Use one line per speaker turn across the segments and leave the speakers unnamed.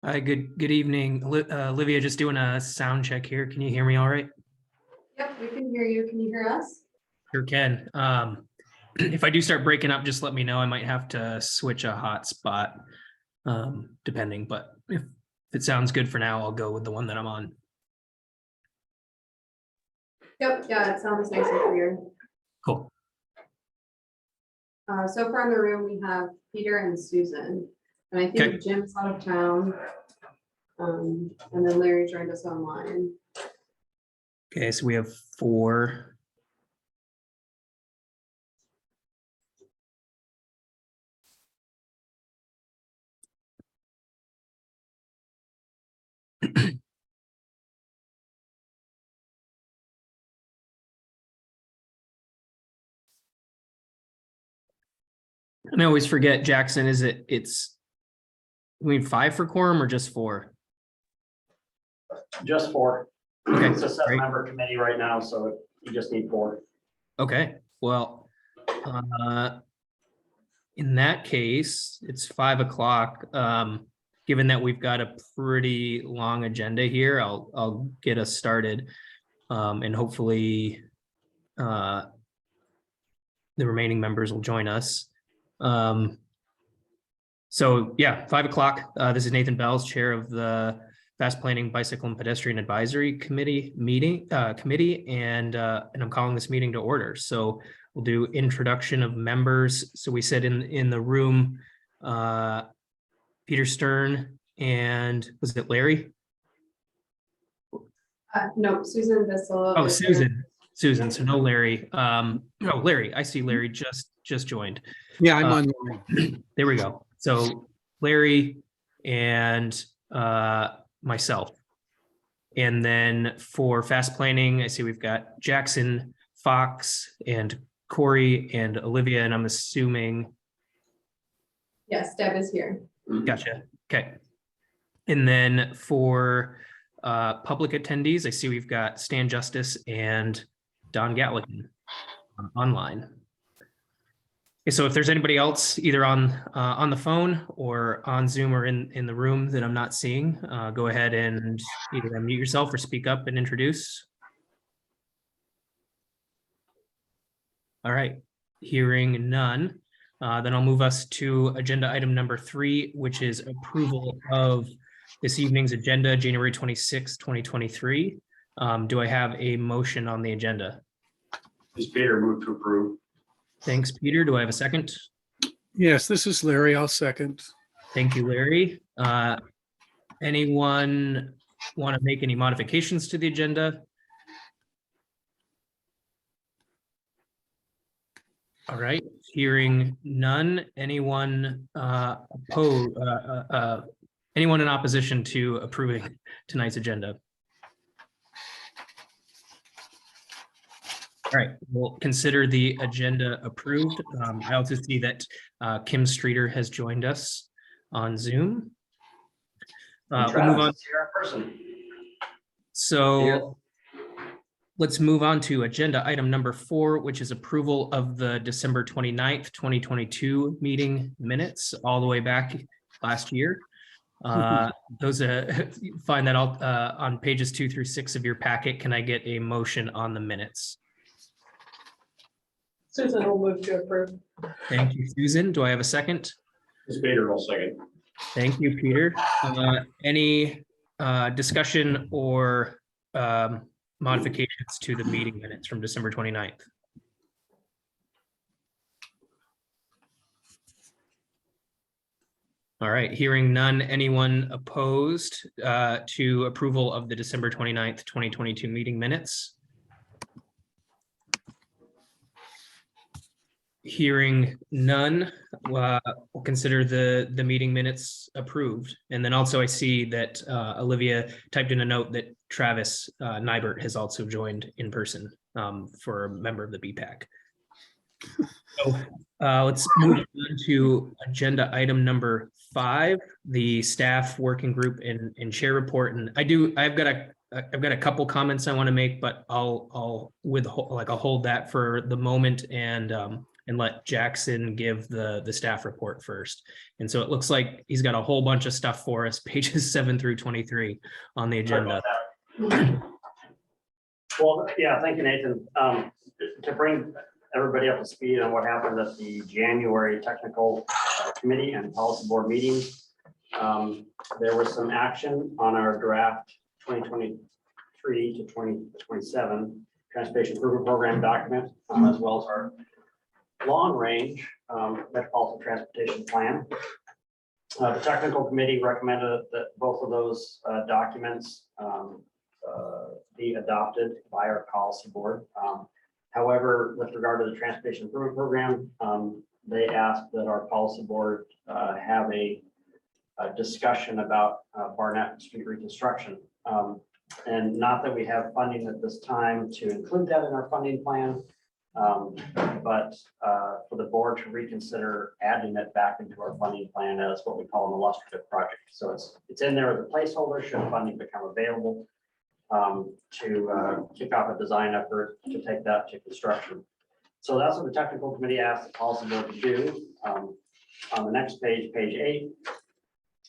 Hi, good evening. Olivia, just doing a sound check here. Can you hear me all right?
Yep, we can hear you. Can you hear us?
Sure can. If I do start breaking up, just let me know. I might have to switch a hotspot, depending, but if it sounds good for now, I'll go with the one that I'm on.
Yep, yeah, it sounds nice and clear.
Cool.
So far in the room, we have Peter and Susan, and I think
Okay.
Jim's out of town. And then Larry joined us online.
Okay, so we have 4. And I always forget, Jackson, it's we need 5 for quorum or just 4?
Just 4.
Okay,
It's a
great.
7-member committee right now, so you just need 4.
Okay, well, in that case, it's 5 o'clock. Given that we've got a pretty long agenda here, I'll get us started. And hopefully the remaining members will join us. So yeah, 5 o'clock. This is Nathan Bells, chair of the Fast Planning Bicycle and Pedestrian Advisory Committee and I'm calling this meeting to order. So we'll do introduction of members. So we said in the room, Peter Stern and was it Larry?
No, Susan Bissell.
Oh, Susan. So no Larry. No, Larry. I see Larry just joined.
Yeah, I'm on.
There we go. So Larry and myself. And then for fast planning, I see we've got Jackson, Fox, and Corey and Olivia, and I'm assuming.
Yes, Deb is here.
Gotcha. Okay. And then for public attendees, I see we've got Stan Justice and Don Gatligan online. Okay, so if there's anybody else either on the phone or on Zoom or in the room that I'm not seeing, go ahead and either unmute yourself or speak up and introduce. All right, hearing none, then I'll move us to agenda item number 3, which is approval of this evening's agenda, January 26, 2023. Do I have a motion on the agenda?
Is Peter move to approve?
Thanks, Peter. Do I have a second?
Yes, this is Larry. I'll second.
Thank you, Larry. Anyone want to make any modifications to the agenda? All right, hearing none. Anyone anyone in opposition to approving tonight's agenda? All right, we'll consider the agenda approved. I also see that Kim Streeter has joined us on Zoom. We'll move on. So let's move on to agenda item number 4, which is approval of the December 29th, 2022 meeting minutes all the way back last year. Those find that all on pages 2 through 6 of your packet. Can I get a motion on the minutes?
Susan will move to approve.
Thank you, Susan. Do I have a second?
Is Peter will second.
Thank you, Peter. Any discussion or modifications to the meeting minutes from December 29th? All right, hearing none. Anyone opposed to approval of the December 29th, 2022 meeting minutes? Hearing none, we'll consider the meeting minutes approved. And then also I see that Olivia typed in a note that Travis Nybert has also joined in person for a member of the BPAC. So let's move on to agenda item number 5, the staff working group and chair report. And I've got a couple comments I want to make, but I'll hold that for the moment and and let Jackson give the staff report first. And so it looks like he's got a whole bunch of stuff for us, pages 7 through 23 on the
Sorry
agenda.
about that. Well, yeah, thank you, Nathan. To bring everybody up to speed on what happened at the January technical committee and policy board meeting. There was some action on our draft 2023 to 2027 transportation improvement program document, as well as our long range metropolitan transportation plan. The technical committee recommended that both of those documents be adopted by our policy board. However, with regard to the transportation improvement program, they asked that our policy board have a discussion about Barnett Street reconstruction. And not that we have funding at this time to include that in our funding plan, but for the board to reconsider adding it back into our funding plan as what we call an illustrative project. So it's in there as a placeholder should funding become available to kick off a design effort to take that to construction. So that's what the technical committee asked the policy board to do. On the next page, page 8,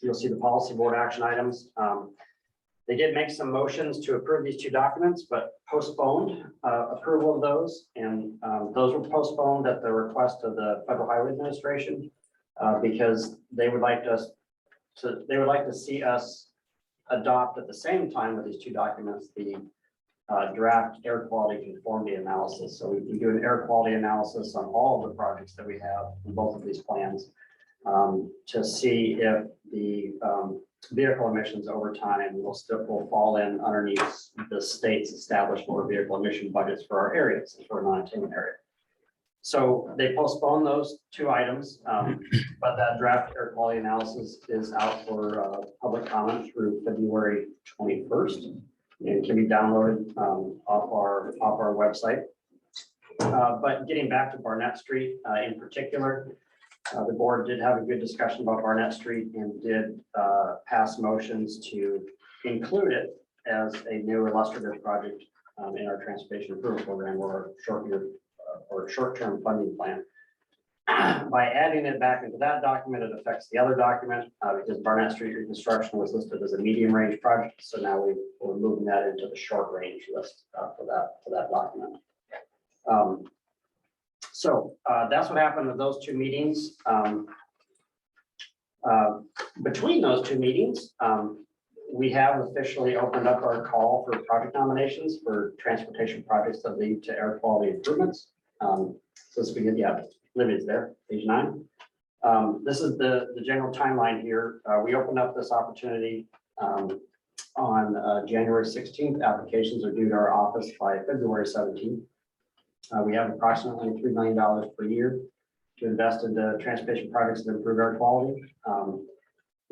you'll see the policy board action items. They did make some motions to approve these two documents, but postponed approval of those. And those were postponed at the request of the Federal Highway Administration because they would like to see us adopt at the same time with these two documents the draft air quality conformity analysis. So we do an air quality analysis on all of the projects that we have in both of these plans to see if the vehicle emissions over time will fall in underneath the state's established motor vehicle emission budgets for our areas, for a non-attainment area. So they postponed those two items, but that draft air quality analysis is out for public comment through February 21st and can be downloaded off our website. But getting back to Barnett Street in particular, the board did have a good discussion about Barnett Street and did pass motions to include it as a new illustrative project in our transportation improvement program or short-term funding plan. By adding it back into that document, it affects the other document because Barnett Street reconstruction was listed as a medium range project. So now we're moving that into the short range list for that document. So that's what happened at those two meetings. Between those two meetings, we have officially opened up our call for project nominations for transportation projects that lead to air quality improvements. So this begins, yeah, Libby's there, page 9. This is the general timeline here. We opened up this opportunity on January 16th. Applications are due to our office by February 17th. We have approximately $3 million per year to invest into transportation projects that improve air quality.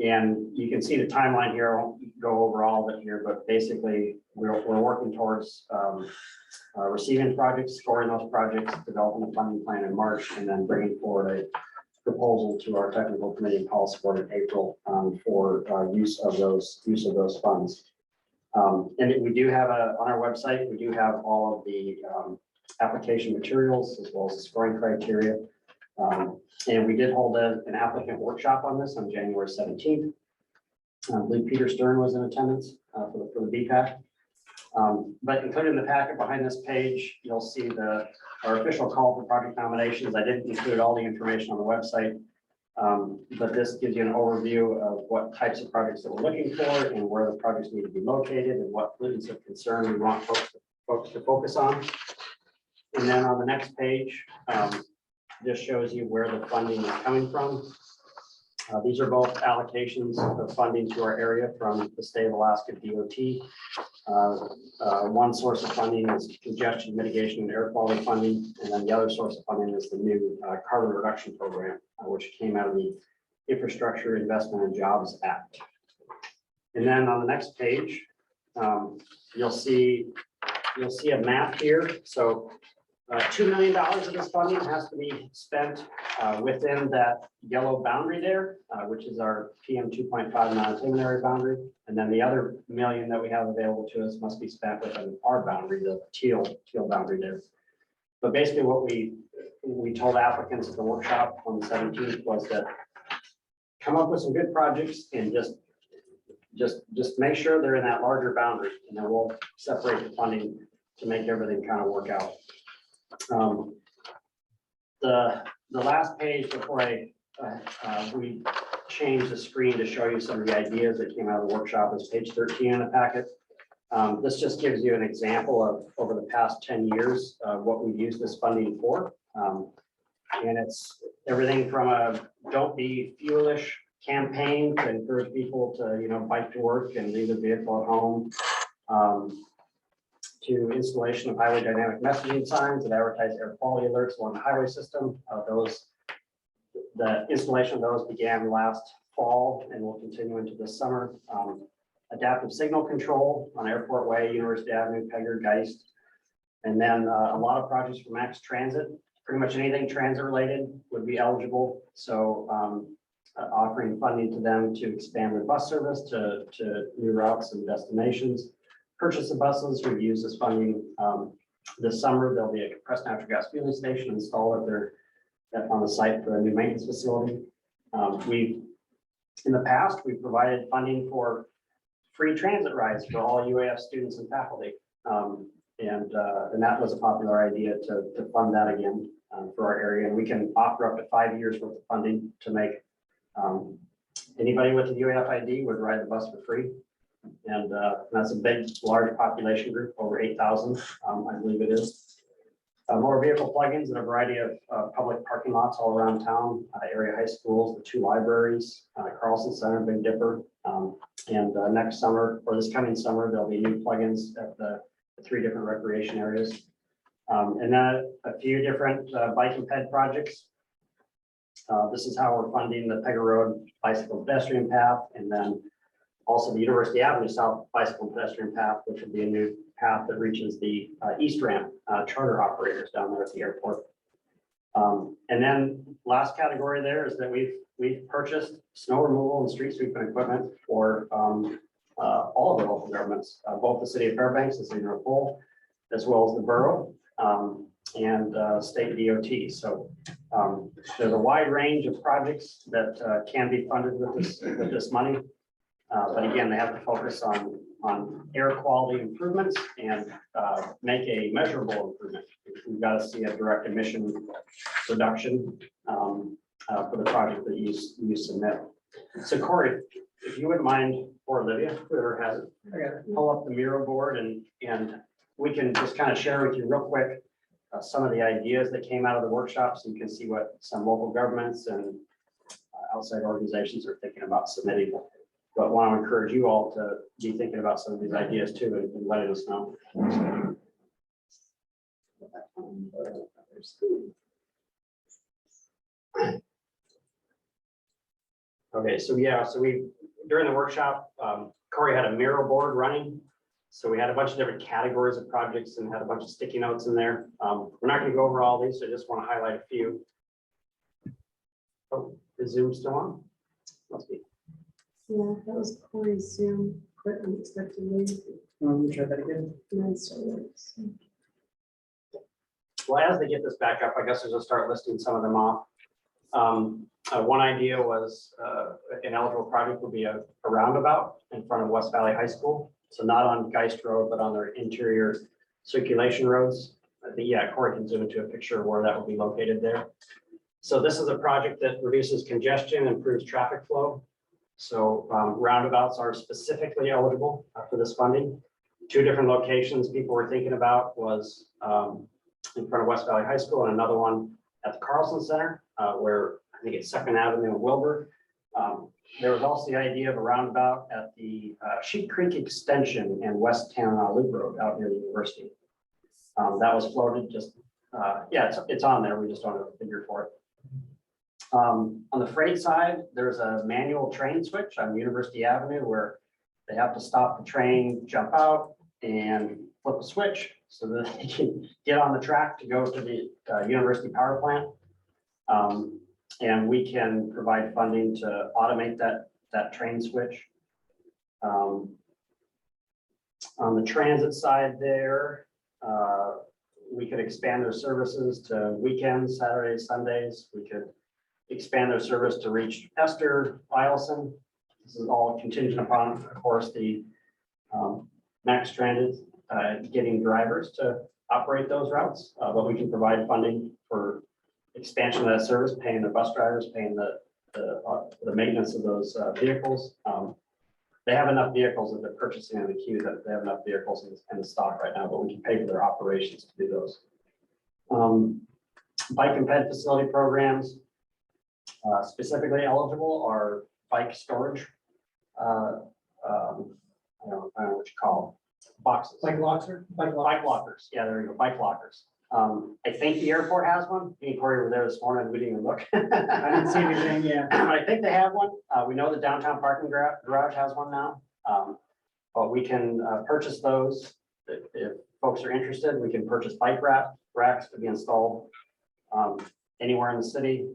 And you can see the timeline here. I won't go over all of it here, but basically we're working towards receiving projects, scoring those projects, developing a funding plan in March, and then bringing forward a proposal to our technical committee and policy board in April for use of those funds. And we do have on our website, we do have all of the application materials as well as the scoring criteria. And we did hold an applicant workshop on this on January 17th. I believe Peter Stern was in attendance for the BPAC. But included in the packet behind this page, you'll see our official call for project nominations. I didn't include all the information on the website, but this gives you an overview of what types of projects that we're looking for and where the projects need to be located and what points of concern we want folks to focus on. And then on the next page, this shows you where the funding is coming from. These are both allocations of funding to our area from the state of Alaska DOT. One source of funding is congestion mitigation and air quality funding, and then the other source of funding is the new carbon reduction program, which came out of the Infrastructure Investment and Jobs Act. And then on the next page, you'll see a map here. So $2 million of this funding has to be spent within that yellow boundary there, which is our PM 2.5 non-attainment area boundary. And then the other $1 million that we have available to us must be spent within our boundary, the teal boundary there. But basically what we told applicants at the workshop on the 17th was that come up with some good projects and just make sure they're in that larger boundary, and then we'll separate the funding to make everything kind of work out. The last page before we changed the screen to show you some of the ideas that came out of the workshop is page 13 in the packet. This just gives you an example of over the past 10 years, what we've used this funding for. And it's everything from a don't be fuelish campaign to encourage people to, bike to work and leave their vehicle at home, to installation of highway dynamic messaging signs that advertise air quality alerts along the highway system. The installation of those began last fall and will continue into this summer. Adaptive signal control on Airport Way, University Avenue, Pegger, Geist. And then a lot of projects for Max Transit. Pretty much anything transit related would be eligible. So offering funding to them to expand their bus service to new routes and destinations. Purchase of buses, we've used this funding this summer. There'll be a compressed natural gas fueling station installed on the site for a new maintenance facility. In the past, we've provided funding for free transit rides for all UAF students and faculty. And that was a popular idea to fund that again for our area. And we can offer up to 5 years worth of funding to make anybody with a UAF ID would ride the bus for free. And that's a big, large population group, over 8,000, I believe it is. More vehicle plugins in a variety of public parking lots all around town, area high schools, the 2 libraries, Carlson Center, Big Dipper. And next summer, or this coming summer, there'll be new plugins at the 3 different recreation areas. And then a few different bike and ped projects. This is how we're funding the Pegger Road bicycle pedestrian path, and then also the University Avenue South bicycle pedestrian path, which will be a new path that reaches the East Ramp charter operators down there at the airport. And then last category there is that we've purchased snow removal and street sweeping equipment for all of the local governments, both the city of Fairbanks, the city of North Pole, as well as the borough and state DOT. So there's a wide range of projects that can be funded with this money. But again, they have to focus on air quality improvements and make a measurable improvement. We've got to see a direct emission reduction for the project that you submit. So Corey, if you wouldn't mind, or Olivia, whoever has it, pull up the Miro board and we can just kind of share with you real quick some of the ideas that came out of the workshop, so you can see what some local governments and outside organizations are thinking about submitting. But want to encourage you all to be thinking about some of these ideas too and letting us know. Okay, so during the workshop, Corey had a Miro board running. So we had a bunch of different categories of projects and had a bunch of sticky notes in there. We're not going to go over all these, so I just want to highlight a few. Oh, is Zoom still on? Must be.
Yeah, that was Corey's Zoom, quit unexpectedly.
Try that again.
And it still works.
Well, as they get this back up, I guess we'll just start listing some of them off. One idea was an eligible project would be a roundabout in front of West Valley High School. So not on Geist Road, but on their interior circulation roads. Yeah, Corey can zoom into a picture of where that will be located there. So this is a project that reduces congestion, improves traffic flow. So roundabouts are specifically eligible for this funding. 2 different locations people were thinking about was in front of West Valley High School and another one at the Carlson Center, where I think it's 2nd Avenue in Wilbur. There was also the idea of a roundabout at the Sheep Creek Extension and West Tanana Loop Road out near the university. That was floated just, yeah, it's on there. We just don't have a figure for it. On the freight side, there's a manual train switch on University Avenue where they have to stop the train, jump out, and flip a switch so that they can get on the track to go to the university power plant. And we can provide funding to automate that train switch. On the transit side there, we could expand their services to weekends, Saturdays, Sundays. We could expand their service to reach Esther, Eielson. This is all contingent upon, of course, the Max Stranded getting drivers to operate those routes. But we can provide funding for expansion of that service, paying the bus drivers, paying the maintenance of those vehicles. They have enough vehicles that they're purchasing in the queue, that they have enough vehicles in the stock right now, but we can pay for their operations to do those. Bike and ped facility programs, specifically eligible are bike storage. I don't know what you call them, boxes.
Bike locker,
Bike lockers. Yeah, there you go, bike lockers. I think the airport has one. Me and Corey were there this morning. We didn't even look.
I didn't see anything, yeah.
But I think they have one. We know the downtown parking garage has one now. But we can purchase those. If folks are interested, we can purchase bike racks to be installed anywhere in the city.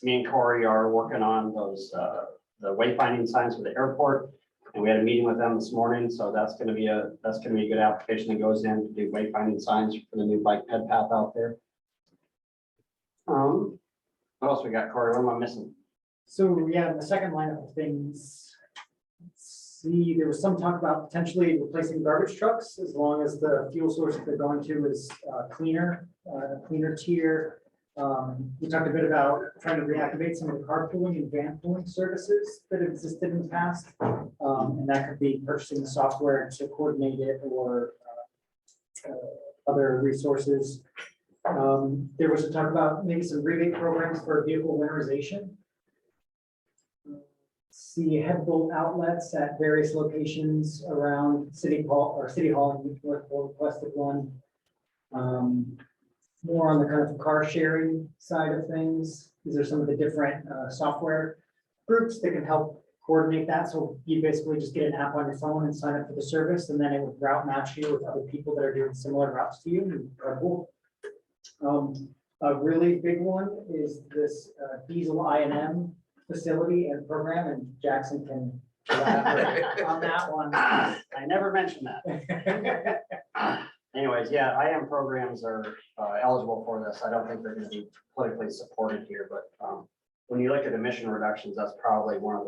Me and Corey are working on those the wayfinding signs for the airport. And we had a meeting with them this morning, so that's gonna be a good application that goes in to do wayfinding signs for the new bike ped path out there. What else we got, Corey? What am I missing?
So, yeah, the second lineup of things. Let's see, there was some talk about potentially replacing garbage trucks as long as the fuel source that they're going to is cleaner tier. We talked a bit about trying to reactivate some of the carpooling and van pooling services that have existed in the past. And that could be purchasing the software to coordinate it or other resources. There was a talk about maybe some rebate programs for vehicle winterization. See headbolt outlets at various locations around City Hall in requested one. More on the kind of car sharing side of things. These are some of the different software groups that can help coordinate that. So you basically just get an app on your phone and sign up for the service, and then it would route match you with other people that are doing similar routes to you. Cool. A really big one is this diesel I&M facility and program, and Jackson can elaborate on that one.
I never mentioned that. Anyways, yeah, IM programs are eligible for this. I don't think they're going to be politically supported here, but when you look at emission reductions, that's probably one of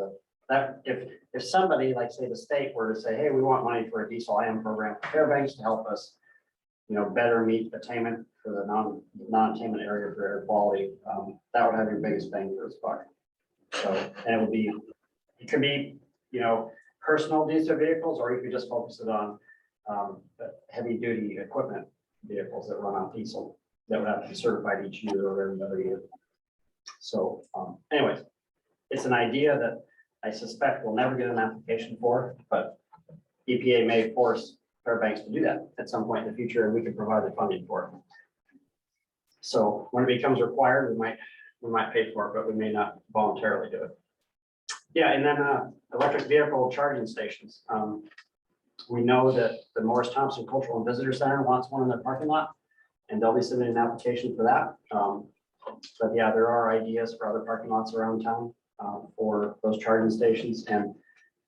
that if somebody like say the state were to say, hey, we want money for a diesel IM program for Fairbanks to help us, better meet attainment for the non-attainment area for air quality, that would have your biggest bang for its buck. So, and it could be, personal diesel vehicles, or you could just focus it on heavy duty equipment vehicles that run on diesel that would have to be certified each year or every other year. So anyways, it's an idea that I suspect we'll never get an application for, but EPA may force Fairbanks to do that at some point in the future, and we can provide the funding for it. So when it becomes required, we might pay for it, but we may not voluntarily do it. Yeah, and then electric vehicle charging stations. We know that the Morris Thompson Cultural and Visitor Center wants one in their parking lot, and they'll be submitting an application for that. But yeah, there are ideas for other parking lots around town for those charging stations, and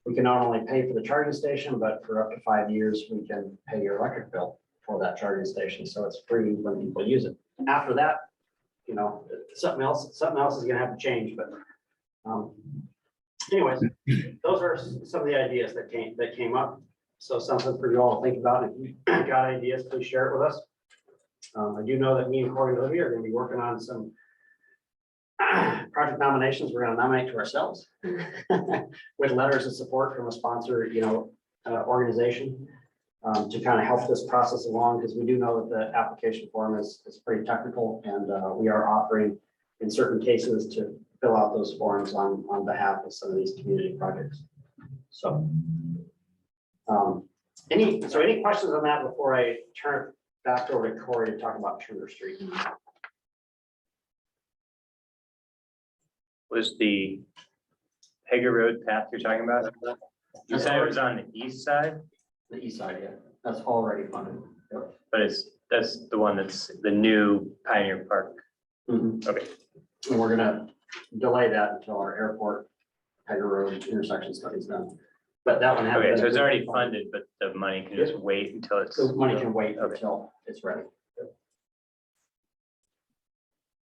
we can not only pay for the charging station, but for up to 5 years, we can pay your electric bill for that charging station. So it's free when people use it. After that, something else is going to have to change. But anyways, those are some of the ideas that came up. So something for you all to think about. If you got ideas, please share it with us. I do know that me and Corey and Olivia are going to be working on some project nominations. We're going to nominate to ourselves with letters of support from a sponsor, organization to kind of help this process along, because we do know that the application form is pretty technical, and we are offering in certain cases to fill out those forms on behalf of some of these community projects. So any questions on that before I turn it back over to Corey to talk about Turner Street?
Was the Hager Road path you're talking about? You said it was on the east side,
The east side, yeah, that's already funded. Yep.
but that's the one that's the new Pioneer Park.
Mhm.
Okay,
And we're gonna delay that until our airport Hager Road intersection study is done. But that one.
okay, so it's already funded, but the money can just wait until it's.
The money can wait
Okay.
until it's ready.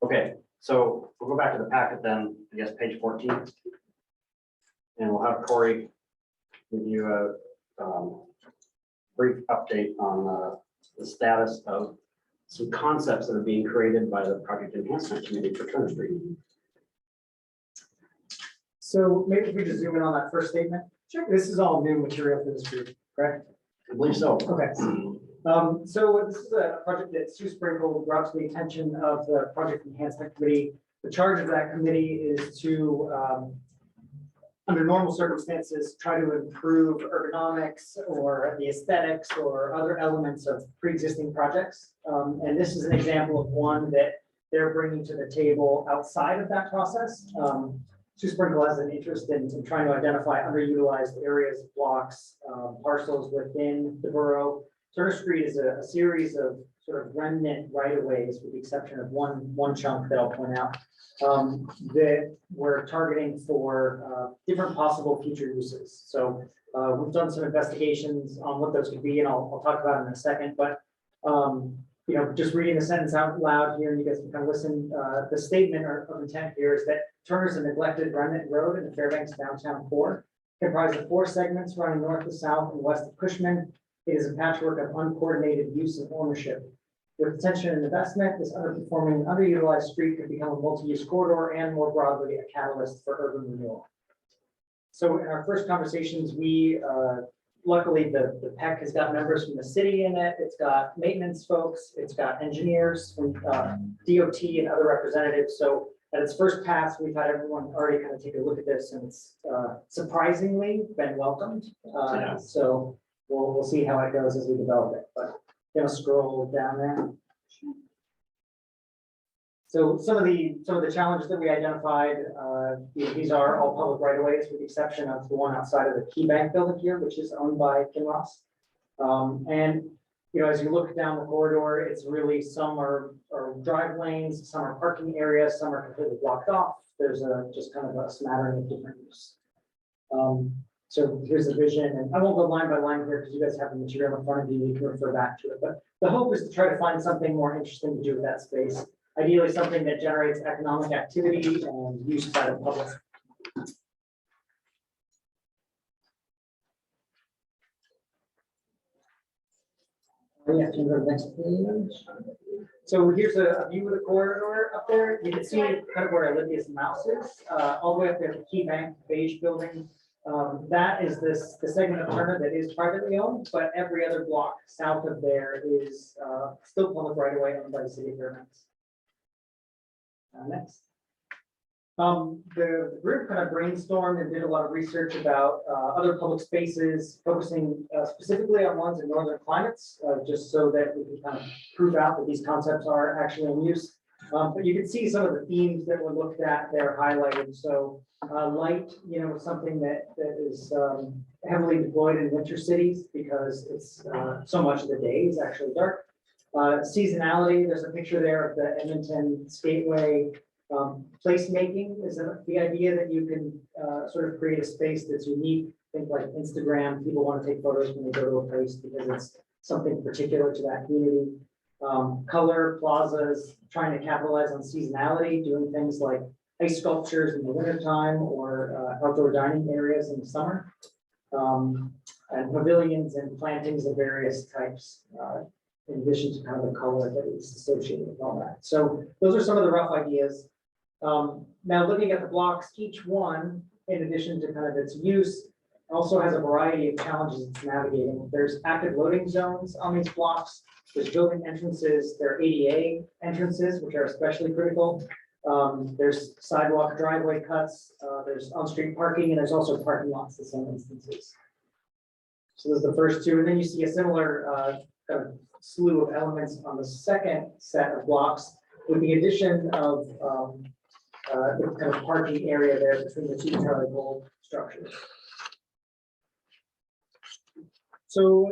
Okay, so we'll go back to the packet then, I guess, page 14. And we'll have Corey give you a brief update on the status of some concepts that are being created by the Project Enhancement Committee for Turner Street.
So maybe if we just zoom in on that first statement. Sure. This is all new material for this group, correct?
I believe so.
Okay. So this is a project that Sue Sprinkle brought to the attention of the Project Enhancement Committee. The charge of that committee is to, under normal circumstances, try to improve ergonomics or the aesthetics or other elements of pre-existing projects. And this is an example of one that they're bringing to the table outside of that process. Sue Sprinkle has an interest in trying to identify underutilized areas, blocks, parcels within the borough. Turner Street is a series of sort of remnant right-of-ways, with the exception of one chunk that I'll point out, that we're targeting for different possible future uses. So we've done some investigations on what those could be, and I'll talk about it in a second. But you know, just reading the sentence out loud here, and you guys can kind of listen. The statement of intent here is that Turner is a neglected remnant road in the Fairbanks downtown core, comprised of 4 segments running north to south and west of Cushman. It is a patchwork of uncoordinated use and ownership. With attention and investment, this underperforming, underutilized street could become a multi-use corridor and more broadly a catalyst for urban renewal. So in our first conversations, we luckily the PEC has got members from the city in it. It's got maintenance folks. It's got engineers from DOT and other representatives. So at its first pass, we've had everyone already kind of take a look at this, and it's surprisingly been welcomed.
Yeah.
So we'll see how it goes as we develop it. But gonna scroll down there. So some of the challenges that we identified, these are all public right-of-ways with the exception of the one outside of the Key Bank building here, which is owned by Kinross. And you know, as you look down the corridor, it's really some are drive lanes, some are parking areas, some are completely blocked off. There's just kind of a smattering of different use. So here's the vision, and I won't go line by line here because you guys have the material in front of you. You can refer back to it. But the hope is to try to find something more interesting to do with that space. Ideally, something that generates economic activity and use by the public. Yeah, can you go to the next page? So here's a view of the corridor up there. You can see kind of where Olivia's mouse is, all the way up there, the Key Bank beige building. That is the segment of Turner that is privately owned, but every other block south of there is still public right away owned by the city of Fairbanks. Next. The group kind of brainstormed and did a lot of research about other public spaces, focusing specifically on ones in northern climates, just so that we can kind of prove out that these concepts are actually in use. But you can see some of the themes that were looked at there highlighted. So light, you know, something that is heavily deployed in winter cities because it's so much of the day is actually dark. Seasonality, there's a picture there of the Edmonton Skateway. Placemaking is the idea that you can sort of create a space that's unique. Think like Instagram, people want to take photos when they go to a place because it's something particular to that community. Color, plazas, trying to capitalize on seasonality, doing things like ice sculptures in the wintertime or outdoor dining areas in the summer. And pavilions and plantings of various types, in addition to kind of the color that is associated with all that. So those are some of the rough ideas. Now looking at the blocks, each one, in addition to kind of its use, also has a variety of challenges it's navigating. There's active loading zones on these blocks. There's building entrances, there are ADA entrances, which are especially critical. There's sidewalk driveway cuts, there's on-street parking, and there's also parking lots in some instances. So those are the first two, and then you see a similar kind of slew of elements on the second set of blocks, with the addition of the kind of parking area there between the two Charlie Gold structures. So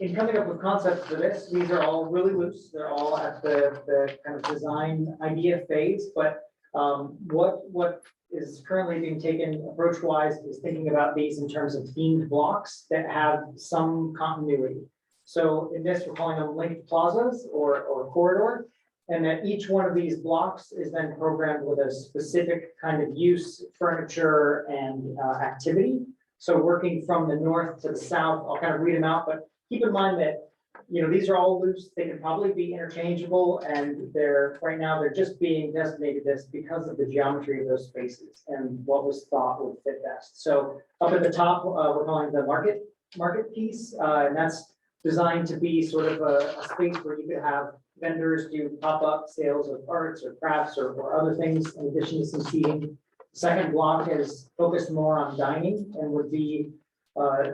in coming up with concepts for this, these are all really loose. They're all at the kind of design idea phase, but what is currently being taken approach-wise is thinking about these in terms of themed blocks that have some continuity. So in this, we're calling them linked plazas or corridor. And that each one of these blocks is then programmed with a specific kind of use, furniture, and activity. So working from the north to the south, I'll kind of read them out, but keep in mind that, you know, these are all loops, they can probably be interchangeable, and right now, they're just being designated this because of the geometry of those spaces and what was thought would fit best. So up at the top, we're calling the market piece, and that's designed to be sort of a space where you could have vendors do pop-up sales of arts or crafts or other things in addition to some seating. Second block is focused more on dining and would be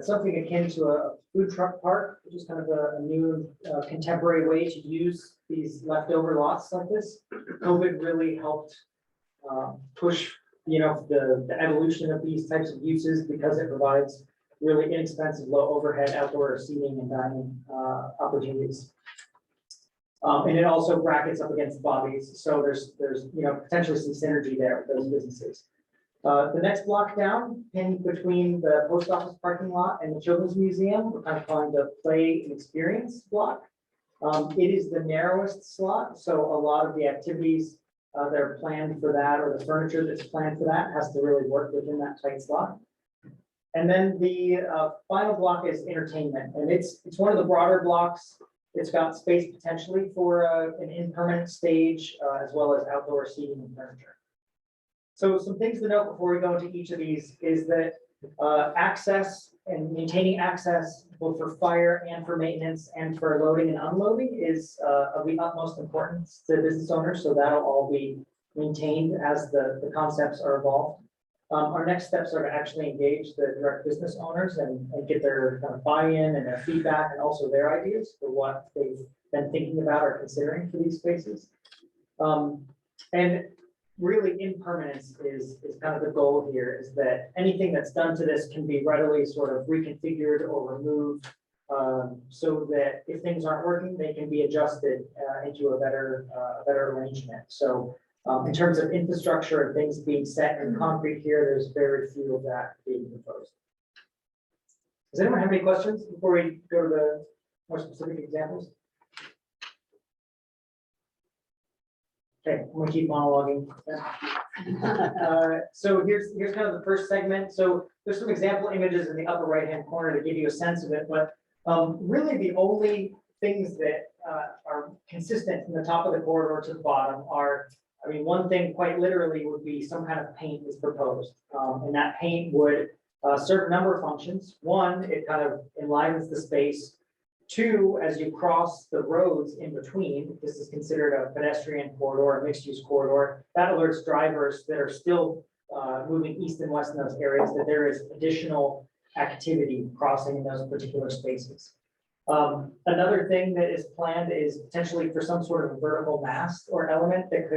something akin to a food truck park, which is kind of a new contemporary way to use these leftover lots like this. COVID really helped push, you know, the evolution of these types of uses because it provides really inexpensive, low overhead outdoor seating and dining opportunities. And it also brackets up against Bobby's, so there's you know, potentially some synergy there with those businesses. The next block down, pinned between the post office parking lot and the children's museum, we're kind of calling the play and experience block. It is the narrowest slot, so a lot of the activities that are planned for that, or the furniture that's planned for that, has to really work within that tight slot. And then the final block is entertainment, and it's one of the broader blocks. It's got space potentially for an impermanent stage, as well as outdoor seating and furniture. So some things to note before we go into each of these is that access and maintaining access both for fire and for maintenance and for loading and unloading is of the utmost importance to business owners. So that'll all be maintained as the concepts are evolved. Our next steps are to actually engage the direct business owners and get their kind of buy-in and their feedback and also their ideas for what they've been thinking about or considering for these spaces. And really impermanence is kind of the goal here, is that anything that's done to this can be readily sort of reconfigured or removed, so that if things aren't working, they can be adjusted into a better arrangement. So in terms of infrastructure and things being set in concrete here, there's very few of that being proposed. Does anyone have any questions before we go to the more specific examples? Okay, I'm gonna keep monologuing. So here's kind of the first segment. So there's some example images in the upper right-hand corner to give you a sense of it, but really the only things that are consistent from the top of the corridor to the bottom are, I mean, one thing quite literally would be some kind of paint is proposed. And that paint would serve a number of functions. One, it kind of enlivens the space. Two, as you cross the roads in between, this is considered a pedestrian corridor, a mixed-use corridor, that alerts drivers that are still moving east and west in those areas that there is additional activity crossing in those particular spaces. Another thing that is planned is potentially for some sort of vertical mast or element that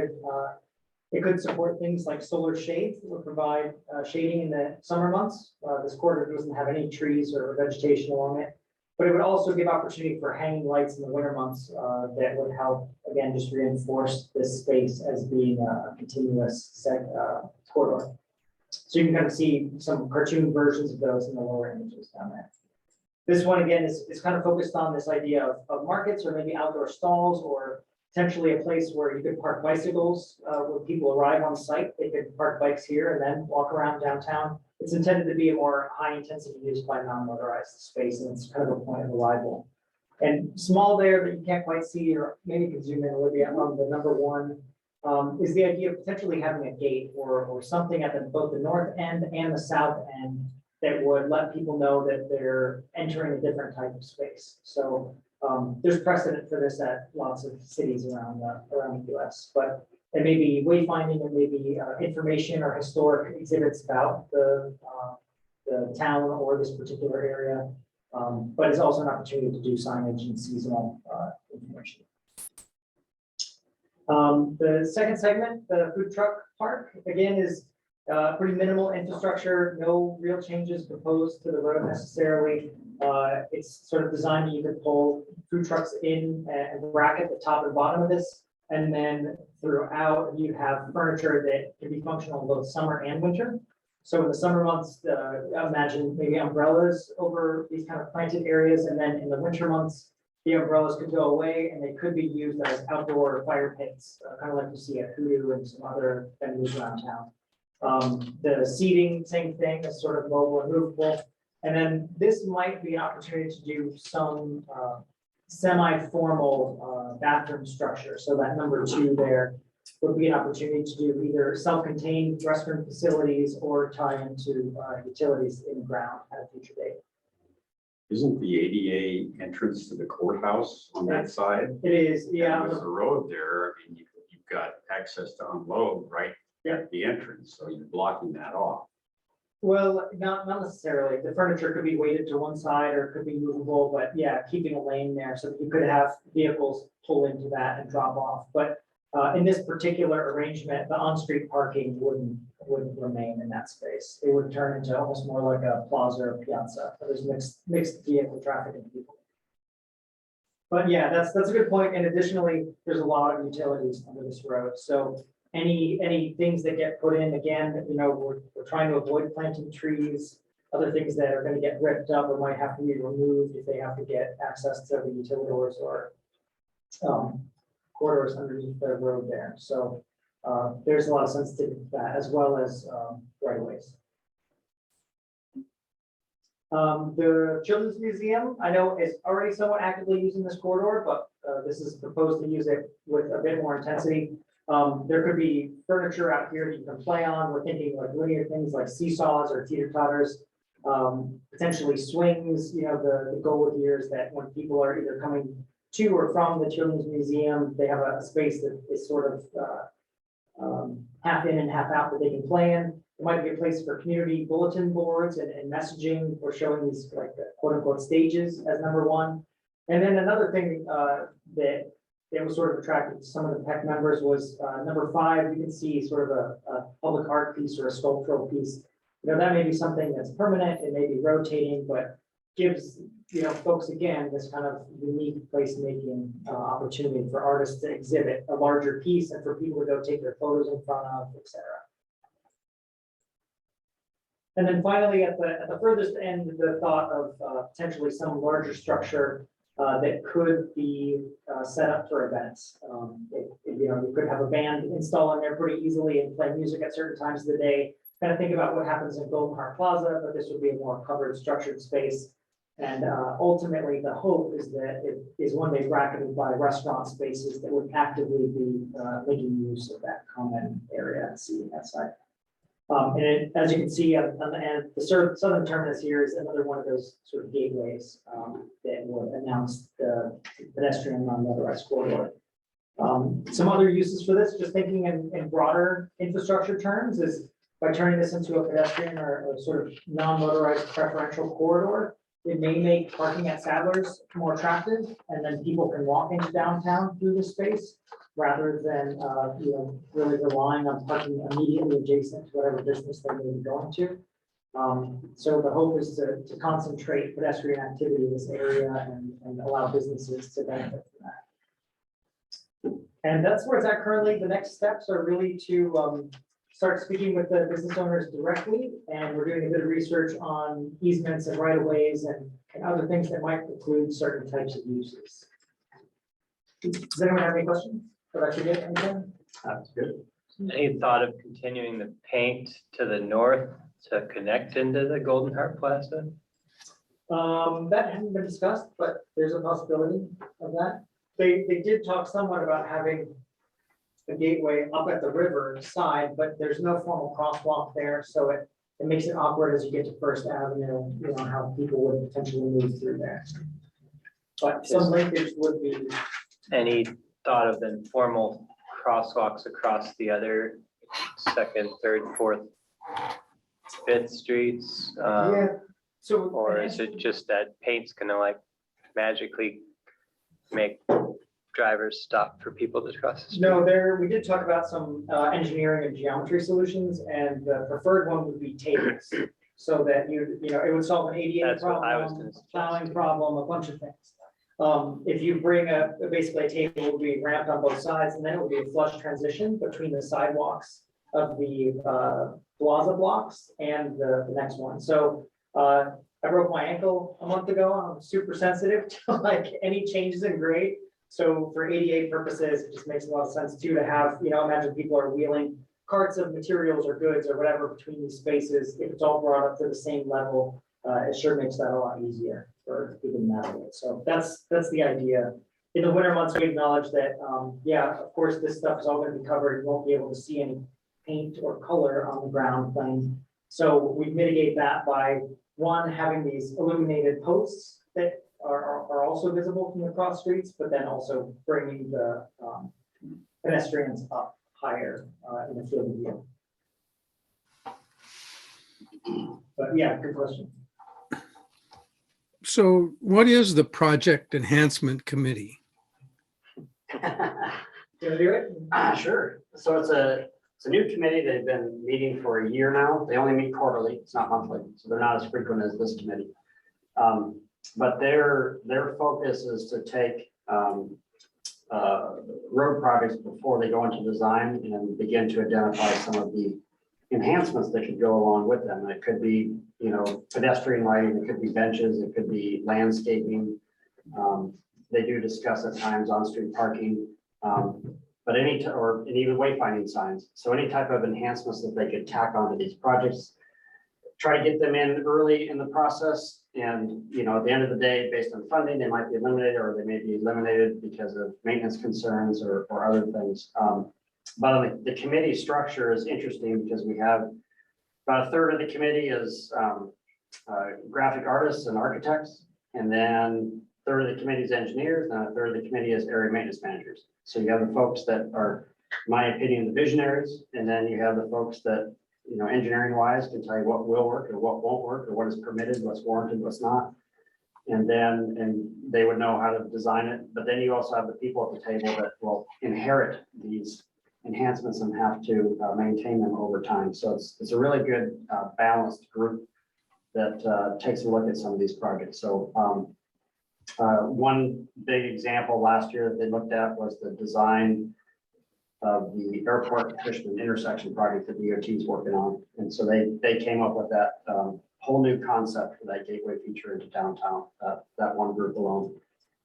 could support things like solar shade that would provide shading in the summer months. This corridor doesn't have any trees or vegetation along it, but it would also give opportunity for hanging lights in the winter months that would help, again, just reinforce this space as being a continuous corridor. So you can kind of see some cartoon versions of those in the lower images down there. This one, again, is kind of focused on this idea of markets or maybe outdoor stalls, or potentially a place where you could park bicycles. When people arrive on site, they could park bikes here and then walk around downtown. It's intended to be a more high intensity use by non-motorized space, and it's kind of a point of arrival. And small there that you can't quite see, or maybe you can zoom in, Olivia, on the number one, is the idea of potentially having a gate or something at both the north end and the south end that would let people know that they're entering a different type of space. So there's precedent for this at lots of cities around the US, but it may be wayfinding, and maybe information or historic exhibits about the town or this particular area, but it's also an opportunity to do signage and seasonal information. The second segment, the food truck park, again, is pretty minimal infrastructure, no real changes proposed to the road necessarily. It's sort of designed that you could pull food trucks in and bracket the top and bottom of this. And then throughout, you have furniture that can be functional in both summer and winter. So in the summer months, imagine maybe umbrellas over these kind of planted areas. And then in the winter months, the umbrellas could go away and they could be used as outdoor fire pits, kind of like you see at Hoodoo and some other venues around town. The seating, same thing, is sort of mobile and movable. And then this might be an opportunity to do some semi-formal bathroom structure. So that number 2 there would be an opportunity to do either self-contained restroom facilities or tie into utilities in the ground at a future date.
Isn't the ADA entrance to the courthouse on that side?
It is, yeah.
And with the road there, I mean, you've got access to unload right
Yeah.
at the entrance, so you're blocking that off.
Well, not necessarily. The furniture could be weighted to one side or it could be movable, but yeah, keeping a lane there so that you could have vehicles pull into that and drop off. But in this particular arrangement, the on-street parking wouldn't remain in that space. It would turn into almost more like a plaza or piazza. There's mixed vehicle traffic and people. But yeah, that's a good point. And additionally, there's a lot of utilities under this road. So any things that get put in, again, we're trying to avoid planting trees, other things that are going to get ripped up or might have to be removed if they have to get access to the utilities or corridors underneath the road there. So there's a lot of sensitivity to that, as well as right of ways. The Children's Museum, I know, is already somewhat actively using this corridor, but this is proposed to use it with a bit more intensity. There could be furniture out here that you can play on. We're thinking like linear things like seesaws or teeter totters, potentially swings. The goal here is that when people are either coming to or from the Children's Museum, they have a space that is sort of half in and half out that they can play in. It might be a place for community bulletin boards and messaging for showing these like the quote unquote stages as number 1. And then another thing that was sort of attractive to some of the PEC members was number 5. You can see sort of a public art piece or a sculptural piece. That may be something that's permanent. It may be rotating, but gives folks again this kind of unique placemaking opportunity for artists to exhibit a larger piece and for people to go take their photos in front of, etc. And then finally, at the furthest end, the thought of potentially some larger structure that could be set up for events. You could have a band install in there pretty easily and play music at certain times of the day. Kind of think about what happens in Golden Heart Plaza, but this would be a more covered, structured space. And ultimately, the hope is that it is one day bracketed by restaurant spaces that would actively be making use of that common area and seating outside. As you can see on the end, the southern terminus here is another one of those sort of gateways that would announce the pedestrian non-motorized corridor. Some other uses for this, just thinking in broader infrastructure terms, is by turning this into a pedestrian or sort of non-motorized preferential corridor, it may make parking at Sadler's more attractive, and then people can walk into downtown through this space rather than really relying on parking immediately adjacent to whatever business they may be going to. So the hope is to concentrate pedestrian activity in this area and allow businesses to benefit from that. And that's where it's at currently. The next steps are really to start speaking with the business owners directly, and we're doing a bit of research on easements and right of ways and other things that might include certain types of uses. Does anyone have any questions? Did I forget anything?
That's good.
Any thought of continuing the paint to the north to connect into the Golden Heart Plaza?
That hadn't been discussed, but there's a possibility of that. They did talk somewhat about having a gateway up at the river side, but there's no formal crosswalk there, so it makes it awkward as you get to First Avenue, how people would potentially move through there. But some linkage would be.
Any thought of informal crosswalks across the other 2nd, 3rd, 4th, 5th streets?
Yeah. So.
Or is it just that paint's gonna like magically make drivers stop for people to cross the street?
No, we did talk about some engineering and geometry solutions, and the preferred one would be tables. So that it would solve an ADA
That's what I was
problem,
gonna suggest.
plowing problem, a bunch of things. If you bring basically a table would be ramped on both sides, and then it would be a flush transition between the sidewalks of the plaza blocks and the next one. So I I broke my ankle a month ago. I'm super sensitive to like any changes in grade. So for ADA purposes, it just makes a lot of sense too to have, imagine people are wheeling carts of materials or goods or whatever between these spaces. If it's all brought up to the same level, it sure makes that a lot easier for people to navigate. So that's the idea. In the winter months, we acknowledge that, yeah, of course, this stuff is all going to be covered. You won't be able to see any paint or color on the ground plane. So we mitigate that by one, having these illuminated posts that are also visible from the cross streets, but then also bringing the pedestrians up higher in the field of view. But yeah, good question.
So what is the Project Enhancement Committee?
Do you want to do it?
Sure. So it's a new committee. They've been meeting for a year now. They only meet quarterly. It's not monthly, so they're not as frequent as this committee. But their focus is to take road projects before they go into design and begin to identify some of the enhancements that could go along with them. It could be, pedestrian lighting, it could be benches, it could be landscaping. They do discuss at times on-street parking, but and even wayfinding signs. So any type of enhancements that they could tack onto these projects, try to get them in early in the process. And, at the end of the day, based on funding, they might be eliminated or they may be eliminated because of maintenance concerns or other things. But the committee structure is interesting because we have about a third of the committee is graphic artists and architects. And then a third of the committee is engineers and a third of the committee is area maintenance managers. So you have the folks that are, in my opinion, the visionaries. And then you have the folks that, engineering wise can tell you what will work or what won't work or what is permitted, what's warranted, what's not. And they would know how to design it. But then you also have the people at the table that will inherit these enhancements and have to maintain them over time. So it's a really good balanced group that takes a look at some of these projects. So one big example last year that they looked at was the design of the airport Cushman intersection project that DOT is working on. And so they came up with that whole new concept for that gateway feature into downtown, that one group alone.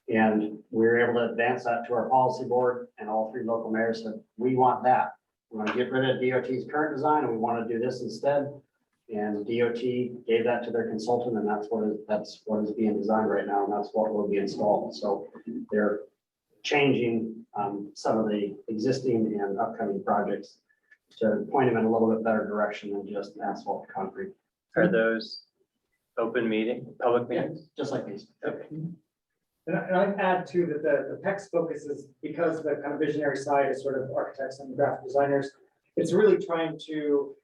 And we were able to advance that to our policy board, and all three local mayors said, we want that. We want to get rid of DOT's current design and we want to do this instead. And DOT gave that to their consultant, and that's what is being designed right now, and that's what will be installed. So they're changing some of the existing and upcoming projects to point them in a little bit better direction than just asphalt concrete.
Are those open public
Yeah,
meetings?
just like these.
Okay.
And I'd add too that the PEC's focus is, because the kind of visionary side is sort of architects and graphic designers, it's really trying to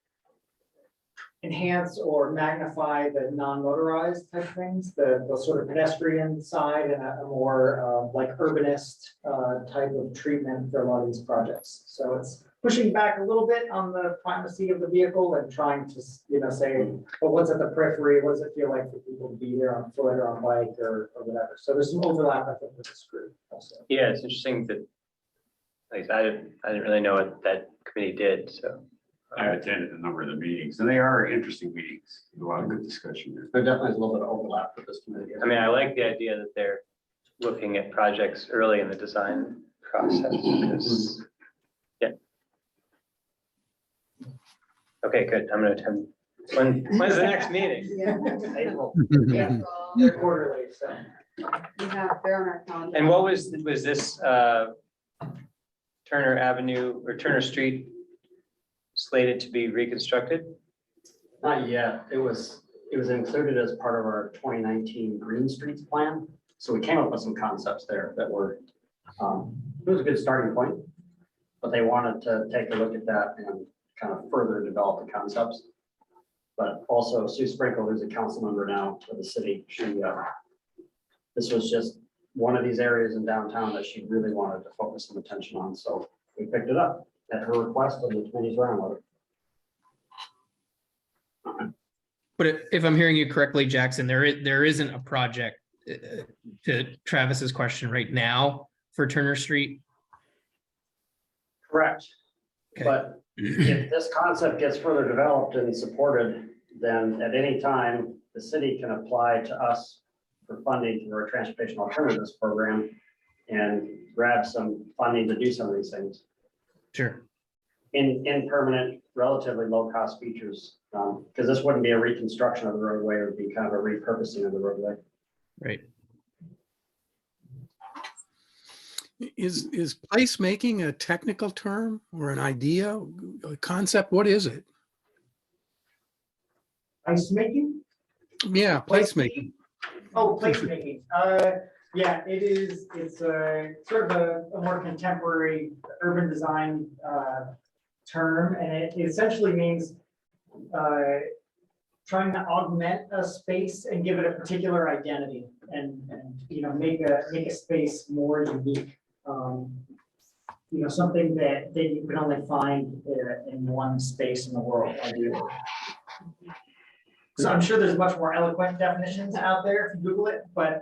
enhance or magnify the non-motorized type things, the sort of pedestrian side and a more like urbanist type of treatment for a lot of these projects. So it's pushing back a little bit on the primacy of the vehicle and trying to, say, well, what's at the periphery? What does it feel like for people to be there on foot or on bike or whatever? So there's some overlap, I think, with this group also.
Yeah, it's interesting that, like, I didn't really know what that committee did, so.
I've attended a number of the meetings, and they are interesting meetings. A lot of good discussion there.
There definitely is a little bit of overlap with this committee.
I mean, I like the idea that they're looking at projects early in the design process, because, yeah. Okay, good. I'm gonna attend. When's the next meeting?
Yeah.
April.
Yeah,
So
they're quarterly, so.
they're on our calendar.
And what was this Turner Avenue or Turner Street slated to be reconstructed?
Not yet. It was included as part of our 2019 Green Streets plan. So we came up with some concepts there that were, it was a good starting point, but they wanted to take a look at that and kind of further develop the concepts. But also Sue Sprinkle, who's a council member now for the city, this was just one of these areas in downtown that she really wanted to focus some attention on. So we picked it up at her request, and the committee's around with it.
But if I'm hearing you correctly, Jackson, there isn't a project to Travis's question right now for Turner Street.
Correct.
Okay.
But if this concept gets further developed and supported, then at any time, the city can apply to us for funding through our transportation alternatives program and grab some funding to do some of these things
Sure.
in permanent, relatively low-cost features. Because this wouldn't be a reconstruction of the roadway, it would be kind of a repurposing of the roadway.
Right.
Is placemaking a technical term or an idea, a concept? What is it?
Ice making?
Yeah, placemaking.
Oh, placemaking. Yeah, it is. It's a sort of a more contemporary urban design term, and it essentially means trying to augment a space and give it a particular identity, and make a space more unique. Something that you can only find in one space in the world, ideally. So I'm sure there's much more eloquent definitions out there if you Google it, but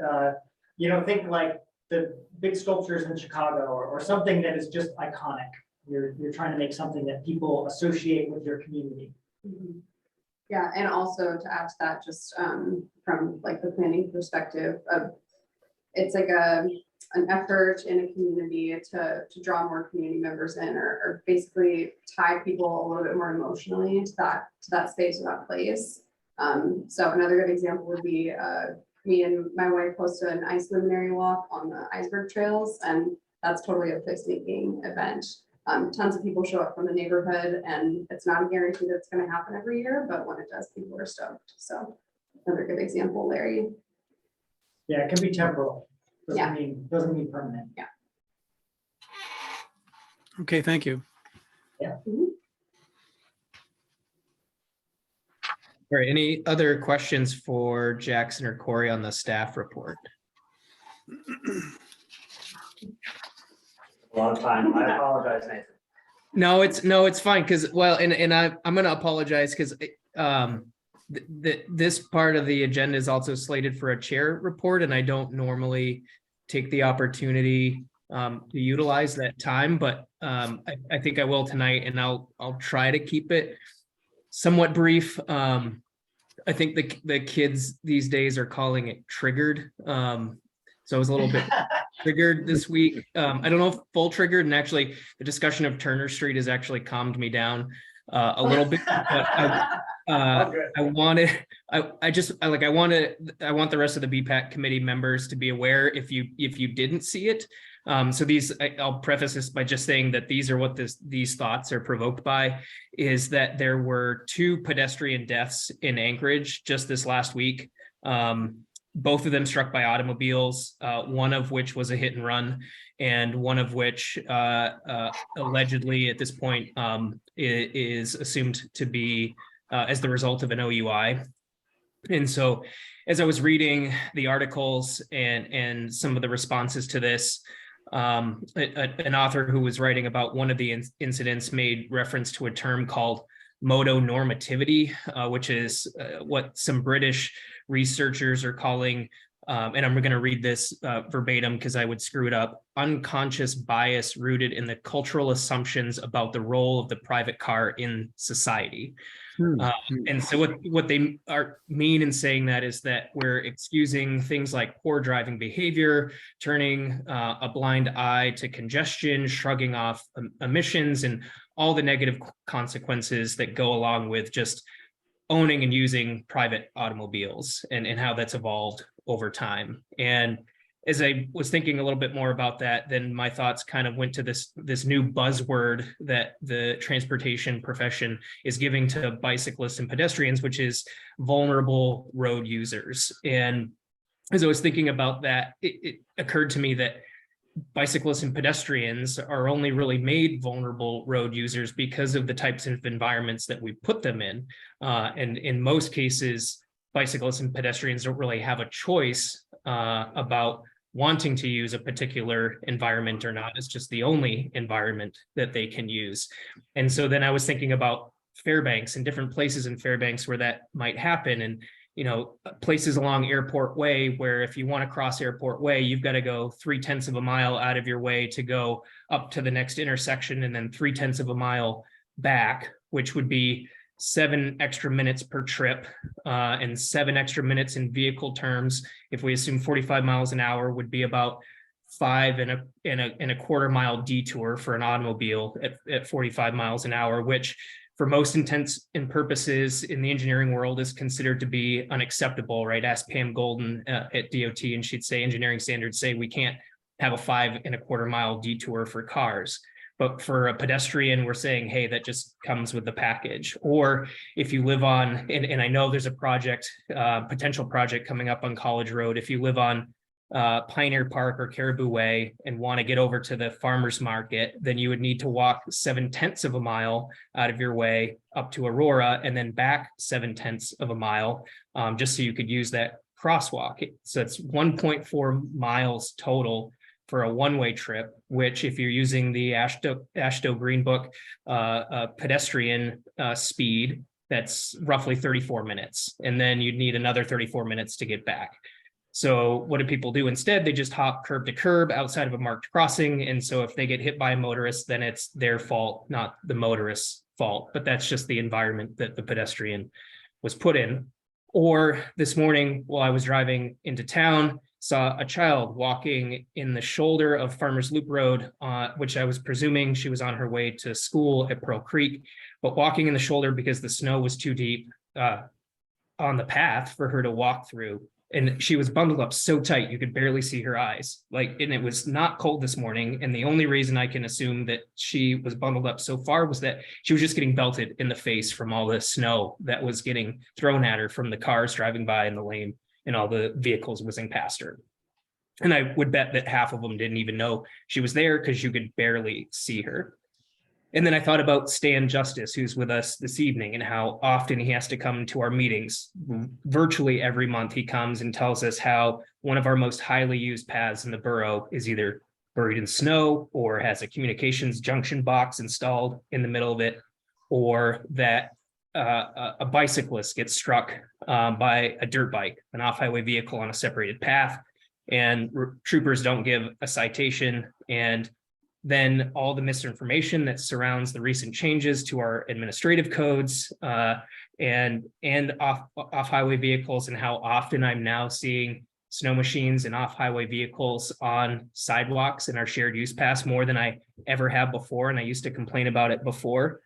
think like the big sculptures in Chicago or something that is just iconic. You're trying to make something that people associate with your community.
Mhm. Yeah, and also to add to that, just from like the planning perspective of, it's like an effort in a community to draw more community members in, or basically tie people a little bit more emotionally to that space or that place. So another good example would be me and my wife hosted an ice luminary walk on the iceberg trails, and that's totally a placemaking event. Tons of people show up from the neighborhood, and it's not a guarantee that it's going to happen every year, but when it does, people are stoked. So another good example, Larry.
Yeah, it can be temporal.
Yeah.
Doesn't mean permanent.
Yeah.
Okay, thank you.
All right, any other questions for Jackson or Corey on the staff report?
A lot of time. I apologize, Nathan.
No, it's fine, because, well, and I'm gonna apologize because this part of the agenda is also slated for a chair report, and I don't normally take the opportunity to utilize that time, but I think I will tonight, and I'll try to keep it somewhat brief. I think the kids these days are calling it triggered. So I was a little bit triggered this week. I don't know if full triggered, and actually the discussion of Turner Street has actually calmed me down a little bit. But I want the rest of the BPAC committee members to be aware if you didn't see it. So I'll preface this by just saying that these are what these thoughts are provoked by, is that there were 2 pedestrian deaths in Anchorage just this last week. Both of them struck by automobiles, one of which was a hit and run, and one of which allegedly at this point is assumed to be as the result of an OUI. And so as I was reading the articles and some of the responses to this, an author who was writing about one of the incidents made reference to a term called motonormativity, which is what some British researchers are calling, and I'm going to read this verbatim because I would screw it up, unconscious bias rooted in the cultural assumptions about the role of the private car in society. And so what they mean in saying that is that we're excusing things like poor driving behavior, turning a blind eye to congestion, shrugging off emissions, and all the negative consequences that go along with just owning and using private automobiles, and how that's evolved over time. And as I was thinking a little bit more about that, then my thoughts kind of went to this new buzzword that the transportation profession is giving to bicyclists and pedestrians, which is vulnerable road users. And as I was thinking about that, it occurred to me that bicyclists and pedestrians are only really made vulnerable road users because of the types of environments that we put them in. And in most cases, bicyclists and pedestrians don't really have a choice about wanting to use a particular environment or not. It's just the only environment that they can use. And so then I was thinking about Fairbanks and different places in Fairbanks where that might happen. And places along Airport Way where if you want to cross Airport Way, you've got to go 0.3 of a mile out of your way to go up to the next intersection, and then 0.3 of a mile back, which would be 7 extra minutes per trip, and 7 extra minutes in vehicle terms. If we assume 45 miles an hour would be about 5.25 mile detour for an automobile at 45 miles an hour, which for most intents and purposes in the engineering world is considered to be unacceptable, right? Ask Pam Golden at DOT, and she'd say engineering standards say we can't have a 5.25 mile detour for cars. But for a pedestrian, we're saying, hey, that just comes with the package. Or if you live on, and I know there's a project, potential project coming up on College Road. If you live on Pioneer Park or Caribou Way and want to get over to the farmer's market, then you would need to walk 7/10 mile out of your way up to Aurora and then back 7/10 mile, just so you could use that crosswalk. So it's 1.4 miles total for a one-way trip, which if you're using the AASHTO Green Book pedestrian speed, that's roughly 34 minutes. And then you'd need another 34 minutes to get back. So what do people do instead? They just hop curb to curb outside of a marked crossing. And so if they get hit by a motorist, then it's their fault, not the motorist's fault. But that's just the environment that the pedestrian was put in. Or this morning, while I was driving into town, saw a child walking in the shoulder of Farmers Loop Road, which I was presuming she was on her way to school at Pearl Creek, but walking in the shoulder because the snow was too deep on the path for her to walk through. And she was bundled up so tight, you could barely see her eyes. And it was not cold this morning. And the only reason I can assume that she was bundled up so far was that she was just getting belted in the face from all the snow that was getting thrown at her from the cars driving by in the lane and all the vehicles whizzing past her. And I would bet that half of them didn't even know she was there because you could barely see her. And then I thought about Stan Justice, who's with us this evening, and how often he has to come to our meetings. Virtually every month he comes and tells us how one of our most highly used paths in the borough is either buried in snow or has a communications junction box installed in the middle of it, or that a bicyclist gets struck by a dirt bike, an off-highway vehicle on a separated path, and troopers don't give a citation. And then all the misinformation that surrounds the recent changes to our administrative codes and off-highway vehicles, and how often I'm now seeing snow machines and off-highway vehicles on sidewalks in our shared use paths more than I ever have before. And I used to complain about it before.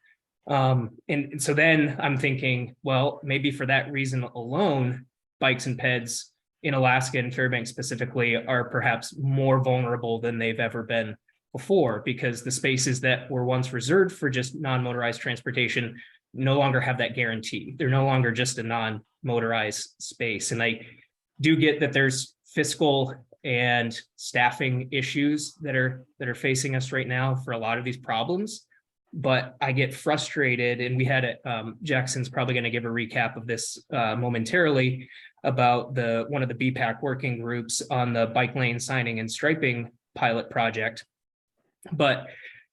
And so then I'm thinking, well, maybe for that reason alone, bikes and peds in Alaska and Fairbanks specifically are perhaps more vulnerable than they've ever been before, because the spaces that were once reserved for just non-motorized transportation no longer have that guarantee. They're no longer just a non-motorized space. And I do get that there's fiscal and staffing issues that are facing us right now for a lot of these problems. But I get frustrated, and we had it, Jackson's probably going to give a recap of this momentarily, about one of the BPAC working groups on the bike lane signing and striping pilot project. But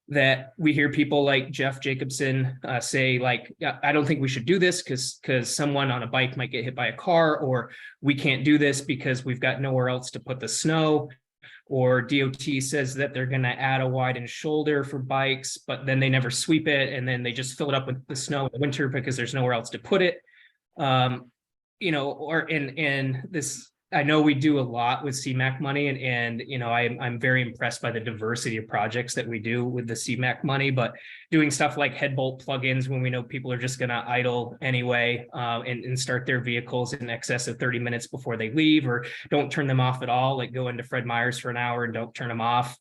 that we hear people like Jeff Jacobson say, like, I don't think we should do this because someone on a bike might get hit by a car, or we can't do this because we've got nowhere else to put the snow, or DOT says that they're going to add a widened shoulder for bikes, but then they never sweep it, and then they just fill it up with the snow in the winter because there's nowhere else to put it. Or in this, I know we do a lot with CMAQ money, and I'm very impressed by the diversity of projects that we do with the CMAQ money, but doing stuff like headbolt plugins when we know people are just going to idle anyway, and start their vehicles in excess of 30 minutes before they leave, or don't turn them off at all, like go into Fred Meyer's for an hour and don't turn them off.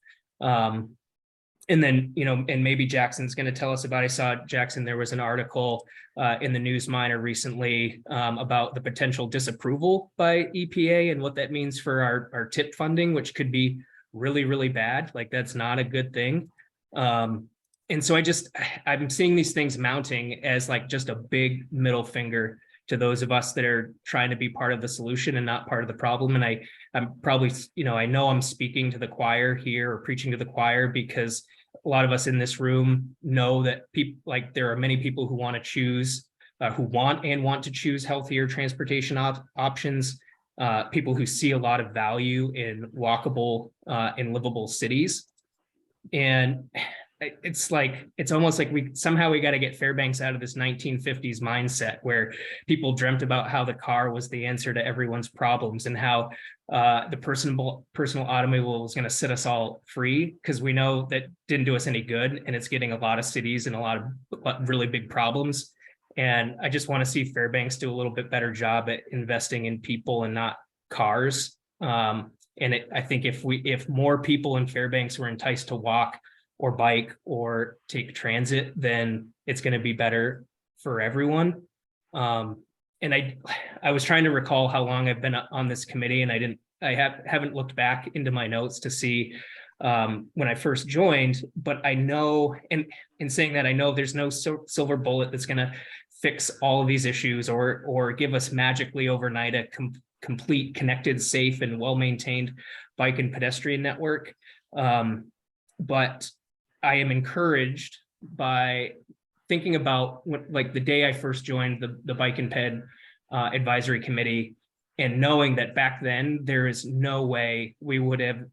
And then, and maybe Jackson's going to tell us about, I saw, Jackson, there was an article in the News Miner recently about the potential disapproval by EPA and what that means for our TIP funding, which could be really, really bad. Like, that's not a good thing. And so I'm seeing these things mounting as like just a big middle finger to those of us that are trying to be part of the solution and not part of the problem. And I'm probably, I know I'm speaking to the choir here, or preaching to the choir, because a lot of us in this room know that people, like, there are many people who want to choose, who want to choose healthier transportation options, people who see a lot of value in walkable and livable cities. And it's like, it's almost like we got to get Fairbanks out of this 1950s mindset where people dreamt about how the car was the answer to everyone's problems and how the personal automobile was going to set us all free, because we know that didn't do us any good, and it's getting a lot of cities and a lot of really big problems. And I just want to see Fairbanks do a little bit better job at investing in people and not cars. I think if more people in Fairbanks were enticed to walk or bike or take transit, then it's going to be better for everyone. And I was trying to recall how long I've been on this committee, and I haven't looked back into my notes to see when I first joined, but I know, and in saying that, I know there's no silver bullet that's going to fix all of these issues or give us magically overnight a complete, connected, safe, and well-maintained bike and pedestrian network. But I am encouraged by thinking about what, like the day I first joined the Bike and Ped Advisory Committee, and knowing that back then there is no way we would have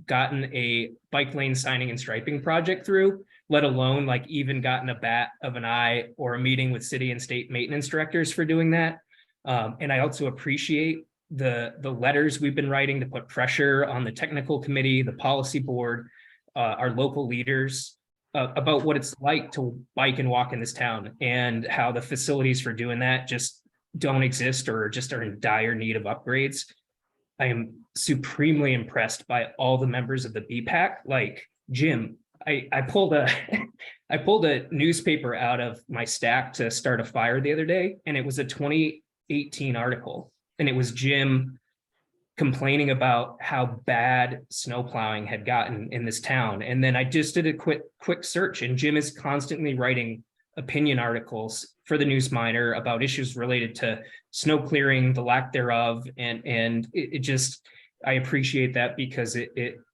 gotten a bike lane signing and striping project through, let alone like even gotten a bat of an eye or a meeting with city and state maintenance directors for doing that. And I also appreciate the letters we've been writing to put pressure on the technical committee, the policy board, our local leaders about what it's like to bike and walk in this town, and how the facilities for doing that just don't exist or just are in dire need of upgrades. I am supremely impressed by all the members of the BPAC. Like Jim, I pulled a newspaper out of my stack to start a fire the other day, and it was a 2018 article, and it was Jim complaining about how bad snow plowing had gotten in this town. And then I just did a quick search, and Jim is constantly writing opinion articles for the News Miner about issues related to snow clearing, the lack thereof, and it just, I appreciate that, because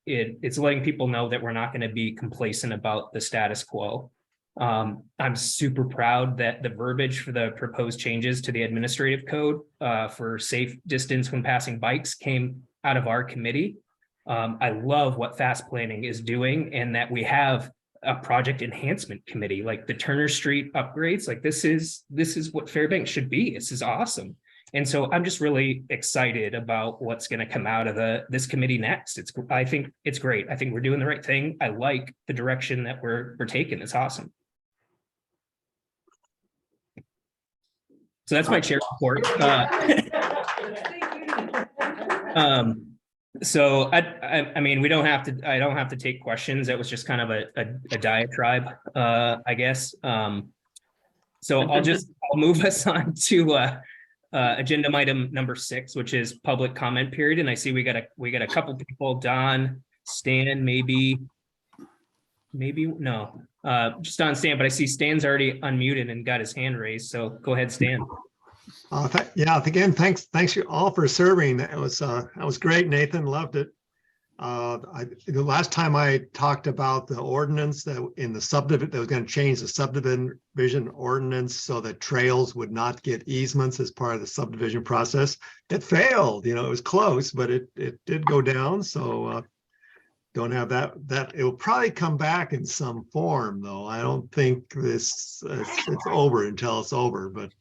it's letting people know that we're not going to be complacent about the status quo. I'm super proud that the verbiage for the proposed changes to the administrative code for safe distance when passing bikes came out of our committee. I love what fast planning is doing, and that we have a project enhancement committee, like the Turner Street upgrades. Like this is what Fairbanks should be. This is awesome. And so I'm just really excited about what's going to come out of this committee next. I think it's great. I think we're doing the right thing. I like the direction that we're taking. It's awesome. So that's my chair report. So I mean, I don't have to take questions. That was just kind of a diatribe, I guess. So I'll move us on to agenda item number 6, which is public comment period. And I see we got a couple people, Don, Stan, maybe no, just on Stan, but I see Stan's already unmuted and got his hand raised. So go ahead, Stan.
Yeah, again, thanks you all for serving. That was great, Nathan, loved it. The last time I talked about the ordinance that in the subdivision, that was going to change the subdivision ordinance so that trails would not get easements as part of the subdivision process. It failed, it was close, but it did go down. So don't have that. It will probably come back in some form, though. I don't think it's over until it's over, but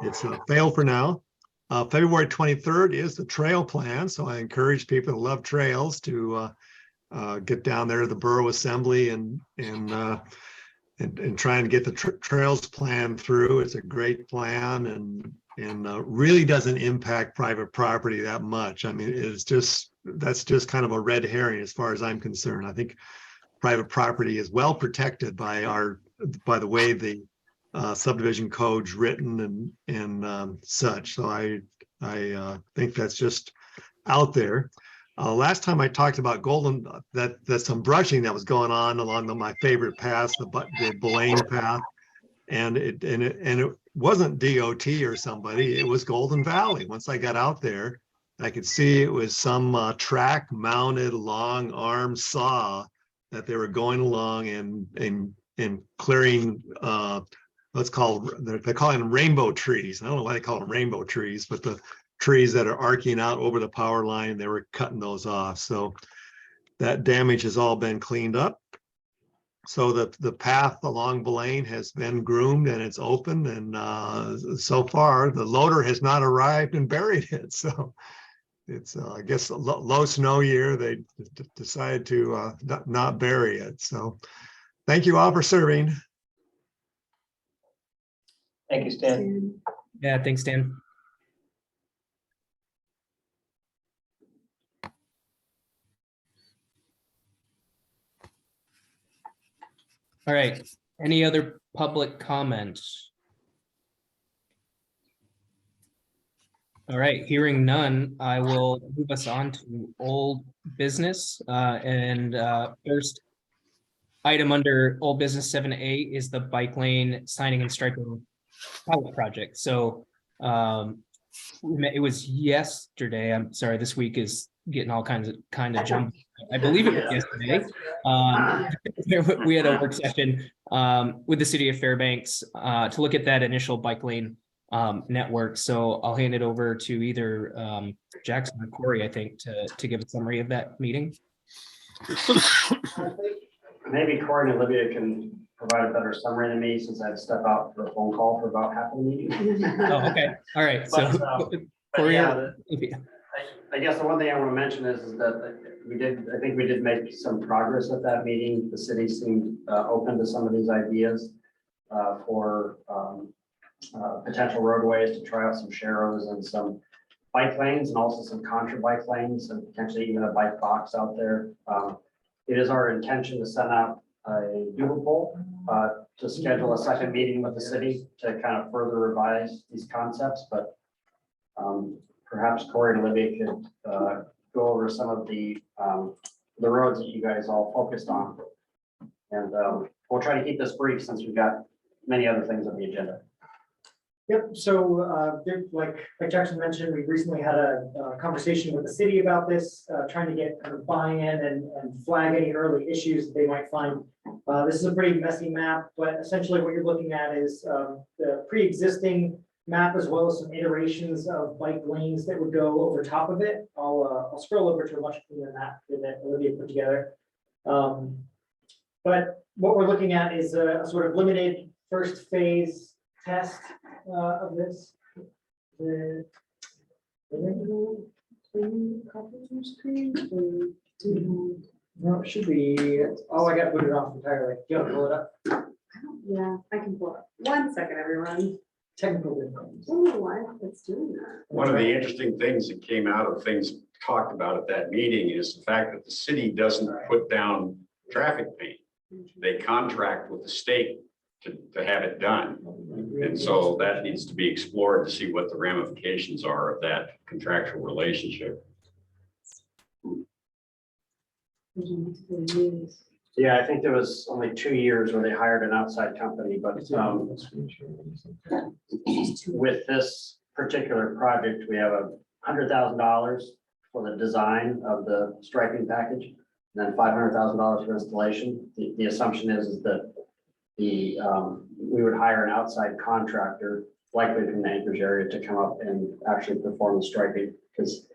it's a fail for now. February 23rd is the trail plan. So I encourage people who love trails to get down there to the Borough Assembly and try and get the trails plan through. It's a great plan and really doesn't impact private property that much. I mean, that's just kind of a red herring as far as I'm concerned. I think private property is well protected by the way the subdivision code's written and such. So I think that's just out there. Last time I talked about Golden, that's some brushing that was going on along my favorite path, the Blaine path, and it wasn't DOT or somebody. It was Golden Valley. Once I got out there, I could see it was some track mounted long arm saw that they were going along and clearing they're calling them rainbow trees. I don't know why they call them rainbow trees, but the trees that are arcing out over the power line, they were cutting those off. So that damage has all been cleaned up. So the path along Blaine has been groomed and it's open, and so far the loader has not arrived and buried it. So it's, I guess, a low snow year. They decided to not bury it. So thank you all for serving.
Thank you, Stan.
Yeah, thanks, Dan. All right, any other public comments? All right, hearing none, I will move us on to old business. And first item under old business 7A is the bike lane signing and striping pilot project. So it was yesterday. I'm sorry, this week is getting all kind of jumbled. I believe it was yesterday. We had a work session with the city of Fairbanks to look at that initial bike lane network. So I'll hand it over to either Jackson or Corey, I think, to give a summary of that meeting.
Maybe Corey and Olivia can provide a better summary than me, since I had to step out for a phone call for about half of the meeting.
Oh, okay. All right. So
But
Corey,
yeah, I guess the one thing I want to mention is that I think we did make some progress at that meeting. The city seemed open to some of these ideas for potential roadways to try out some sharrows and some bike lanes, and also some contra bike lanes, and potentially even a bike box out there. It is our intention to send out a doodle poll to schedule a second meeting with the city to kind of further revise these concepts, but perhaps Corey and Olivia could go over some of the roads that you guys all focused on. And we'll try to keep this brief since we've got many other things on the agenda.
Yep, so like Jackson mentioned, we recently had a conversation with the city about this, trying to get kind of buy-in and flag any early issues that they might find. This is a pretty messy map, but essentially what you're looking at is the pre-existing map, as well as some iterations of bike lanes that would go over top of it. I'll scroll over to a much cleaner map that Olivia put together. But what we're looking at is a sort of limited first phase test of this. No, it should be, oh, I got to put it off entirely. Do you want to pull it up?
Yeah, I can pull it up. 1 second, everyone.
Technical difficulties.
I don't know why it's doing that.
One of the interesting things that came out of things talked about at that meeting is the fact that the city doesn't put down traffic paint. They contract with the state to have it done. And so that needs to be explored to see what the ramifications are of that contractual relationship.
Yeah, I think there was only 2 years where they hired an outside company, but with this particular project, we have $100,000 for the design of the striping package, and then $500,000 for installation. The assumption is that we would hire an outside contractor, likely from the Anchorage area, to come up and actually perform the striping. Because,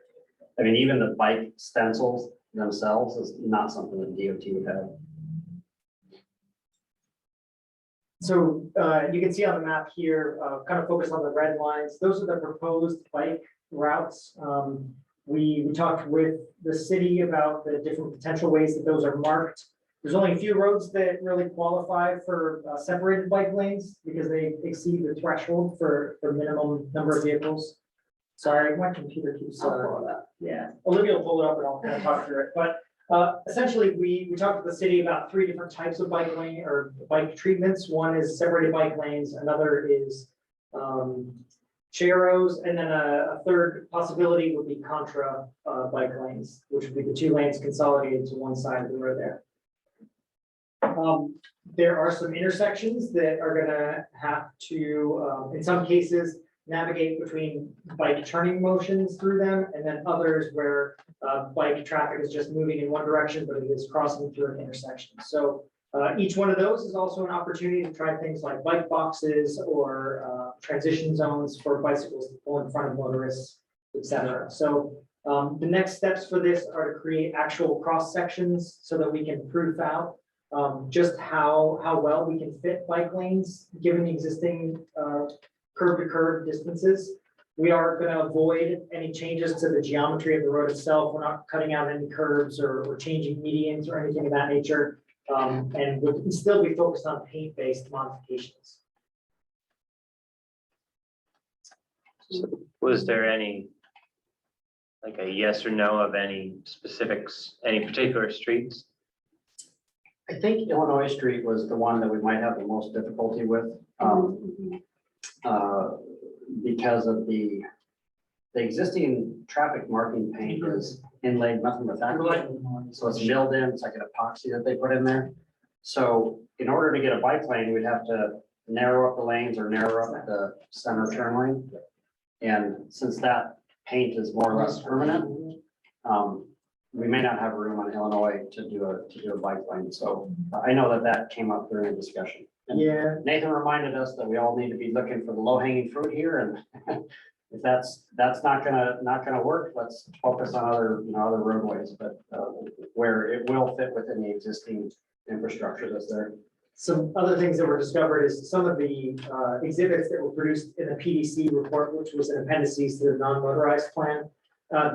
I mean, even the bike stencils themselves is not something that DOT would have.
So you can see on the map here, kind of focus on the red lines. Those are the proposed bike routes. We talked with the city about the different potential ways that those are marked. There's only a few roads that really qualify for separated bike lanes because they exceed the threshold for minimum number of vehicles. Sorry, my computer keeps. Yeah, Olivia will pull it up and I'll kind of talk through it. But essentially, we talked with the city about 3 different types of bike lane or bike treatments. One is separated bike lanes, another is sharrows, and then a third possibility would be contra bike lanes, which would be the 2 lanes consolidated to one side of the road there. There are some intersections that are gonna have to, in some cases, navigate between bike turning motions through them, and then others where bike traffic is just moving in one direction, but it is crossing through an intersection. So each one of those is also an opportunity to try things like bike boxes or transition zones for bicycles to pull in front of motorists, etc. So the next steps for this are to create actual cross sections so that we can proof out just how well we can fit bike lanes, given the existing curb to curb distances. We are going to avoid any changes to the geometry of the road itself. We're not cutting out any curves or changing medians or anything of that nature. And we'll still be focused on paint-based modifications.
Was there any, like a yes or no of any specifics, any particular streets?
I think Illinois Street was the one that we might have the most difficulty with. Because of the existing traffic marking paint is inlaid nothing but that. So it's milled in, it's like an epoxy that they put in there. So in order to get a bike lane, we'd have to narrow up the lanes or narrow up the center turn lane. And since that paint is more or less permanent, we may not have room on Illinois to do a bike lane. So I know that came up during the discussion. And
Yeah,
Nathan reminded us that we all need to be looking for the low hanging fruit here, and if that's not gonna work, let's focus on other roadways, but where it will fit within the existing infrastructure that's there.
some other things that were discovered is some of the exhibits that were produced in the PDC report, which was an appendices to the non-motorized plan.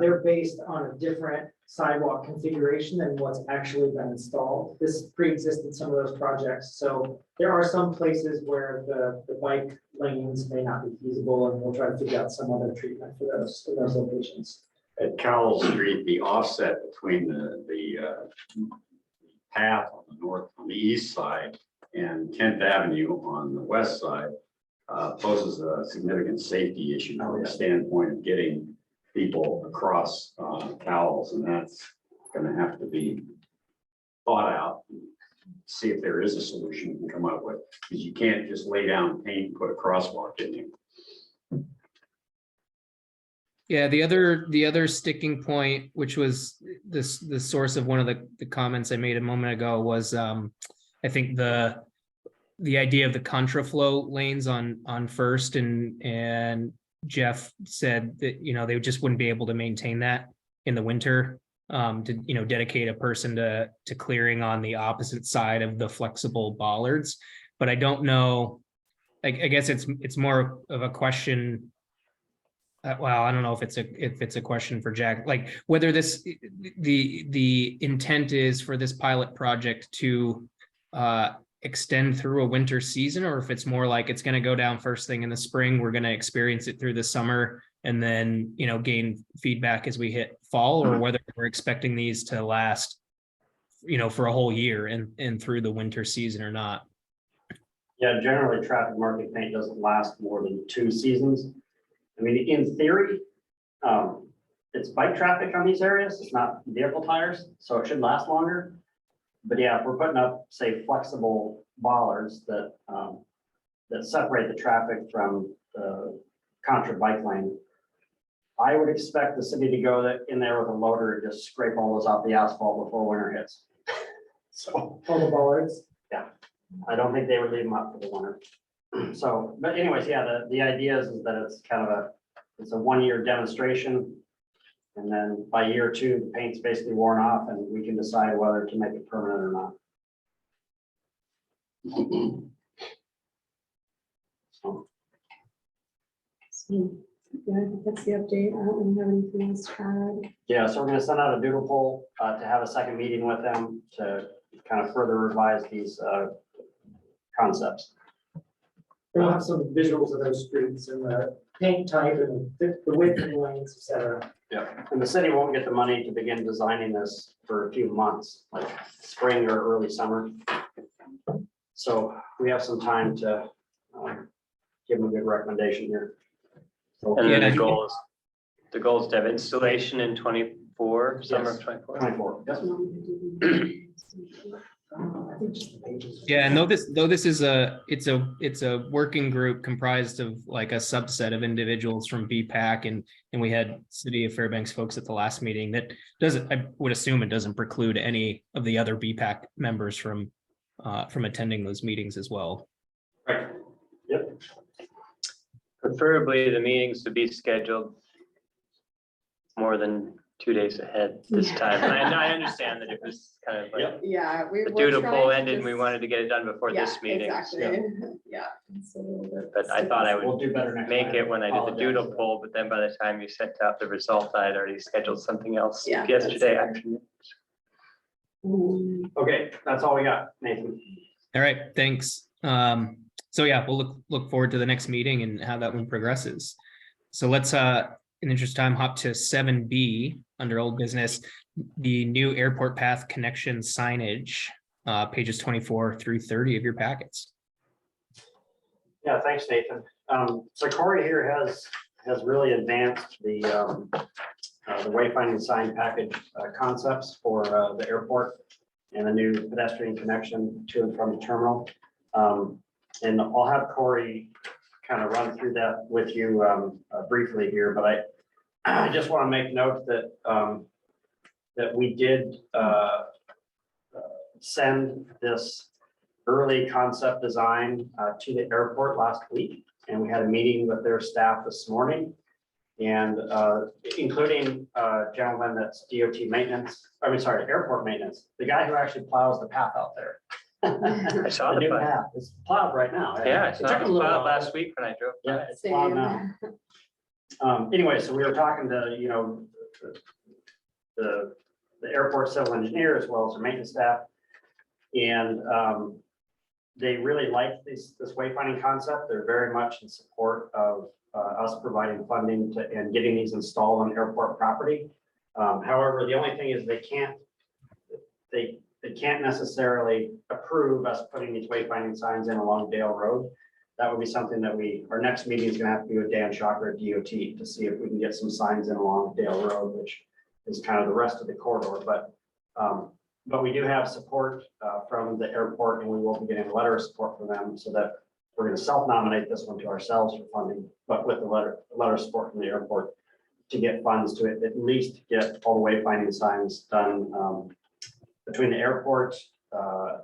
They're based on a different sidewalk configuration than what's actually been installed. This pre-existed some of those projects. So there are some places where the bike lanes may not be feasible, and we'll try to figure out some other treatment for those in those locations.
At Cowell Street, the offset between the path on the east side and 10th Avenue on the west side poses a significant safety issue from the standpoint of getting people across Cowell's, and that's going to have to be thought out. See if there is a solution we can come up with, because you can't just lay down paint and put a crosswalk in there.
Yeah, the other sticking point, which was the source of one of the comments I made a moment ago, was I think the idea of the contraflow lanes on First, and Jeff said that they just wouldn't be able to maintain that in the winter, to dedicate a person to clearing on the opposite side of the flexible bollards. But I don't know. I guess it's more of a question. Well, I don't know if it's a question for Jack, like whether the intent is for this pilot project to extend through a winter season, or if it's more like it's going to go down first thing in the spring, we're going to experience it through the summer, and then gain feedback as we hit fall, or whether we're expecting these to last for a whole year and through the winter season or not.
Yeah, generally traffic marking paint doesn't last more than 2 seasons. I mean, in theory, it's bike traffic on these areas, it's not vehicle tires, so it should last longer. But yeah, if we're putting up, say, flexible bollards that separate the traffic from the contra bike lane, I would expect the city to go in there with a loader and just scrape all those off the asphalt before winter hits. So
All the bollards.
I don't think they would leave them up for the winter. So, but anyways, yeah, the idea is that it's kind of it's a 1-year demonstration. And then by year 2, the paint's basically worn off and we can decide whether to make it permanent or not. So,
Yeah, I think that's the update. I don't really have anything else to add.
yeah, so we're gonna send out a doodle poll to have a second meeting with them to kind of further revise these concepts.
We'll have some visuals of those streets and the paint type and the width of the lanes, et cetera.
Yeah, and the city won't get the money to begin designing this for a few months, like spring or early summer. So we have some time to give them a good recommendation here. So,
And then
Yeah.
the goal is to have installation in 24, summer of 24.
24. Yes.
Yeah, and though this is it's a working group comprised of like a subset of individuals from BPAC, and we had City of Fairbanks folks at the last meeting. That doesn't, I would assume it doesn't preclude any of the other BPAC members from attending those meetings as well.
Right. Yep.
Preferably the meetings to be scheduled more than 2 days ahead this
Yeah.
time. And I understand that it was kind of like
Yep.
Yeah, we
the
were
doodle
trying
poll
to
ended and we
just-
wanted to get it done before this
Yeah,
meeting.
exactly. Yeah. it's a little bit
But I thought I would
We'll do better next
make
time.
it when I did the
Apologize
doodle
for that.
poll, but then by the time you sent out the result, I had already scheduled something else
Yeah,
yesterday,
that's
actually.
Okay, that's all we got, Nathan.
All right, thanks. So yeah, we'll look forward to the next meeting and how that one progresses. So let's, in the interest of time, hop to 7B under old business, the new airport path connection signage, pages 24 through 30 of your packets.
Yeah, thanks, Nathan. So Corey here has really advanced the wayfinding sign package concepts for the airport and the new pedestrian connection to and from the terminal. And I'll have Corey kind of run through that with you briefly here, but I just want to make note that that we did send this early concept design to the airport last week, and we had a meeting with their staff this morning, and including a gentleman that's DOT maintenance, airport maintenance, the guy who actually plows the path out there.
I saw
The
the
new
plan.
path is plowed right now.
Yeah, I
It
saw
took
it
a little
filed
while,
last week when I drove.
yeah,
by.
it's plowed
Same.
now. Anyway, so we were talking to, the airport civil engineer as well as their maintenance staff. And they really like this wayfinding concept. They're very much in support of us providing funding and getting these installed on airport property. However, the only thing is they can't necessarily approve us putting these wayfinding signs in along Dale Road. That would be something that our next meeting is gonna have to be with Dan Shocker at DOT to see if we can get some signs in along Dale Road, which is kind of the rest of the corridor, but we do have support from the airport, and we will be getting a letter of support from them, so that we're gonna self-nominate this one to ourselves for funding, but with the letter of support from the airport to get funds to at least get all the wayfinding signs done between the airport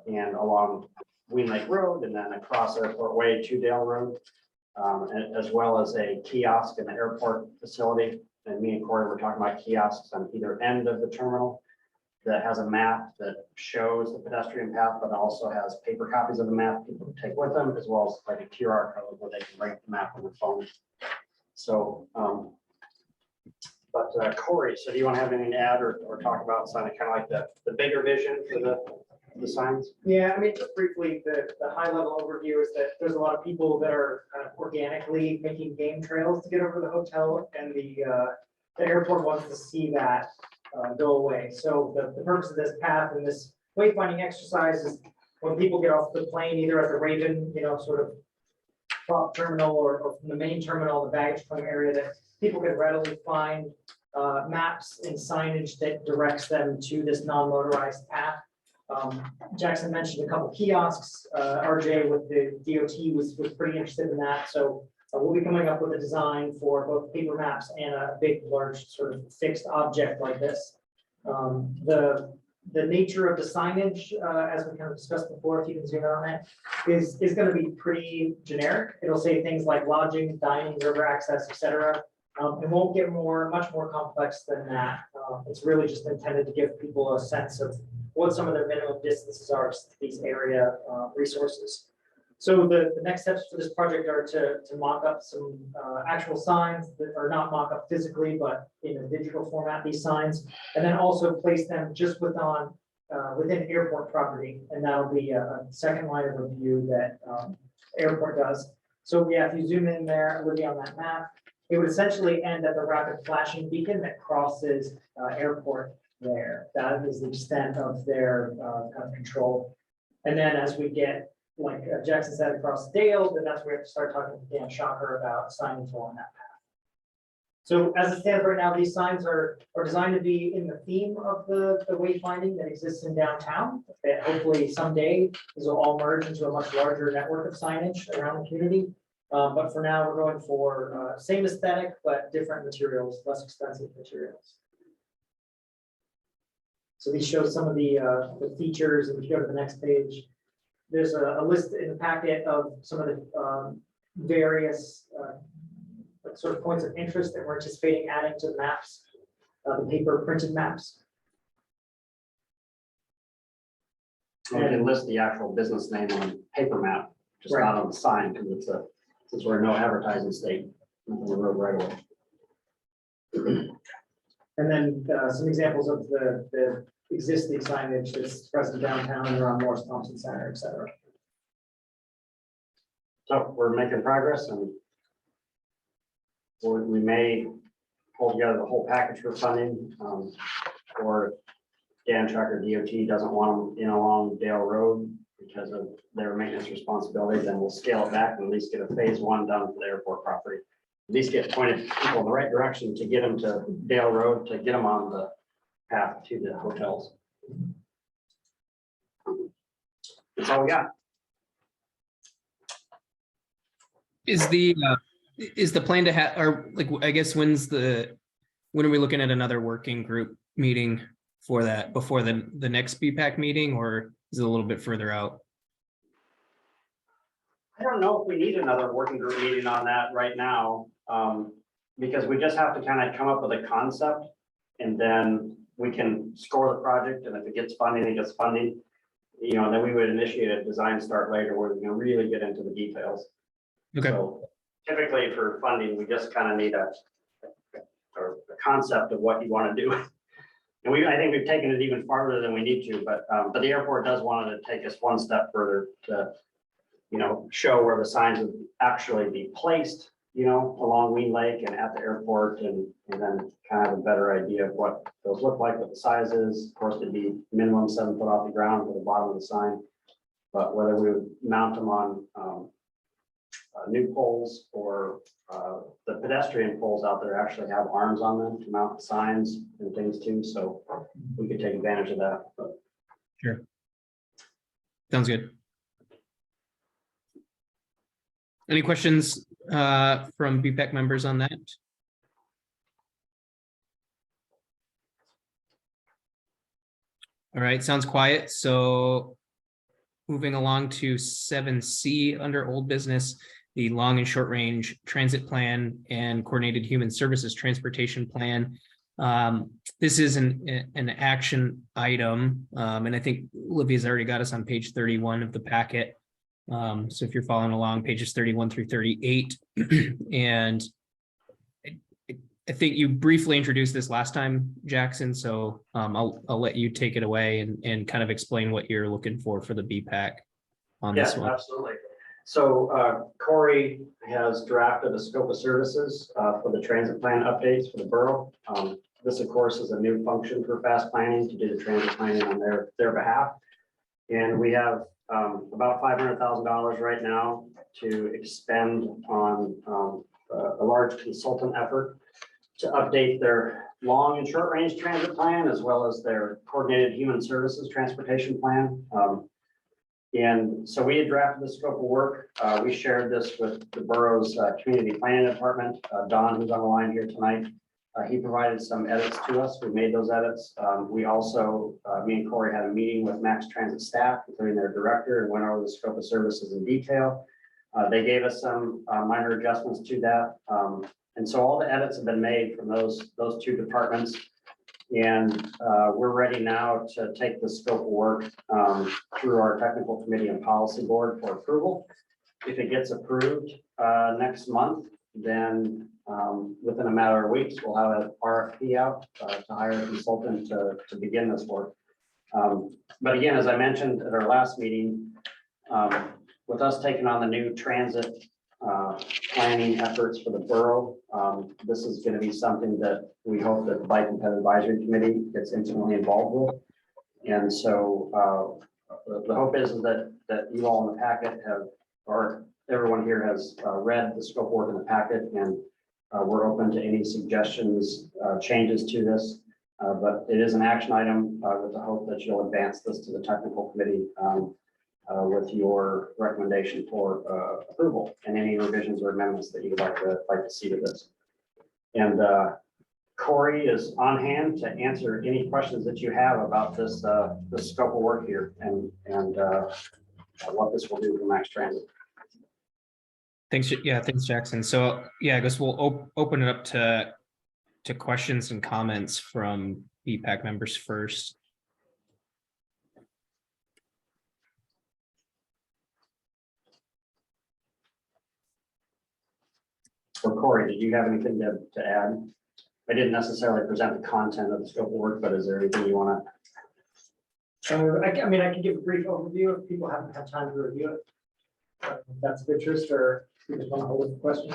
and along Ween Lake Road, and then across Airport Way to Dale Road, and as well as a kiosk in the airport facility. And me and Corey were talking about kiosks on either end of the terminal that has a map that shows the pedestrian path, but also has paper copies of the map people can take with them, as well as like a QR code where they can write the map on their phone. So, but Corey, so do you want to have anything to add or talk about something kind of like the bigger vision for the signs?
Yeah, I mean, just briefly, the high level overview is that there's a lot of people that are kind of organically making game trails to get over the hotel, and the airport wants to see that go away. So the purpose of this path and this wayfinding exercise is when people get off the plane, either at the Raven, sort of top terminal or from the main terminal, the baggage claim area, that people can readily find maps and signage that directs them to this non-motorized path. Jackson mentioned a couple kiosks. RJ with the DOT was pretty interested in that. So we'll be coming up with a design for both paper maps and a big, large sort of fixed object like this. The nature of the signage, as we kind of discussed before, if you can zoom out on that, is going to be pretty generic. It'll say things like lodging, dining, river access, etc. It won't get much more complex than that. It's really just intended to give people a sense of what some of their minimum distances are to these area resources. So the next steps for this project are to mock up some actual signs that are not mock up physically, but in a digital format, these signs, and then also place them just within airport property. And that'll be a second line of review that airport does. So yeah, if you zoom in there, Olivia, on that map, it would essentially end at the rapid flashing beacon that crosses airport there. That is the extent of their kind of control. And then as we get, like Jackson said, across Dale, then that's where we have to start talking to Dan Shocker about signage along that path. So as it stands right now, these signs are designed to be in the theme of the wayfinding that exists in downtown. That hopefully someday these will all merge into a much larger network of signage around the community. But for now, we're going for same aesthetic, but different materials, less expensive materials. So these show some of the features, and if you go to the next page, there's a list in the packet of some of the various sort of points of interest that we're anticipating adding to the maps. the paper printed maps.
We can list the actual business name on a paper map, just not on the sign, because since we're no advertising state, nothing on the road right away.
And then some examples of the existing signage that's present downtown and around Morris Thompson Center, et cetera.
So we're making progress, and we may pull together the whole package for funding, or Dan Trucker DOT doesn't want them in along Dale Road because of their maintenance responsibilities, then we'll scale it back and at least get a phase one done for the airport property. At least get pointed people in the right direction to get them to Dale Road, to get them on the path to the hotels. That's all we got.
Is the plan to have, or like, I guess when are we looking at another working group meeting for that, before the next BPAC meeting, or is it a little bit further out?
I don't know if we need another working group meeting on that right now, because we just have to kind of come up with a concept, and then we can score the project, and if it gets funding, it gets funding. You know, then we would initiate a design start later where we can really get into the details.
Okay.
So typically for funding, we just kind of need a concept of what you want to do. And I think we've taken it even farther than we need to, but the airport does want to take us one step further to, you know, show where the signs would actually be placed, you know, along Ween Lake and at the airport, and then kind of a better idea of what those look like, what the size is. Of course, it'd be minimum 7 foot off the ground to the bottom of the sign, but whether we would mount them on new poles, or the pedestrian poles out there actually have arms on them to mount the signs and things too, so we could take advantage of that. But
Sure. Sounds good. Any questions from BPAC members on that? All right, sounds quiet. So moving along to 7C under old business, the long and short range transit plan and coordinated human services transportation plan. This is an action item, and I think Olivia's already got us on page 31 of the packet. So if you're following along, pages 31 through 38, and I think you briefly introduced this last time, Jackson. So I'll let you take it away and kind of explain what you're looking for the BPAC on this one.
Absolutely. So Corey has drafted a scope of services for the transit plan updates for the borough. This, of course, is a new function for fast planning to do the transit planning on their behalf. And we have about $500,000 right now to expend on a large consultant effort to update their long and short range transit plan, as well as their coordinated human services transportation plan. And so we had drafted the scope of work. We shared this with the borough's community planning department. Don, who's on the line here tonight, he provided some edits to us. We made those edits. We also, me and Corey had a meeting with Max Transit staff, including their director, and went over the scope of services in detail. They gave us some minor adjustments to that. And so all the edits have been made from those two departments. And we're ready now to take the scope of work through our technical committee and policy board for approval. If it gets approved next month, then within a matter of weeks, we'll have an RFP out to hire a consultant to begin this work. But again, as I mentioned at our last meeting, with us taking on the new transit planning efforts for the borough, this is going to be something that we hope that the Bike and Ped Advisory Committee gets intimately involved with. And so the hope is that you all in the packet have, or everyone here has read the scope of work in the packet, and we're open to any suggestions, changes to this. But it is an action item with the hope that you'll advance this to the technical committee with your recommendation for approval and any revisions or amendments that you would like to see to this. And Corey is on hand to answer any questions that you have about this scope of work here and what this will do for Max Transit.
Thanks. Yeah, thanks, Jackson. So yeah, I guess we'll open it up to to questions and comments from BPAC members first.
Or Corey, did you have anything to add? I didn't necessarily present the content of the scope of work, but is there anything you want to?
I mean, I can give a brief overview if people haven't had time to review it. If that's of interest, or you just want to hold the question.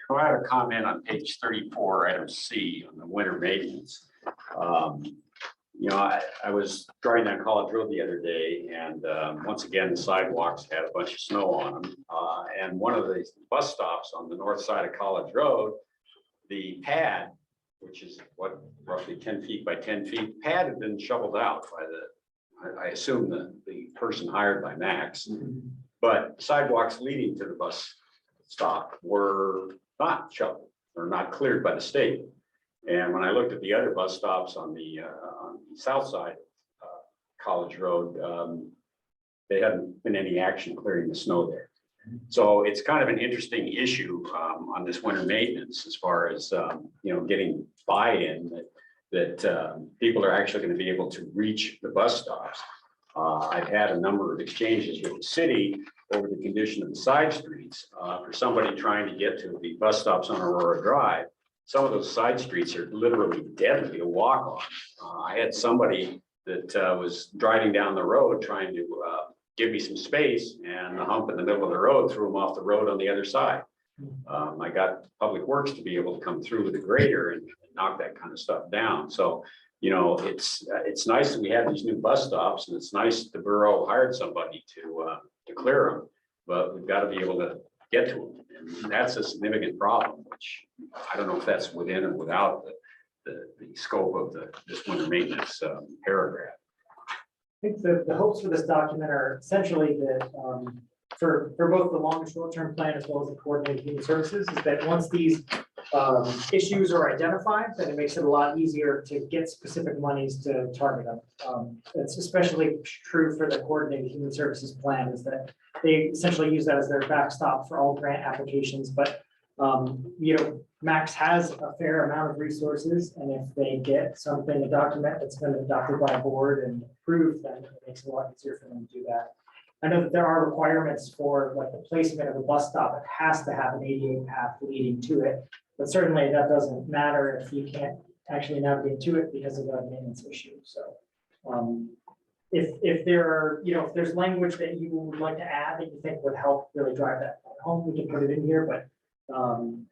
So I have a comment on page 34, item C, on the winter maintenance. You know, I was driving down College Road the other day, and once again, the sidewalks had a bunch of snow on them. And one of the bus stops on the north side of College Road, the pad, which is what, roughly 10 feet by 10 feet, pad had been shoveled out by I assume the person hired by Max. But sidewalks leading to the bus stop were not shoveled or not cleared by the state. And when I looked at the other bus stops on the south side of College Road, there hadn't been any action clearing the snow there. So it's kind of an interesting issue on this winter maintenance as far as you know, getting buy-in that people are actually going to be able to reach the bus stops. I've had a number of exchanges with the city over the condition of the side streets for somebody trying to get to the bus stops on Aurora Drive. Some of those side streets are literally deadly to walk on. I had somebody that was driving down the road trying to give me some space, and the hump in the middle of the road threw him off the road on the other side. I got Public Works to be able to come through with a grader and knock that kind of stuff down. So, you know, it's nice that we have these new bus stops, and it's nice the borough hired somebody to clear them, but we've got to be able to get to them. And that's a significant problem, which I don't know if that's within or without the scope of this winter maintenance paragraph.
I think the hopes for this document are essentially that for both the long and short term plan as well as the coordinated human services, is that once these issues are identified, then it makes it a lot easier to get specific monies to target them. It's especially true for the coordinated human services plan, is that they essentially use that as their backstop for all grant applications. But you know, Max has a fair amount of resources, and if they get something, a document that's been adopted by a board and approved, then it makes it a lot easier for them to do that. I know that there are requirements for like the placement of a bus stop. It has to have an ADA path leading to it, but certainly that doesn't matter if you can't actually navigate to it because of a maintenance issue. So if there are, you know, if there's language that you would like to add that you think would help really drive that home, we can put it in here, but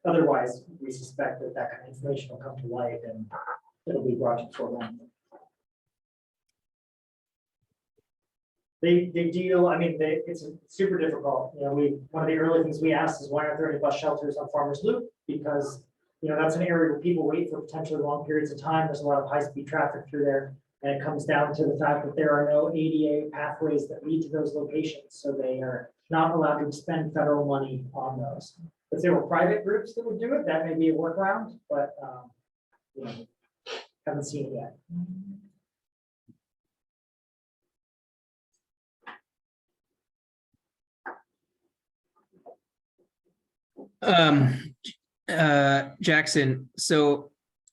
otherwise, we suspect that that kind of information will come to light and it'll be brought to forefront. They deal, I mean, it's super difficult. You know, one of the early things we asked is why aren't there any bus shelters on Farmers Loop? Because, you know, that's an area where people wait for potentially long periods of time. There's a lot of high-speed traffic through there. And it comes down to the fact that there are no ADA pathways that lead to those locations. So they are not allowed to spend federal money on those. If there were private groups that would do it, that may be a workaround, but you know, haven't seen it yet.
Jackson, so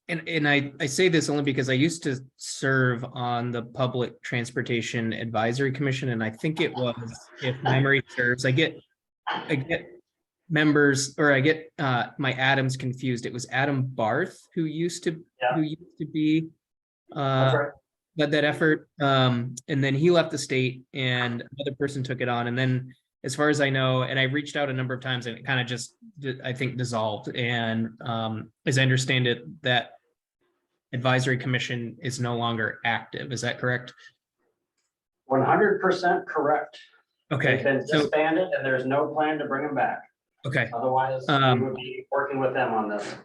and I say this only because I used to serve on the Public Transportation Advisory Commission, and I think it was, if memory serves, I get members, or I get my Adams confused. It was Adam Barth who used to be led that effort, and then he left the state and another person took it on, and then as far as I know, and I reached out a number of times and it kind of just, I think, dissolved. And as I understand it, that advisory commission is no longer active. Is that correct?
100% correct.
Okay.
They've been
So,
disbanded and there's no plan to bring them back.
okay.
Otherwise, we would be working with them on this.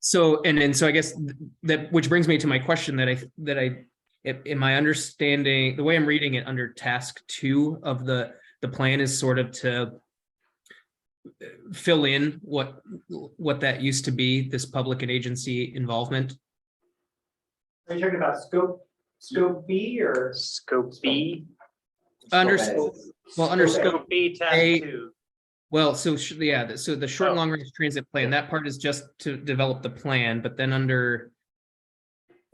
So, and so I guess that, which brings me to my question that I, in my understanding, the way I'm reading it under task 2 of the plan is sort of to fill in what that used to be, this public and agency involvement.
Are you talking about scope B or
Scope B,
Under
scope
scope B,
task
A,
2.
Well, so yeah, so the short and
Oh.
long range transit plan, that part is just to develop the plan, but then under.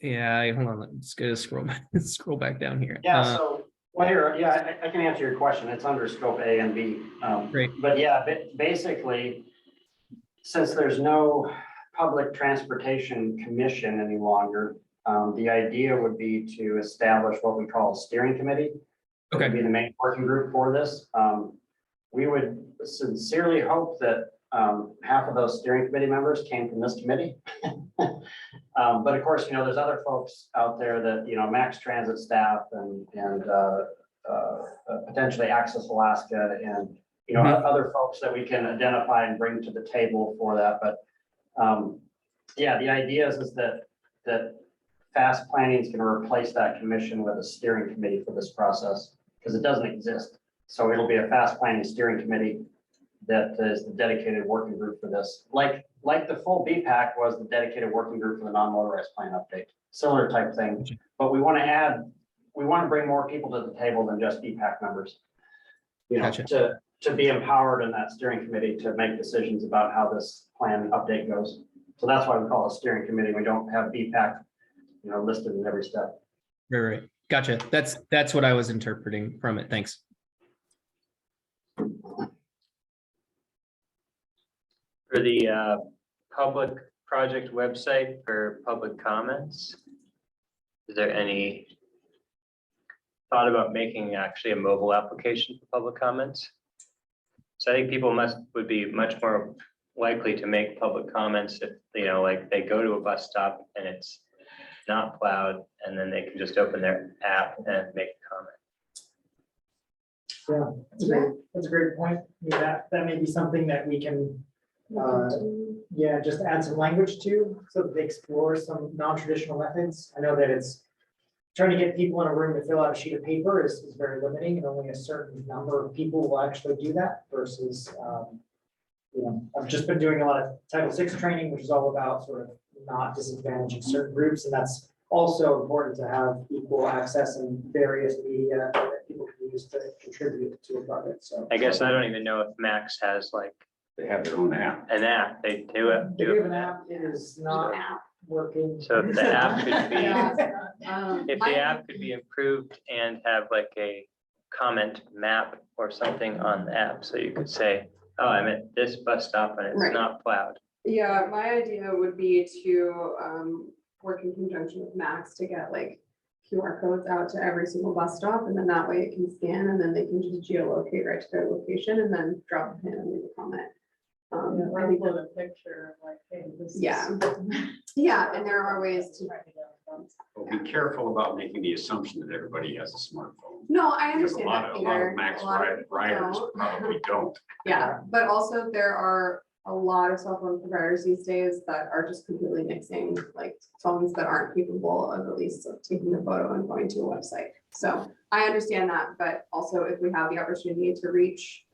Yeah, hold on, let's go scroll back, scroll back down here.
Yeah, so, well, here, yeah, I can answer your question. It's under scope A and B.
Great.
But yeah, basically, since there's no public transportation commission any longer, the idea would be to establish what we call a steering committee. That would
Okay.
be the main working group for this. We would sincerely hope that half of those steering committee members came from this committee. But of course, there's other folks out there that, Max Transit staff and potentially Access Alaska and, other folks that we can identify and bring to the table for that. But yeah, the idea is that fast planning is going to replace that commission with a steering committee for this process because it doesn't exist. So it'll be a fast planning steering committee that is the dedicated working group for this. Like the full BPAC was the dedicated working group for the non-motorized plan update, similar type thing. But we want to bring more people to the table than just BPAC members.
Gotcha.
To be empowered in that steering committee to make decisions about how this plan update goes. So that's why we call it a steering committee. We don't have BPAC, listed in every step.
Right. Gotcha. That's what I was interpreting from it. Thanks.
For the public project website for public comments, is there any thought about making actually a mobile application for public comments? So I think people would be much more likely to make public comments if, like they go to a bus stop and it's not plowed, and then they can just open their app and make a comment.
Yeah, that's a great point. That may be something that we can, just add some language to, so that they explore some non-traditional methods. I know that it's trying to get people in a room to fill out a sheet of paper is very limiting, and only a certain number of people will actually do that versus, I've just been doing a lot of Title VI training, which is all about sort of not disadvantaging certain groups, and that's also important to have equal access in various media that people can use to contribute to a project. So
I guess I don't even know if Max has like
They have their own app.
an app. They do it.
They have an app, it is not working.
So if the app could be,
Yeah.
if the app could be improved and have like a comment map or something on the app, so you could say, oh, I'm at this bus stop and it's
Right.
not plowed.
Yeah, my idea would be to work in conjunction with Max to get like QR codes out to every single bus stop, and then that way it can scan, and then they can just geolocate right to their location and then drop a pin and leave a comment. I think
With a picture of like, hey, this is.
Yeah. Yeah, and there are ways to.
But be careful about making the assumption that everybody has a smartphone.
No, I
Because a
understand
lot
that,
of, a lot
Peter.
of Max
A lot of people
riders
don't.
probably don't.
Yeah, but also there are a lot of cell phone providers these days that are just completely mixing like phones that aren't capable of at least of taking a photo and going to a website. So I understand that, but also if we have the opportunity to reach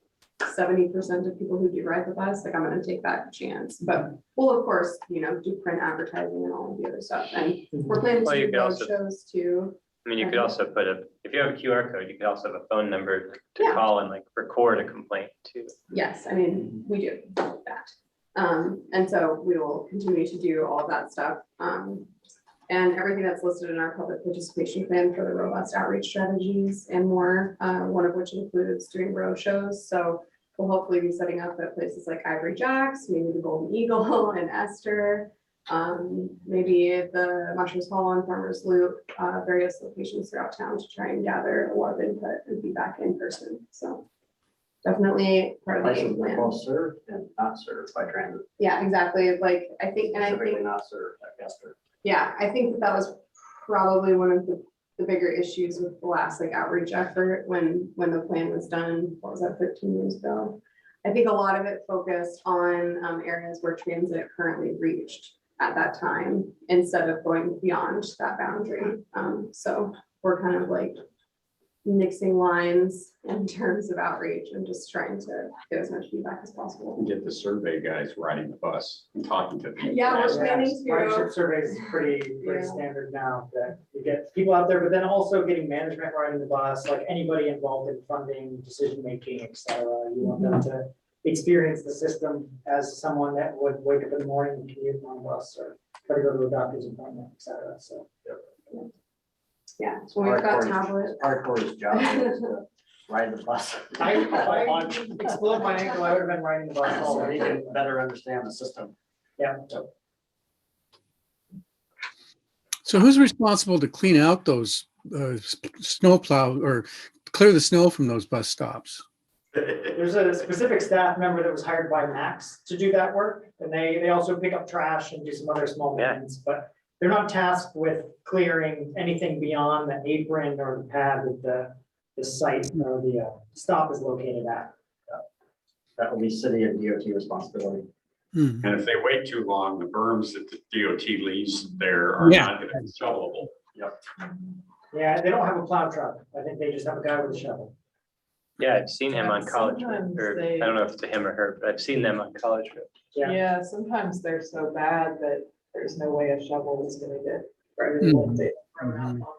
70% of people who do ride the bus, like I'm gonna take that chance. But we'll of course, do print advertising and all of the other stuff. And we're planning
Well,
to
you
do
could
road
also-
shows too.
I mean, you could also put if you have a QR code, you could also have a phone number to
Yeah.
call and like record a complaint too.
Yes, I mean, we do that. And so we will continue to do all of that stuff. And everything that's listed in our public participation plan for the robust outreach strategies and more, one of which includes doing road shows. So we'll hopefully be setting up at places like Ivory Jacks, maybe the Golden Eagle and Esther, maybe the Mushrooms Hall and Farmers Loop, various locations throughout town to try and gather a lot of input and feedback in person. So definitely part of the
Places
game
that are
plan.
both served and not served by transit.
Yeah, exactly. Like, I think,
Specifically not served, I guess.
yeah, I think that was probably one of the bigger issues with the last like outreach effort when the plan was done. What was that, 13 years ago? I think a lot of it focused on areas where transit currently reached at that time instead of going beyond that boundary. So we're kind of like mixing lines in terms of outreach and just trying to get as much feedback as possible.
And get the survey guys riding the bus and talking to them.
Yeah, we're
Ask them.
planning to.
Ridership surveys is pretty
Yeah.
standard now, that you get people out there, but then also getting management riding the bus, like anybody involved in funding, decision-making, et cetera. You want them to experience the system as someone that would wake up in the morning and commute on a bus or try to go to a doctor's appointment, et cetera, so.
Yeah, so we've got tablets.
Hardcore's job is to ride the bus.
If I explode my ankle, I would have been riding the bus all
So
day.
you can better understand the system.
Yeah.
So who's responsible to clean out those snow plow or clear the snow from those bus stops?
There's a specific staff member that was hired by Max to do that work, and they also pick up trash and do some other small
Yeah.
maintenance, but they're not tasked with clearing anything beyond the apron or the pad that the site or the stop is located at.
That will be city and DOT responsibility.
Hmm.
And if they wait too long, the berms that the DOT leaves there are
Yeah.
not gonna be sellable.
Yeah, they don't have a plow truck. I think they just have a guy with a shovel.
Yeah, I've seen him on
Yeah,
College Road,
sometimes
or
they-
I don't know if it's a him or her, but I've seen them on College Road.
Yeah.
Yeah, sometimes they're so bad that there's no way a shovel is gonna get right
Mhm.
away. They throw it out
Mhm.
on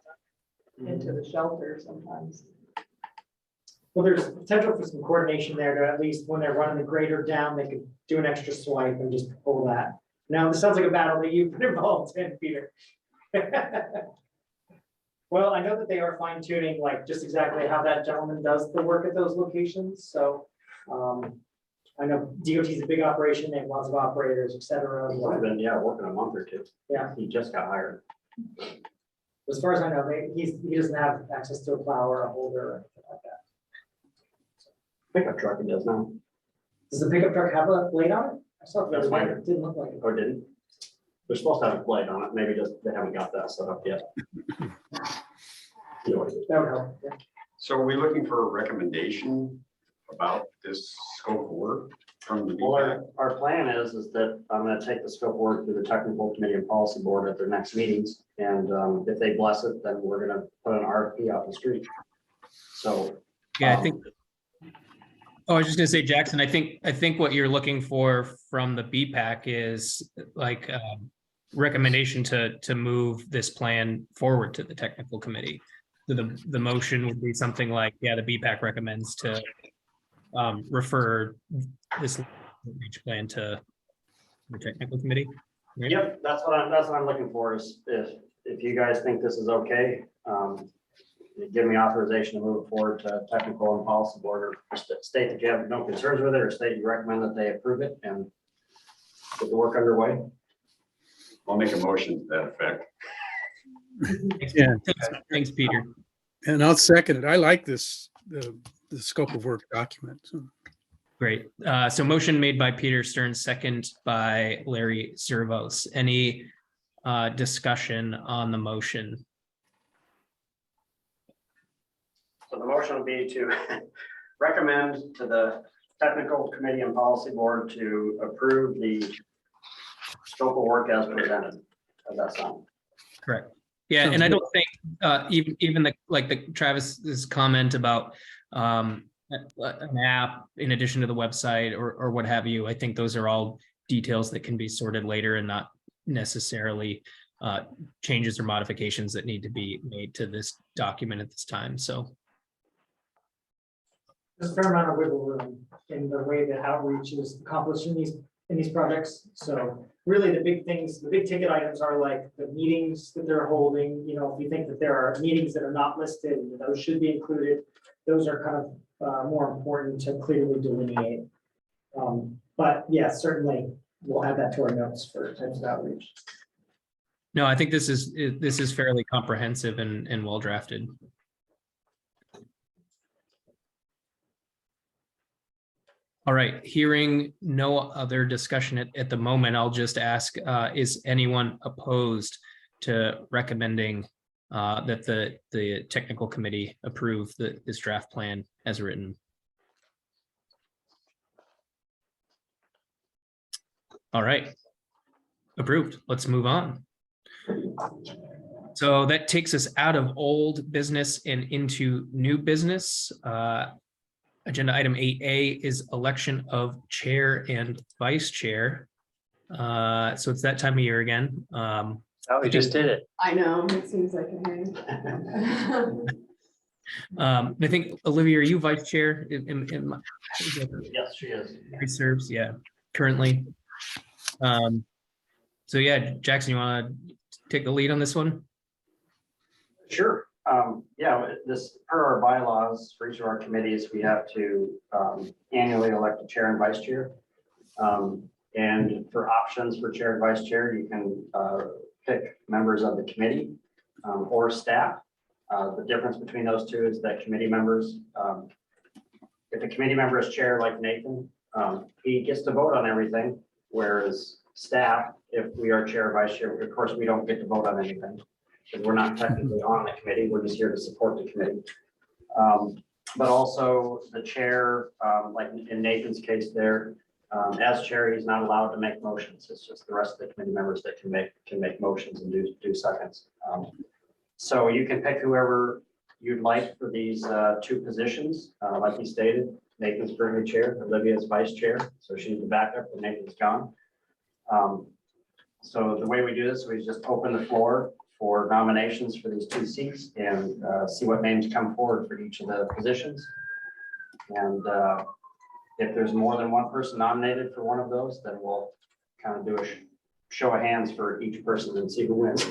them into the shelter sometimes.
Well, there's potential for some coordination there to at least when they're running the grader down, they could do an extra swipe and just pull that. Now, this sounds like a battle that you've been involved in, Peter. Well, I know that they are fine tuning, like just exactly how that gentleman does the work at those locations, so. I know DOT is a big operation, they have lots of operators, et cetera.
He's only been, working a month or two.
Yeah.
He just got hired.
As far as I know, he doesn't have access to a plow or a holder or anything like that.
Pickup truck he does now,
Does the pickup truck have a blade on it? I saw it, the other
That's
day,
fine.
it didn't look like it.
or didn't. They're supposed to have a blade on it, maybe just, they haven't got that set up yet. Anyway,
That would help, yeah.
So are we looking for a recommendation about this scope of work from the
well,
BPAC?
our plan is that I'm gonna take the scope of work to the technical committee and policy board at their next meetings. And if they bless it, then we're gonna put an RFP out in the street. So.
Yeah, I think. Oh, I was just gonna say, Jackson, I think what you're looking for from the BPAC is like recommendation to move this plan forward to the technical committee. So the motion would be something like, yeah, the BPAC recommends to refer this reach plan to the technical committee. right?
Yep, that's what I'm looking for is if you guys think this is okay, give me authorization to move forward to technical and policy board, or state that you have no concerns with it, or state you recommend that they approve it and get the work underway.
I'll make a motion to that effect.
Yeah.
Thanks, Peter.
And I'll second it. I like this, the scope of work document. So,
Great. So motion made by Peter Stearns, second by Larry Servos. Any discussion on the motion?
So the motion would be to recommend to the technical committee and policy board to approve the scope of work as presented. How's that sound?
Correct. Yeah,
Sounds
and I
good.
don't think even the Travis's comment about an app in addition to the website or what have you, I think those are all details that can be sorted later and not necessarily changes or modifications that need to be made to this document at this time. So
There's a fair amount of wiggle room in the way that outreach is accomplished in these projects. So really the big things, the big ticket items are like the meetings that they're holding. You know, if you think that there are meetings that are not listed, those should be included. Those are kind of more important to clearly delineate. But yeah, certainly we'll add that to our notes for types of outreach.
no, I think this is fairly comprehensive and well drafted. All right, hearing no other discussion at the moment, I'll just ask, is anyone opposed to recommending that the technical committee approve this draft plan as written? All right, approved. Let's move on. So that takes us out of old business and into new business. Agenda item 8A is election of chair and vice chair. So it's that time of year again.
Oh, we just did it.
I know, it seems like a hang.
I think Olivia, are you vice chair?
Yes, she is.
He serves, yeah, currently. So yeah, Jackson, you want to take the lead on this one?
Sure. Yeah, this, per our bylaws, for each of our committees, we have to annually elect a chair and vice chair. And for options for chair and vice chair, you can pick members of the committee or staff. The difference between those two is that committee members, if a committee member is chair like Nathan, he gets to vote on everything, whereas staff, if we are chair or vice chair, of course, we don't get to vote on anything. Because we're not technically on the committee, we're just here to support the committee. But also the chair, like in Nathan's case there, as chair, he's not allowed to make motions. It's just the rest of the committee members that can make motions and do seconds. So you can pick whoever you'd like for these two positions. Like you stated, Nathan's currently chair, Olivia's vice chair, so she's the backup, and Nathan's gone. So the way we do this, we just open the floor for nominations for these two seats and see what names come forward for each of the positions. And if there's more than one person nominated for one of those, then we'll kind of do a show of hands for each person and see who wins.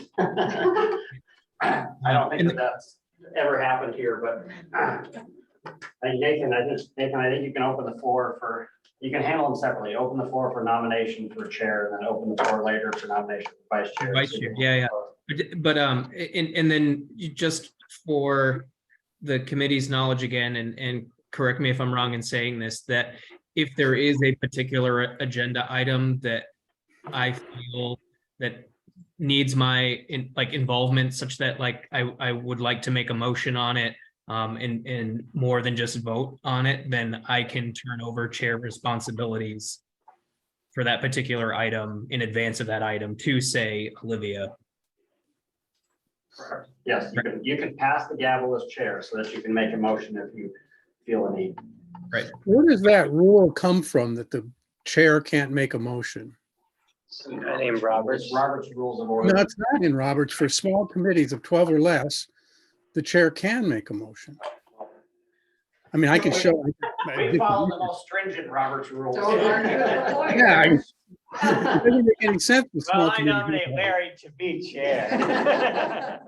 I don't think that's ever happened here, but Nathan, I think you can open the floor for, you can handle them separately. Open the floor for nomination for chair, and then open the floor later for nomination for vice chair.
Vice chair, yeah. But and then you just for the committee's knowledge again, and correct me if I'm wrong in saying this, that if there is a particular agenda item that I feel that needs my involvement, such that like I would like to make a motion on it, and more than just vote on it, then I can turn over chair responsibilities for that particular item in advance of that item to, say, Olivia.
Correct. Yes, you can pass the gavel as chair so that you can make a motion if you feel a need.
Right.
Where does that rule come from that the chair can't make a motion?
Some guy named Roberts.
It's Robert's Rules of Order.
No, it's not in Roberts. For small committees of 12 or less, the chair can make a motion. I mean, I can show.
We follow the most stringent Robert's Rules.
Don't argue with the lawyer.
Yeah, it doesn't make any sense. with small
Well, I
committees.
nominate Larry to be chair.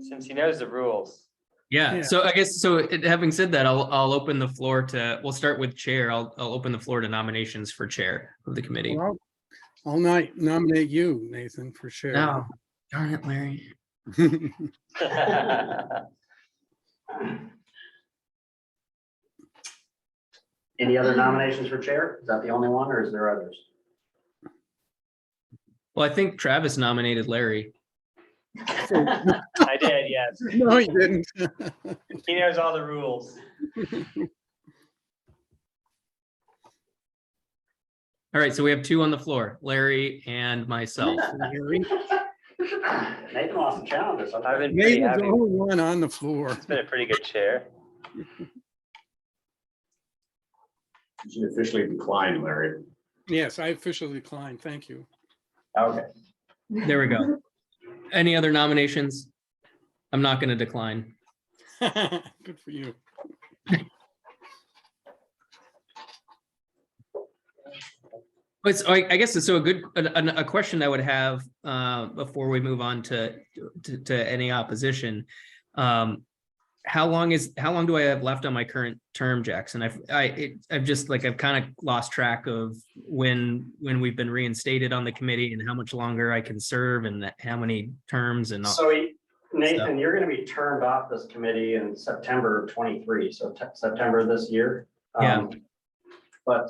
Since he knows the rules.
Yeah,
Yeah.
so I guess, having said that, I'll open the floor to, we'll start with chair. I'll open the floor to nominations for chair of the committee.
Well, I'll nominate you, Nathan, for chair.
No, darn it, Larry.
Any other nominations for chair? Is that the only one, or is there others?
Well, I think Travis nominated Larry.
I did, yes.
No, he didn't.
He knows all the rules.
All right, so we have two on the floor, Larry and myself.
Nathan wants to challenge us.
I've been pretty
Nathan's the
happy.
only one on the floor.
It's been a pretty good chair.
You should officially decline, Larry.
Yes, I officially decline. Thank you.
Okay.
There we go. Any other nominations? I'm not going to decline.
Good for you.
But I guess it's so a question I would have before we move on to any opposition. How long do I have left on my current term, Jackson? I've just I've kind of lost track of when we've been reinstated on the committee and how much longer I can serve and how many terms and all.
So Nathan, you're going to be turned off this committee in September of 23, so September of this year.
Yeah.
But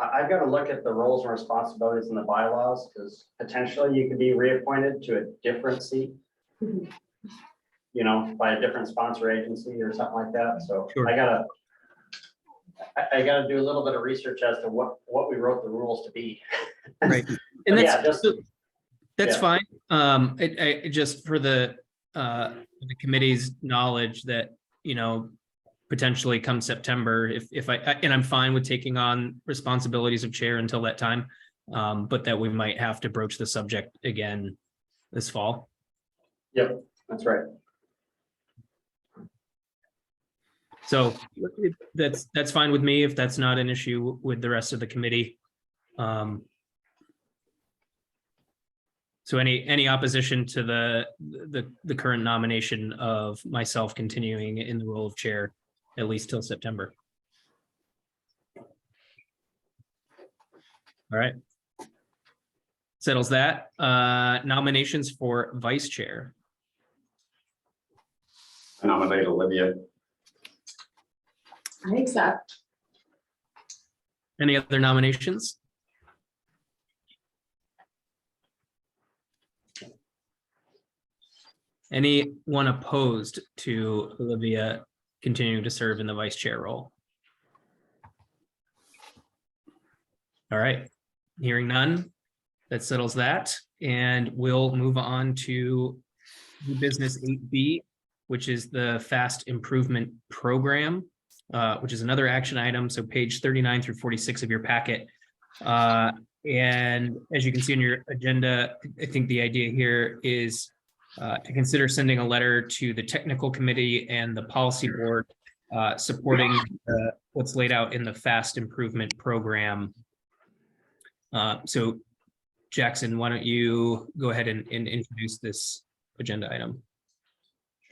I've got to look at the roles and responsibilities in the bylaws, because potentially you could be reappointed to a different seat, you know, by a different sponsor agency or something like that. So
Sure.
I gotta do a little bit of research as to what we wrote the rules to be.
Right. And
But yeah,
that's
yeah.
fine. I just for the committee's knowledge that, you know, potentially come September, if I'm fine with taking on responsibilities of chair until that time, but that we might have to broach the subject again this fall.
Yep. That's right.
So that's fine with me if that's not an issue with the rest of the committee. So any opposition to the current nomination of myself continuing in the role of chair, at least till September? All right. Settles that. Nominations for vice chair.
I nominate Olivia.
I accept.
Any other nominations? Anyone opposed to Olivia continuing to serve in the vice chair role? All right, hearing none, that settles that, and we'll move on to new business 8B, which is the Fast Improvement Program, which is another action item. So page 39 through 46 of your packet. And as you can see in your agenda, I think the idea here is to consider sending a letter to the technical committee and the policy board supporting what's laid out in the Fast Improvement Program. So Jackson, why don't you go ahead and introduce this agenda item?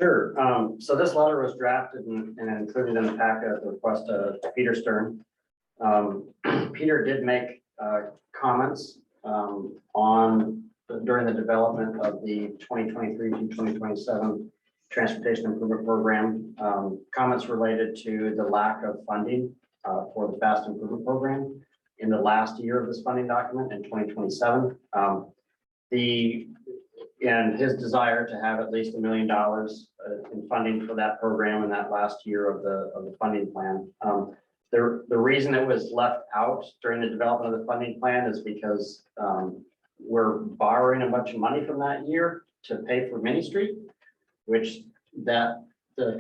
Sure. So this letter was drafted and included in the packet at the request of Peter Stern. Peter did make comments during the development of the 2023 to 2027 Transportation Improvement Program. Comments related to the lack of funding for the Fast Improvement Program in the last year of this funding document in 2027. And his desire to have at least $1 million in funding for that program in that last year of the funding plan. The reason it was left out during the development of the funding plan is because we're borrowing a bunch of money from that year to pay for Mini Street, which the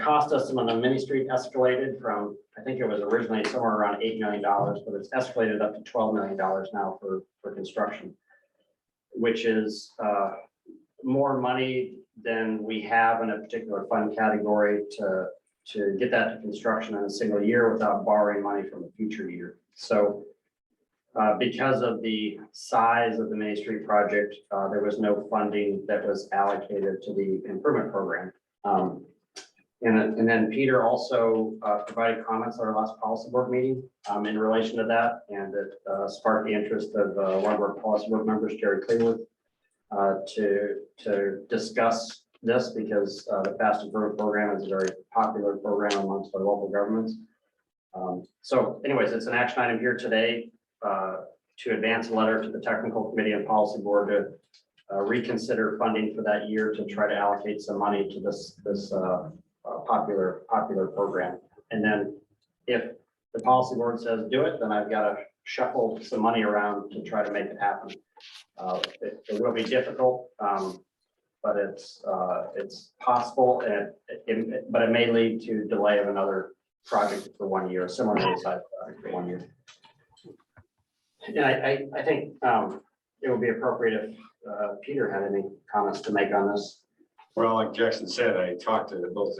cost estimate on Mini Street escalated from, I think it was originally somewhere around $8 million, but it's escalated up to $12 million now for construction, which is more money than we have in a particular fund category to get that to construction in a single year without borrowing money from a future year. So because of the size of the Main Street project, there was no funding that was allocated to the improvement program. And then Peter also provided comments at our last policy board meeting in relation to that, and it sparked the interest of one of our policy board members, Jerry Clearwood, to discuss this because the Fast Improvement Program is a very popular program amongst our local governments. So anyways, it's an action item here today to advance a letter to the technical committee and policy board to reconsider funding for that year to try to allocate some money to this popular program. And then if the policy board says do it, then I've got to shuffle some money around to try to make it happen. It will be difficult, but it's possible, but it may lead to delay of another project for 1 year, similar to the side project for 1 year. And I think it would be appropriate if Peter had any comments to make on this.
Well, like Jackson said, I talked to both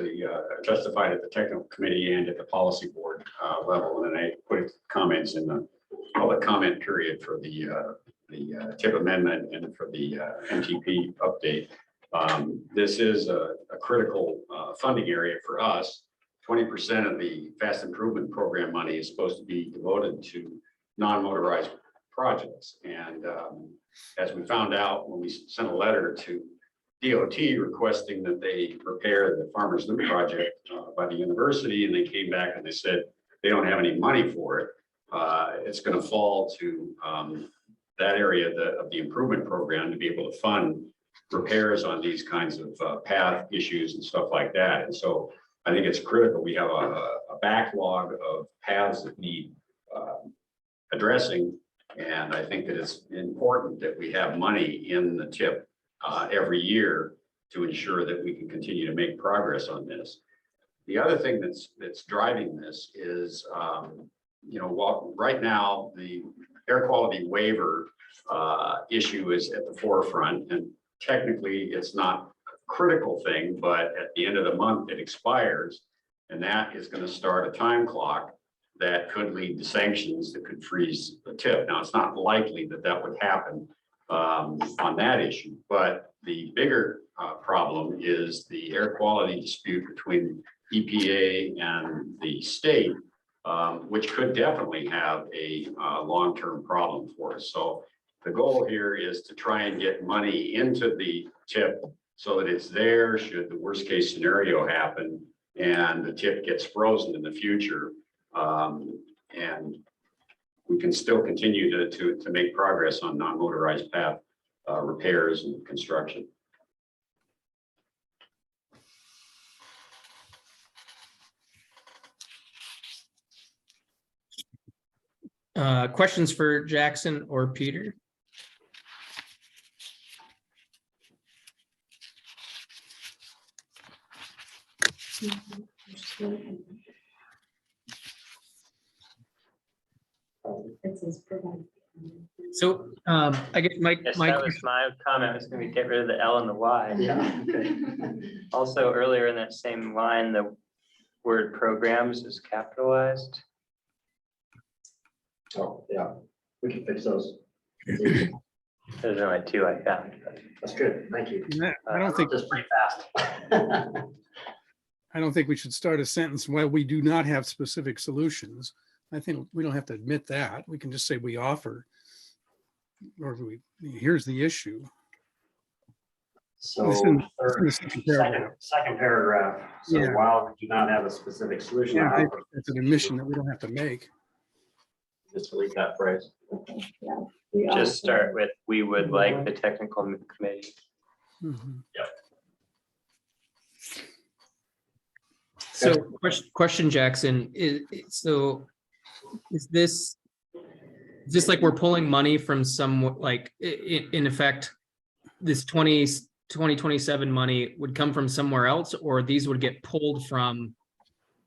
testified at the technical committee and at the policy board level, and then I put comments in the public comment period for the TIP amendment and for the MTP update. This is a critical funding area for us. 20% of the Fast Improvement Program money is supposed to be devoted to non-motorized projects. And as we found out when we sent a letter to DOT requesting that they prepare the Farmers Loop project by the university, and they came back and they said they don't have any money for it. It's going to fall to that area of the improvement program to be able to fund repairs on these kinds of path issues and stuff like that. And so I think it's critical. We have a backlog of paths that need addressing. And I think that it's important that we have money in the TIP every year to ensure that we can continue to make progress on this. The other thing that's driving this is, right now the air quality waiver issue is at the forefront, and technically it's not critical thing, but at the end of the month, it expires. And that is going to start a time clock that could lead to sanctions that could freeze the tip. Now, it's not likely that that would happen on that issue, but the bigger problem is the air quality dispute between EPA and the state, which could definitely have a long-term problem for us. So the goal here is to try and get money into the tip so that it's there should the worst case scenario happen and the tip gets frozen in the future. And we can still continue to make progress on non-motorized path repairs and construction.
Questions for Jackson or Peter?
It says provide.
So I guess
Yes, that was my comment, was gonna be get rid of the L and the Y.
Yeah. Okay.
Also, earlier in that same line, the word programs is capitalized.
Oh, yeah, we can fix those.
Those are my two I found.
That's good, thank you.
I don't think,
Just pretty fast.
I don't think we should start a sentence, well, we do not have specific solutions. I think we don't have to admit that. We can just say we offer. Or here's the issue.
So
It's in
third,
the second paragraph.
second paragraph, so
Yeah.
while we do not have a specific solution.
Yeah, I think that's an admission that we don't have to make.
Just delete that phrase.
Yeah.
Just start with, we would like the technical committee.
Mhm.
So question, Jackson, is this like we're pulling money from some, like, in effect, this 2027 money would come from somewhere else, or these would get pulled from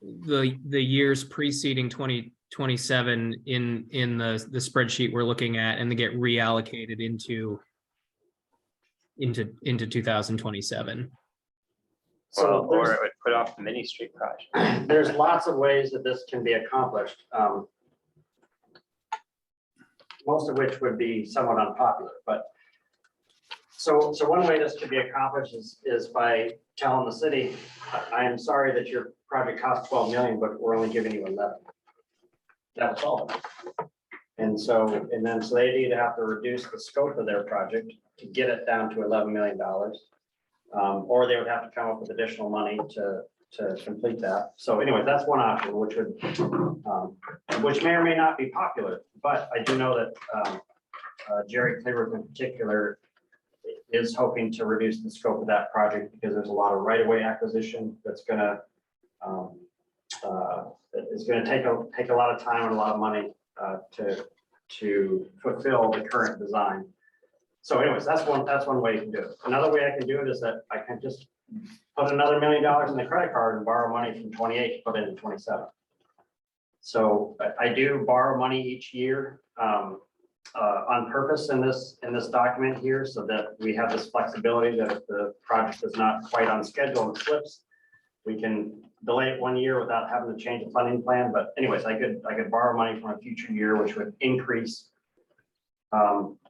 the years preceding 2027 in the spreadsheet we're looking at, and they get reallocated into 2027?
So
Or it would put off the mini street project.
there's lots of ways that this can be accomplished. Most of which would be somewhat unpopular, but so one way this could be accomplished is by telling the city, I am sorry that your project costs 12 million, but we're only giving you 11. That's all. And so they either have to reduce the scope of their project to get it down to $11 million. Or they would have to come up with additional money to complete that. So anyway, that's one option, which may or may not be popular, but I do know that Jerry Cleaver in particular is hoping to reduce the scope of that project because there's a lot of right-of-way acquisition that's gonna take a lot of time and a lot of money to fulfill the current design. So anyways, that's one way you can do it. Another way I can do it is that I can just put another $1 million in the credit card and borrow money from 28 to put into 27. So I do borrow money each year on purpose in this document here, so that we have this flexibility that if the project is not quite on schedule and slips, we can delay it 1 year without having to change the funding plan. But anyways, I could borrow money from a future year, which would increase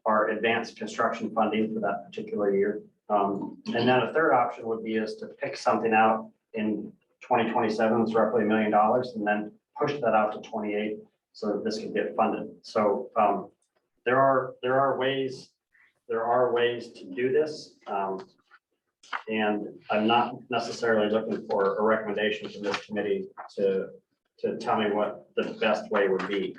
our advanced construction funding for that particular year. And then a third option would be is to pick something out in 2027, it's roughly $1 million, and then push that out to 28 so that this can get funded. So there are ways to do this. And I'm not necessarily looking for a recommendation from this committee to tell me what the best way would be.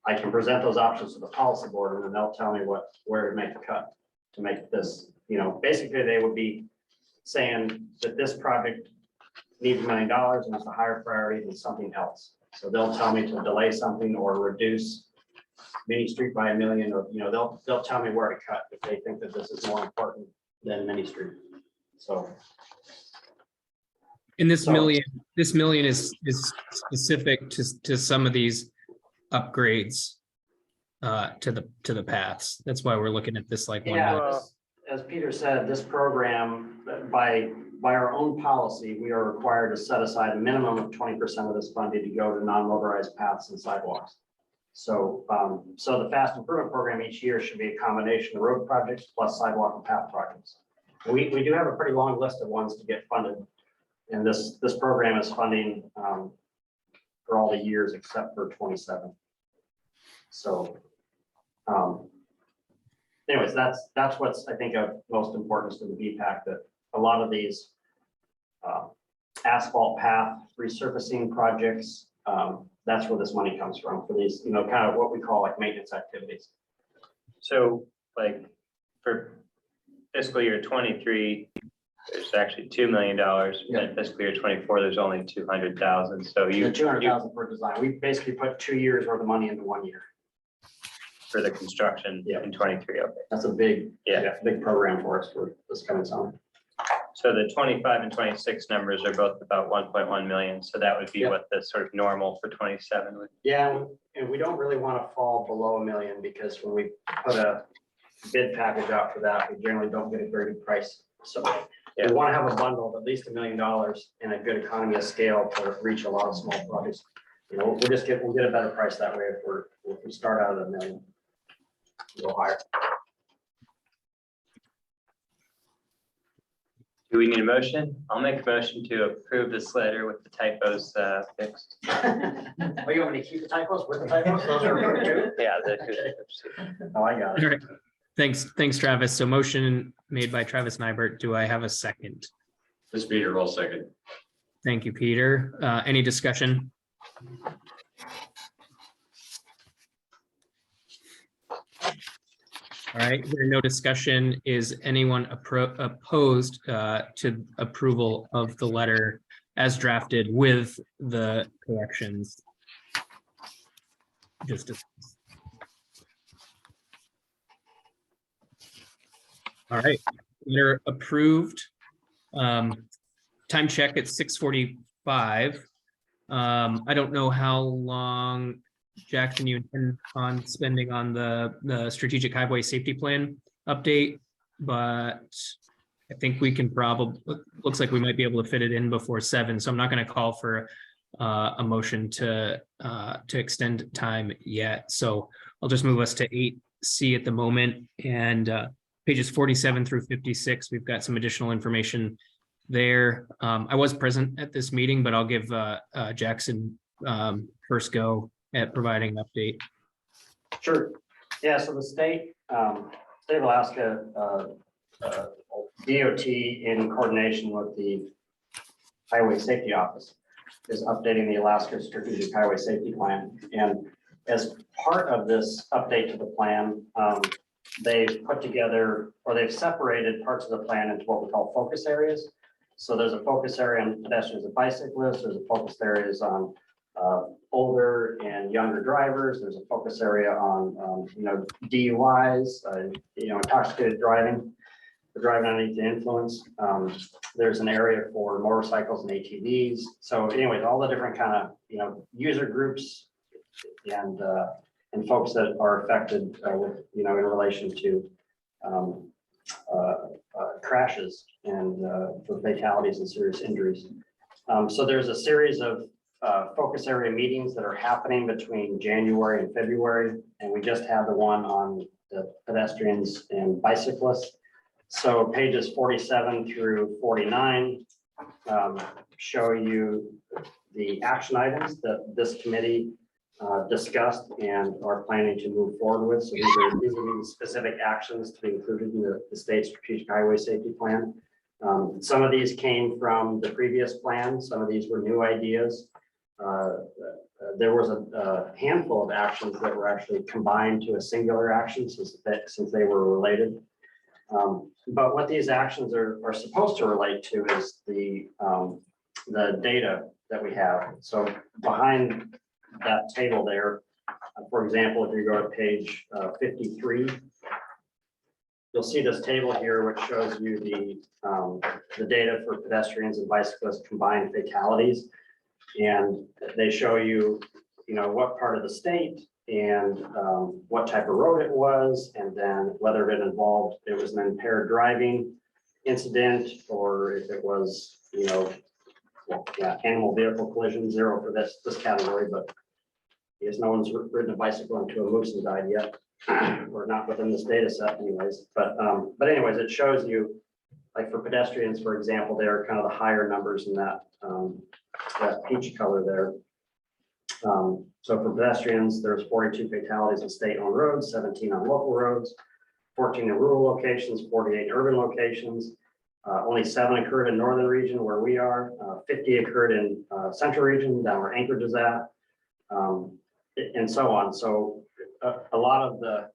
I can present those options to the policy board and then they'll tell me where to make the cut to make this, basically they would be saying that this project needs $1 million and it's a higher priority than something else. So they'll tell me to delay something or reduce Mini Street by $1 million, or, they'll tell me where to cut if they think that this is more important than Mini Street. So.
And this million is specific to some of these upgrades to the paths. That's why we're looking at this like one.
Yeah,
Well,
as Peter said, this program, by our own policy, we are required to set aside a minimum of 20% of this funding to go to non-motorized paths and sidewalks. So, so the fast improvement program each year should be a combination of road projects plus sidewalk and path projects. We do have a pretty long list of ones to get funded. And this program is funding for all the years except for 27. So anyways, that's what's, I think, of most importance to the VPAC, that a lot of these asphalt path resurfacing projects, that's where this money comes from, for these, you know, kind of what we call like maintenance activities.
So like for fiscal year 23, there's actually $2 million. And fiscal year 24, there's only 200,000. So
The
you
200,000 for design, we basically put 2 years worth of money into 1 year.
for the construction in 23. Okay.
That's a big,
Yeah.
big program for us for this coming summer.
So the 25 and 26 numbers are both about 1.1 million. So that would be
Yeah.
what the sort of normal for 27 would.
Yeah, and we don't really want to fall below $1 million, because when we put a bid package out for that, we generally don't get a very good price. So we want to have a bundle of at least $1 million and a good economy of scale to reach a lot of small projects. You know, we'll get a better price that way if we start out at $1 million. Go higher.
Do we need a motion? I'll make a motion to approve this letter with the typos fixed.
Oh, you want me to keep the typos with the typos? Those are good too?
Yeah.
Oh, I got it.
All right. Thanks, Travis. So motion made by Travis Nybert. Do I have a second?
This Peter will second.
Thank you, Peter. Any discussion? All right, hearing no discussion. Is anyone opposed to approval of the letter as drafted with the corrections? All right, letter approved. Time check at 6:45. I don't know how long, Jackson, you intend on spending on the strategic highway safety plan update, but I think we can probably, looks like we might be able to fit it in before 7. So I'm not going to call for a motion to extend time yet. So I'll just move us to 8C at the moment, and pages 47 through 56. We've got some additional information there. I was present at this meeting, but I'll give Jackson first go at providing an update.
Sure. Yeah, so the state of Alaska, DOT in coordination with the Highway Safety Office is updating the Alaska Strategic Highway Safety Plan. And as part of this update to the plan, they've put together, or they've separated parts of the plan into what we call focus areas. So there's a focus area on pedestrians and bicyclists. There's a focus areas on older and younger drivers. There's a focus area on, DUIs, intoxicated driving, for driving underneath the influence. There's an area for motorcycles and ATVs. So anyways, all the different kind of, user groups and folks that are affected with, in relation to crashes and for fatalities and serious injuries. So there's a series of focus area meetings that are happening between January and February, and we just had the one on the pedestrians and bicyclists. So pages 47 through 49 show you the action items that this committee discussed and are planning to move forward with. So these are the specific actions to be included in the state strategic highway safety plan. Some of these came from the previous plan. Some of these were new ideas. There was a handful of actions that were actually combined to a singular action since they were related. But what these actions are supposed to relate to is the data that we have. So behind that table there, for example, if you go to page 53, you'll see this table here, which shows you the data for pedestrians and bicyclists combined fatalities. And they show you, what part of the state and what type of road it was, and then whether it was an impaired driving incident, or if it was, well, yeah, animal vehicle collision, 0 for this category, but I guess no one's ridden a bicycle into a moose and died yet, or not within this data set anyways. But anyways, it shows you, like for pedestrians, for example, they are kind of the higher numbers in that peach color there. So for pedestrians, there's 42 fatalities in state-owned roads, 17 on local roads, 14 in rural locations, 48 in urban locations. Only 7 occurred in northern region where we are, 50 occurred in central region, down where Anchorage is at, and so on. So a lot of the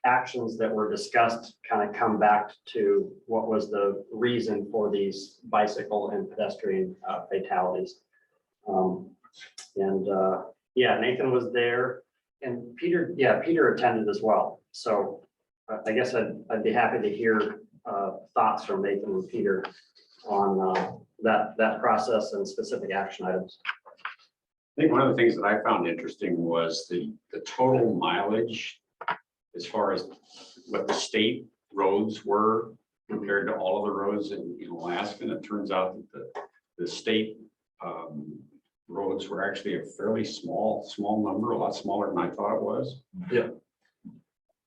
actions that were discussed kind of come back to what was the reason for these bicycle and pedestrian fatalities. Yeah, Nathan was there, and Peter attended as well. So I guess I'd be happy to hear thoughts from Nathan and Peter on that process and specific action items.
I think one of the things that I found interesting was the total mileage as far as what the state roads were compared to all of the roads in Alaska. And it turns out that the state roads were actually a fairly small number, a lot smaller than I thought it was.
Yeah.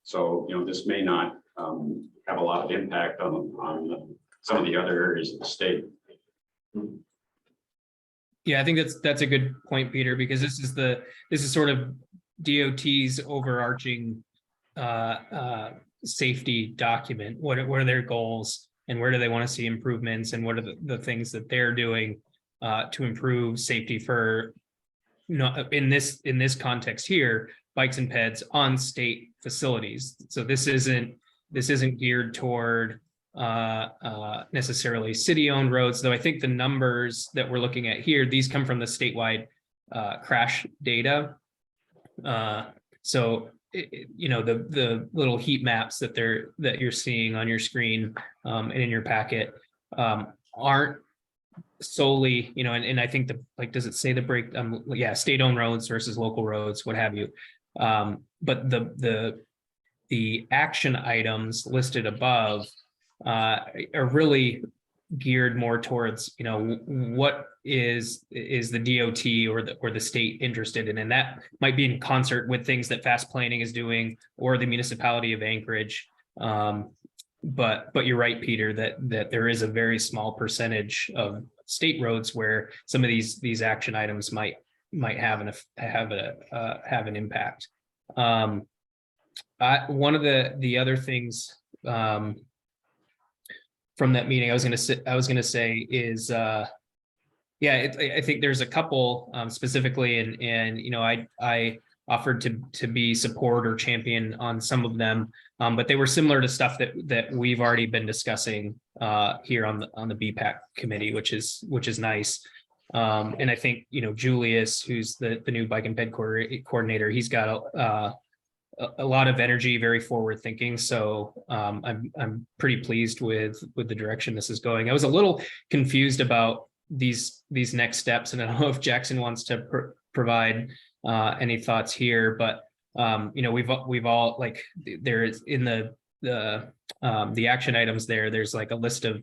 So, this may not have a lot of impact on some of the other areas of the state.
Yeah, I think that's a good point, Peter, because this is sort of DOT's overarching safety document. What are their goals, and where do they want to see improvements, and what are the things that they're doing to improve safety for, in this context here, bikes and peds on state facilities. So this isn't geared toward necessarily city-owned roads, though I think the numbers that we're looking at here, these come from the statewide crash data. So the little heat maps that you're seeing on your screen and in your packet aren't solely, and I think does it say the break? Yeah, state-owned roads versus local roads, what have you. But the action items listed above are really geared more towards, what is the DOT or the state interested in, and that might be in concert with things that fast planning is doing or the municipality of Anchorage. But you're right, Peter, that there is a very small percentage of state roads where some of these action items might have an impact. One of the other things from that meeting I was going to say is I think there's a couple specifically, and I offered to be support or champion on some of them, but they were similar to stuff that we've already been discussing here on the BPAC committee, which is nice. And I think Julius, who's the new bike and ped coordinator, he's got a lot of energy, very forward thinking. So I'm pretty pleased with the direction this is going. I was a little confused about these next steps, and I don't know if Jackson wants to provide any thoughts here, but we've all, like, there is in the action items there's like a list of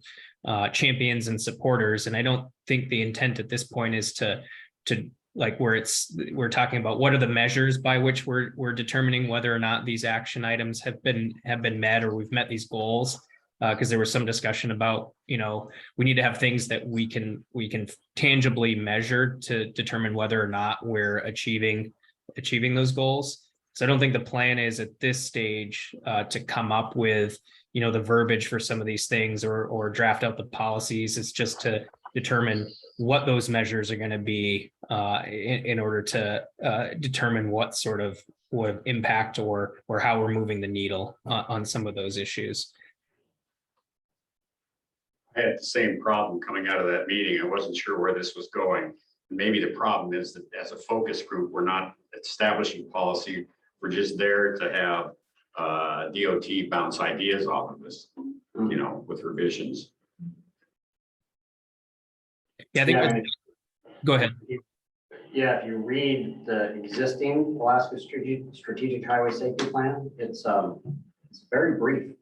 champions and supporters, and I don't think the intent at this point is to like where we're talking about what are the measures by which we're determining whether or not these action items have been met or we've met these goals. Because there was some discussion about, we need to have things that we can tangibly measure to determine whether or not we're achieving those goals. So I don't think the plan is at this stage to come up with, the verbiage for some of these things or draft out the policies. It's just to determine what those measures are going to be in order to determine what sort of impact or how we're moving the needle on some of those issues.
I had the same problem coming out of that meeting. I wasn't sure where this was going. Maybe the problem is that as a focus group, we're not establishing policy. We're just there to have DOT bounce ideas off of us, with revisions.
Yeah, I think. Go ahead.
Yeah, if you read the existing Alaska Strategic Highway Safety Plan, it's very brief.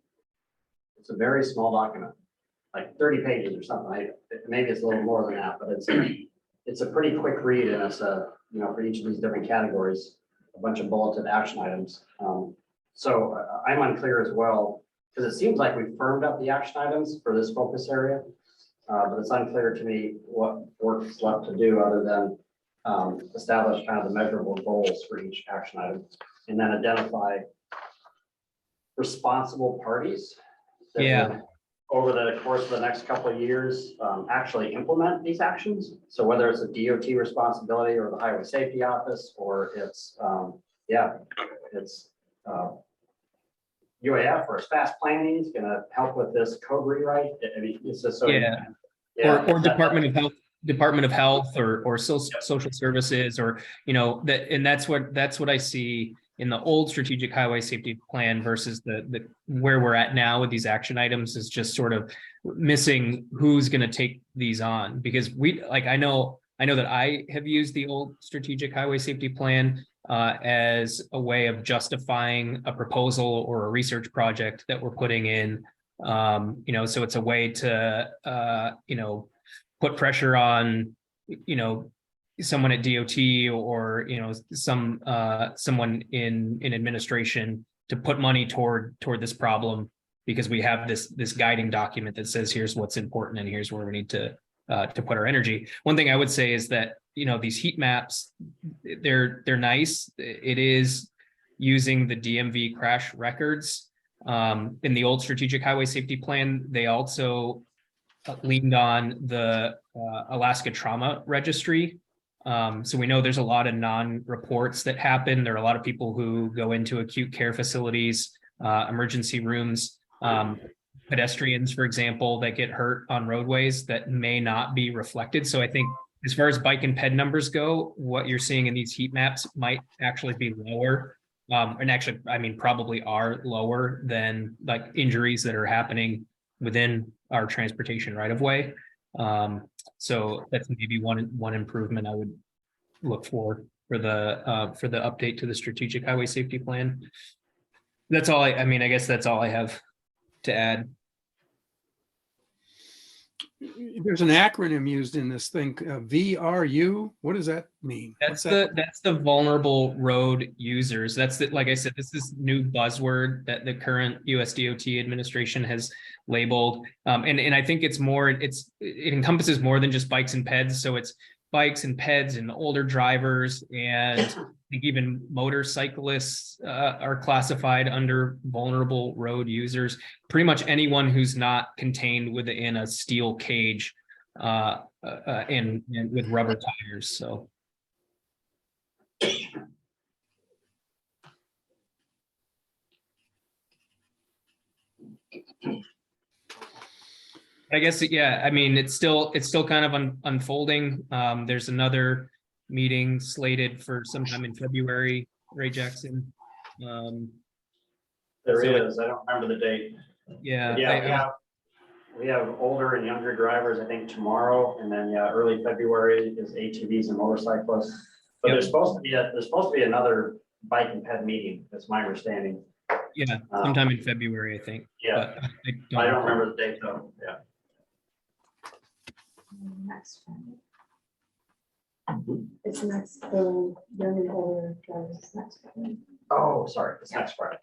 It's a very small document, like 30 pages or something. Maybe it's a little more than that, but it's a pretty quick read, and it's for each of these different categories, a bunch of bulleted action items. So I'm unclear as well, because it seems like we've firmed up the action items for this focus area, but it's unclear to me what work is left to do other than establish kind of the measurable goals for each action item, and then identify responsible parties that
Yeah.
would, over the course of the next couple of years, actually implement these actions. So whether it's a DOT responsibility or the Highway Safety Office, or it's, it's UAF or fast planning is gonna help with this code rewrite. I mean, it's just so.
Yeah. Or Department of Health or social services, or, that, and that's what I see in the old strategic highway safety plan versus the where we're at now with these action items is just sort of missing who's going to take these on, because I know that I have used the old strategic highway safety plan as a way of justifying a proposal or a research project that we're putting in. So it's a way to put pressure on someone at DOT or someone in administration to put money toward this problem, because we have this guiding document that says here's what's important and here's where we need to put our energy. One thing I would say is that these heat maps, they're nice. It is using the DMV crash records. In the old strategic highway safety plan, they also leaned on the Alaska Trauma Registry. So we know there's a lot of non-reports that happen. There are a lot of people who go into acute care facilities, emergency rooms, pedestrians, for example, that get hurt on roadways that may not be reflected. So I think as far as bike and ped numbers go, what you're seeing in these heat maps might actually be lower. And actually, I mean, probably are lower than like injuries that are happening within our transportation right of way. So that's maybe one improvement I would look for the update to the strategic highway safety plan. That's all I mean, I guess that's all I have to add.
There's an acronym used in this thing, VRU. What does that mean?
That's the vulnerable road users. That's like I said, this is new buzzword that the current US DOT administration has labeled. And I think it encompasses more than just bikes and peds. So it's bikes and peds and older drivers, and I think even motorcyclists are classified under vulnerable road users. Pretty much anyone who's not contained within a steel cage and with rubber tires. So. I guess, yeah, I mean, it's still kind of unfolding. There's another meeting slated for sometime in February, Ray Jackson.
There is, I don't remember the date.
Yeah.
Yeah, we have older and younger drivers, I think tomorrow, and then early February is ATVs and motorcyclists. But
Yep.
there's supposed to be another bike and ped meeting. That's my understanding.
Yeah, sometime in February, I think.
Yeah,
But
I don't remember the date though. Yeah.
Next Friday. It's next, the young and older drivers next Friday.
Oh, sorry, it's next Friday.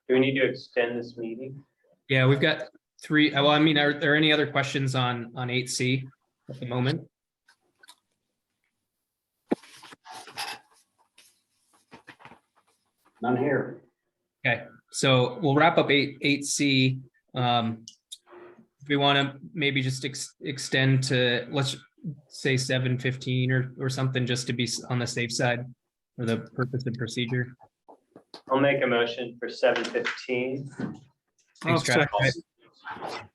Do we need to extend this meeting?
yeah, we've got 3. Well, I mean, are there any other questions on 8C at the moment?
None here.
Okay, so we'll wrap up 8C. If we want to maybe just extend to, let's say 7:15 or something, just to be on the safe side for the purpose of procedure.
I'll make a motion for 7:15.
Thanks, Travis.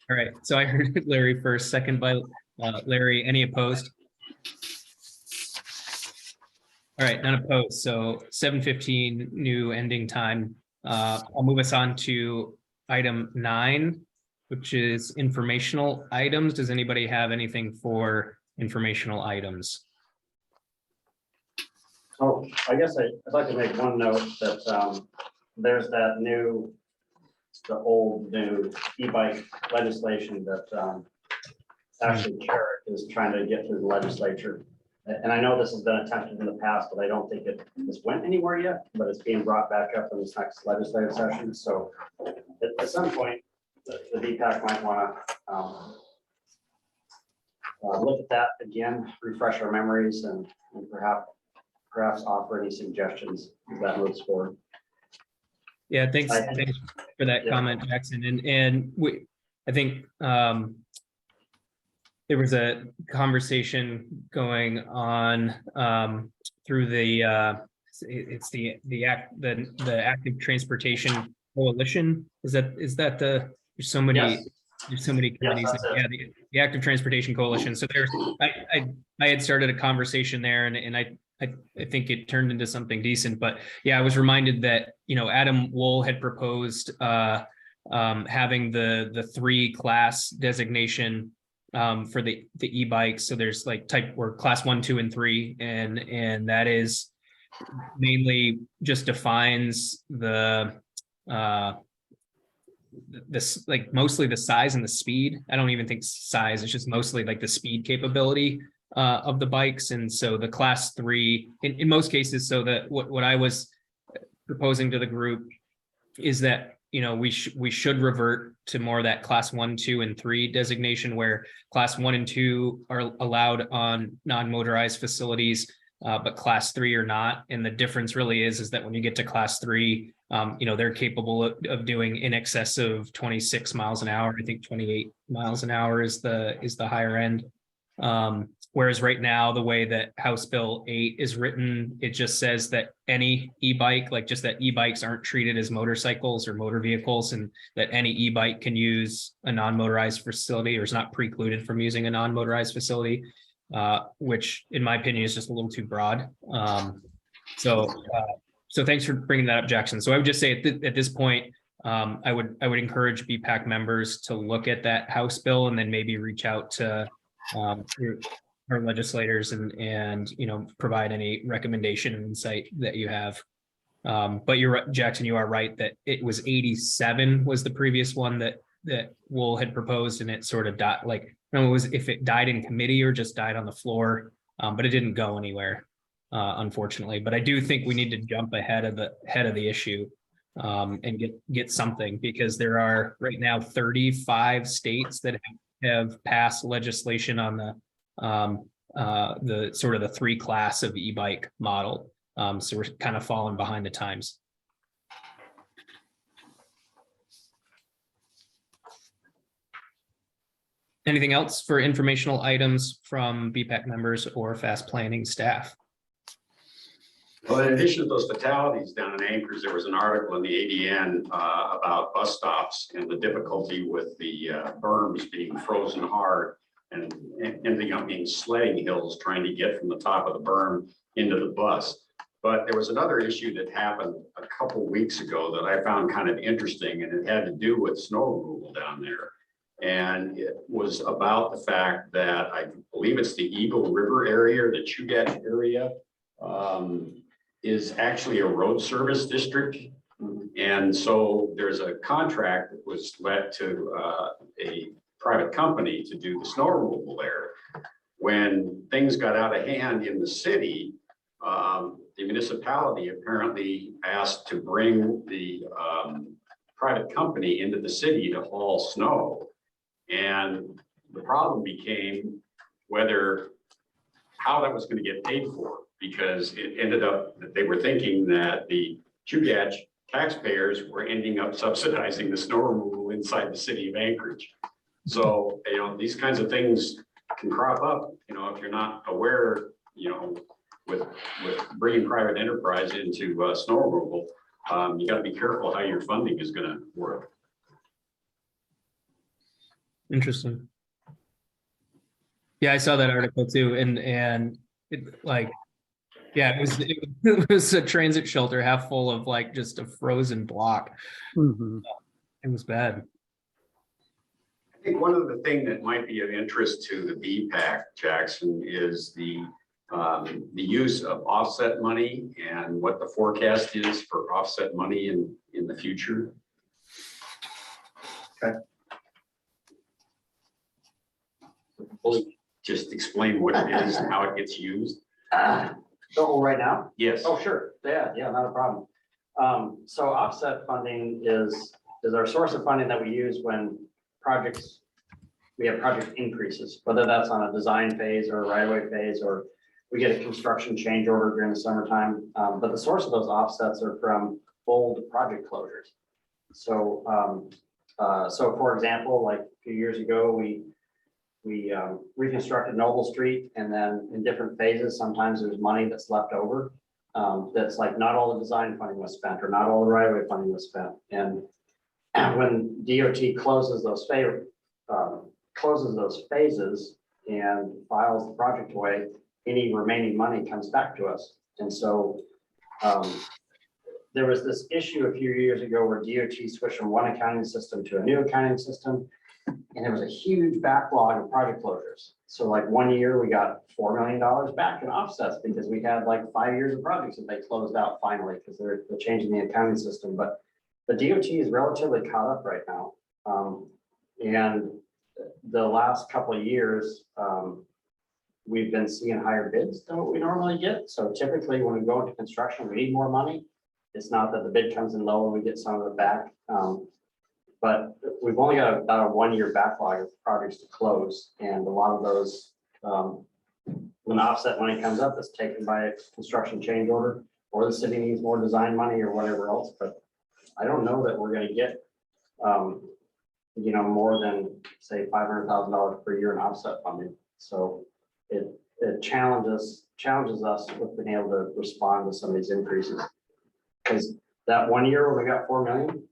All right, so I heard Larry first, second by Larry. Any opposed? All right, none opposed. So 7:15 new ending time. I'll move us on to item 9, which is informational items. Does anybody have anything for informational items?
Oh, I guess I'd like to make one note that there's that the old new e-bike legislation that actually Carrick is trying to get through the legislature. And I know this has been attempted in the past, but I don't think this went anywhere yet, but it's being brought back up in this next legislative session. So at some point, the VPAC might want to look at that again, refresh our memories and perhaps offer any suggestions as that moves forward.
Yeah, thanks for that
Yeah.
comment, Jackson. And I think there was a conversation going on through the Active Transportation Coalition. Is that there's so many
Yes.
there's so many committees.
that's it.
Yeah, the Active Transportation Coalition. So I had started a conversation there, and I think it turned into something decent. But yeah, I was reminded that Adam Wool had proposed having the 3-class designation for the e-bikes. So there's like class 1, 2, and 3, and that is mainly just defines this like mostly the size and the speed. I don't even think size, it's just mostly like the speed capability of the bikes. And so the class 3 in most cases, so that what I was proposing to the group is that we should revert to more of that class 1, 2, and 3 designation, where class 1 and 2 are allowed on non-motorized facilities, but class 3 are not. And the difference really is that when you get to class 3, they're capable of doing in excess of 26 miles an hour. I think 28 miles an hour is the higher end. Whereas right now, the way that House Bill 8 is written, it just says that any e-bike, like just that e-bikes aren't treated as motorcycles or motor vehicles, and that any e-bike can use a non-motorized facility or is not precluded from using a non-motorized facility, which in my opinion is just a little too broad. So thanks for bringing that up, Jackson. So I would just say at this point, I would encourage BPAC members to look at that House bill and then maybe reach out to our legislators and provide any recommendation and insight that you have. But you're right, Jackson, you are right that it was 87 was the previous one that Wool had proposed, and it sort of died, like, I don't know if it died in committee or just died on the floor, but it didn't go anywhere, unfortunately. But I do think we need to jump ahead of the issue and get something, because there are right now 35 states that have passed legislation on the sort of the 3-class of e-bike model. So we're kind of falling behind the times. Anything else for informational items from BPAC members or fast planning staff?
Well, in addition to those fatalities down in Anchorage, there was an article in the ADN about bus stops and the difficulty with the berms being frozen hard and ending up being sledding hills trying to get from the top of the berm into the bus. But there was another issue that happened a couple weeks ago that I found kind of interesting, and it had to do with snow removal down there. And it was about the fact that I believe it's the Eagle River area, or the Chugach area, is actually a road service district. And so there's a contract that was let to a private company to do the snow removal there. When things got out of hand in the city, the municipality apparently asked to bring the private company into the city to haul snow. And the problem became how that was going to get paid for, because it ended up that they were thinking that the Chugach taxpayers were ending up subsidizing the snow removal inside the city of Anchorage. So, these kinds of things can crop up, if you're not aware, with bringing private enterprise into snow removal, you got to be careful how your funding is going to work.
Interesting. Yeah, I saw that article too, and it it was a transit shelter half full of like just a frozen block.
Mhm.
It was bad.
I think one of the things that might be of interest to the BPAC, Jackson, is the the use of offset money and what the forecast is for offset money in the future. Just explain what it is and how it gets used.
So right now?
Yes.
Oh, sure. Yeah, not a problem. So offset funding is our source of funding that we use when we have project increases, whether that's on a design phase or a right-of-way phase, or we get a construction change order during the summertime. But the source of those offsets are from old project closures. So, so for example, like a few years ago, we reconstructed Noble Street, and then in different phases, sometimes there's money that's left over. That's like not all the design funding was spent, or not all the right-of-way funding was spent. And when DOT closes those phases and files the project away, any remaining money comes back to us. And so there was this issue a few years ago where DOT switched from one accounting system to a new accounting system. And there was a huge backlog of project closures. So like one year we got $4 million back in offsets because we had like 5 years of projects that they closed out finally because they're changing the accounting system. But the DOT is relatively caught up right now. And the last couple of years, we've been seeing higher bids than what we normally get. So typically when we go into construction, we need more money. It's not that the bid comes in low and we get some of it back. But we've only got about a 1 year backlog of projects to close. And a lot of those, when the offset money comes up, it's taken by a construction change order, or the city needs more design money or whatever else. But I don't know that we're going to get, more than say $500,000 per year in offset funding. So it challenges us with being able to respond to some of these increases. Because that 1 year when we got 4 million,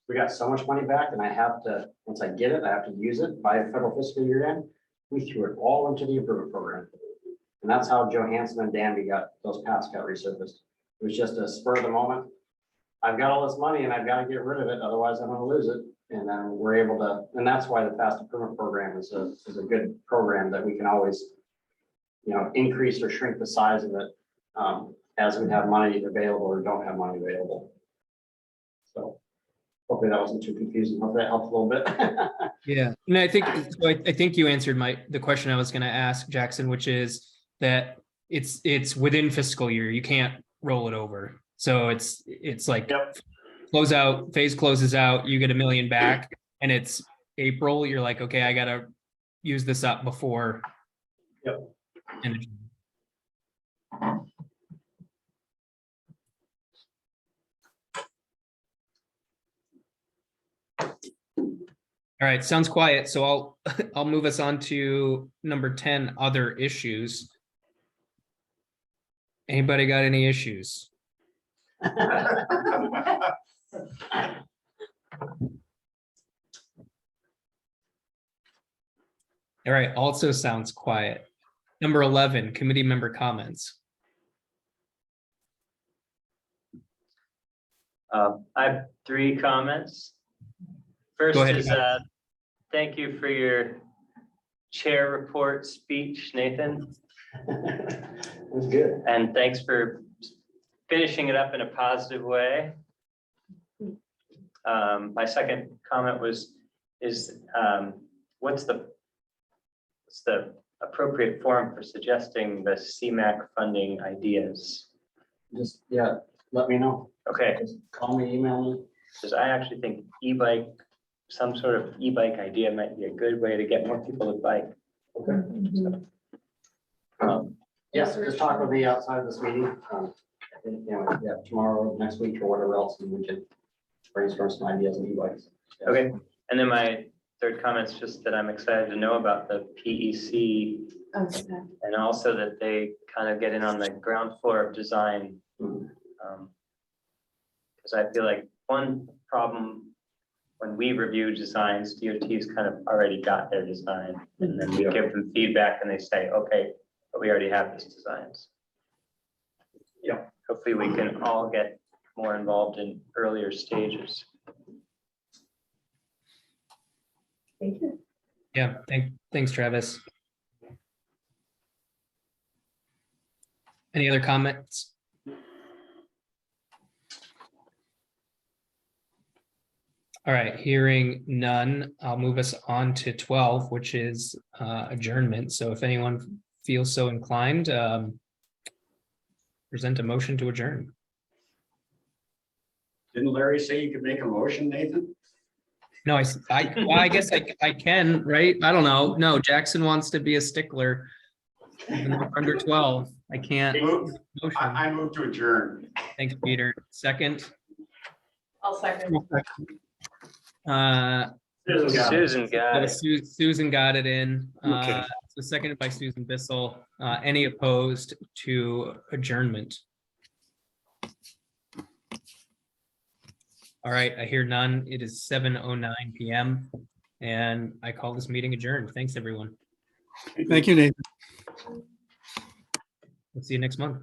we got so much money back, and I have to, once I get it, I have to use it by federal fiscal year end. We threw it all into the improvement program. And that's how Johansson and Danby those paths got resurfaced. It was just a spur of the moment. I've got all this money and I've got to get rid of it, otherwise I'm going to lose it. And then we're able to, and that's why the fast improvement program is a good program that we can always, increase or shrink the size of it as we have money available or don't have money available. So hopefully that wasn't too confusing. Hopefully that helped a little bit.
Yeah, and I think you answered the question I was going to ask, Jackson, which is that it's within fiscal year. You can't roll it over. So it's like close out, phase closes out, you get $1 million back, and it's April. You're like, okay, I got to use this up before.
Yep.
And all right, sounds quiet. So I'll move us on to number 10, other issues. Anybody got any issues? All right, also sounds quiet. Number 11, committee member comments.
I have 3 comments. First
Go ahead.
is thank you for your chair report speech, Nathan.
It was good.
And thanks for finishing it up in a positive way. My second comment is what's the appropriate forum for suggesting the CMAQ funding ideas?
Just, let me know.
Okay,
Just call me, email me.
because I actually think some sort of e-bike idea might be a good way to get more people to bike.
Okay. Yes, just talk with me outside of this meeting. Tomorrow, next week, or whatever else, and we can brainstorm some ideas and e-bikes.
Okay, and then my third comment is just that I'm excited to know about the PEC
Okay.
and also that they kind of get in on the ground floor of design. Because I feel like one problem when we review designs, DOT's kind of already got their design, and then we give them feedback and they say, okay, but we already have this designs.
Yeah.
Hopefully we can all get more involved in earlier stages.
Thank you.
Yeah, thanks, Travis. Any other comments? All right, hearing none, I'll move us on to 12, which is adjournment. So if anyone feels so inclined, present a motion to adjourn.
Didn't Larry say you could make a motion, Nathan?
No, well, I guess I can, right? I don't know. No, Jackson wants to be a stickler. Even though we're under 12, I can't.
Move.
Motion.
I move to adjourn.
Thanks, Peter. Second,
I'll second.
Susan got it.
Susan got it in.
Okay.
So seconded by Susan Bissell. Any opposed to adjournment? All right, I hear none. It is 7:09 PM and I call this meeting adjourned. Thanks, everyone.
Thank you, Nathan.
We'll see you next month.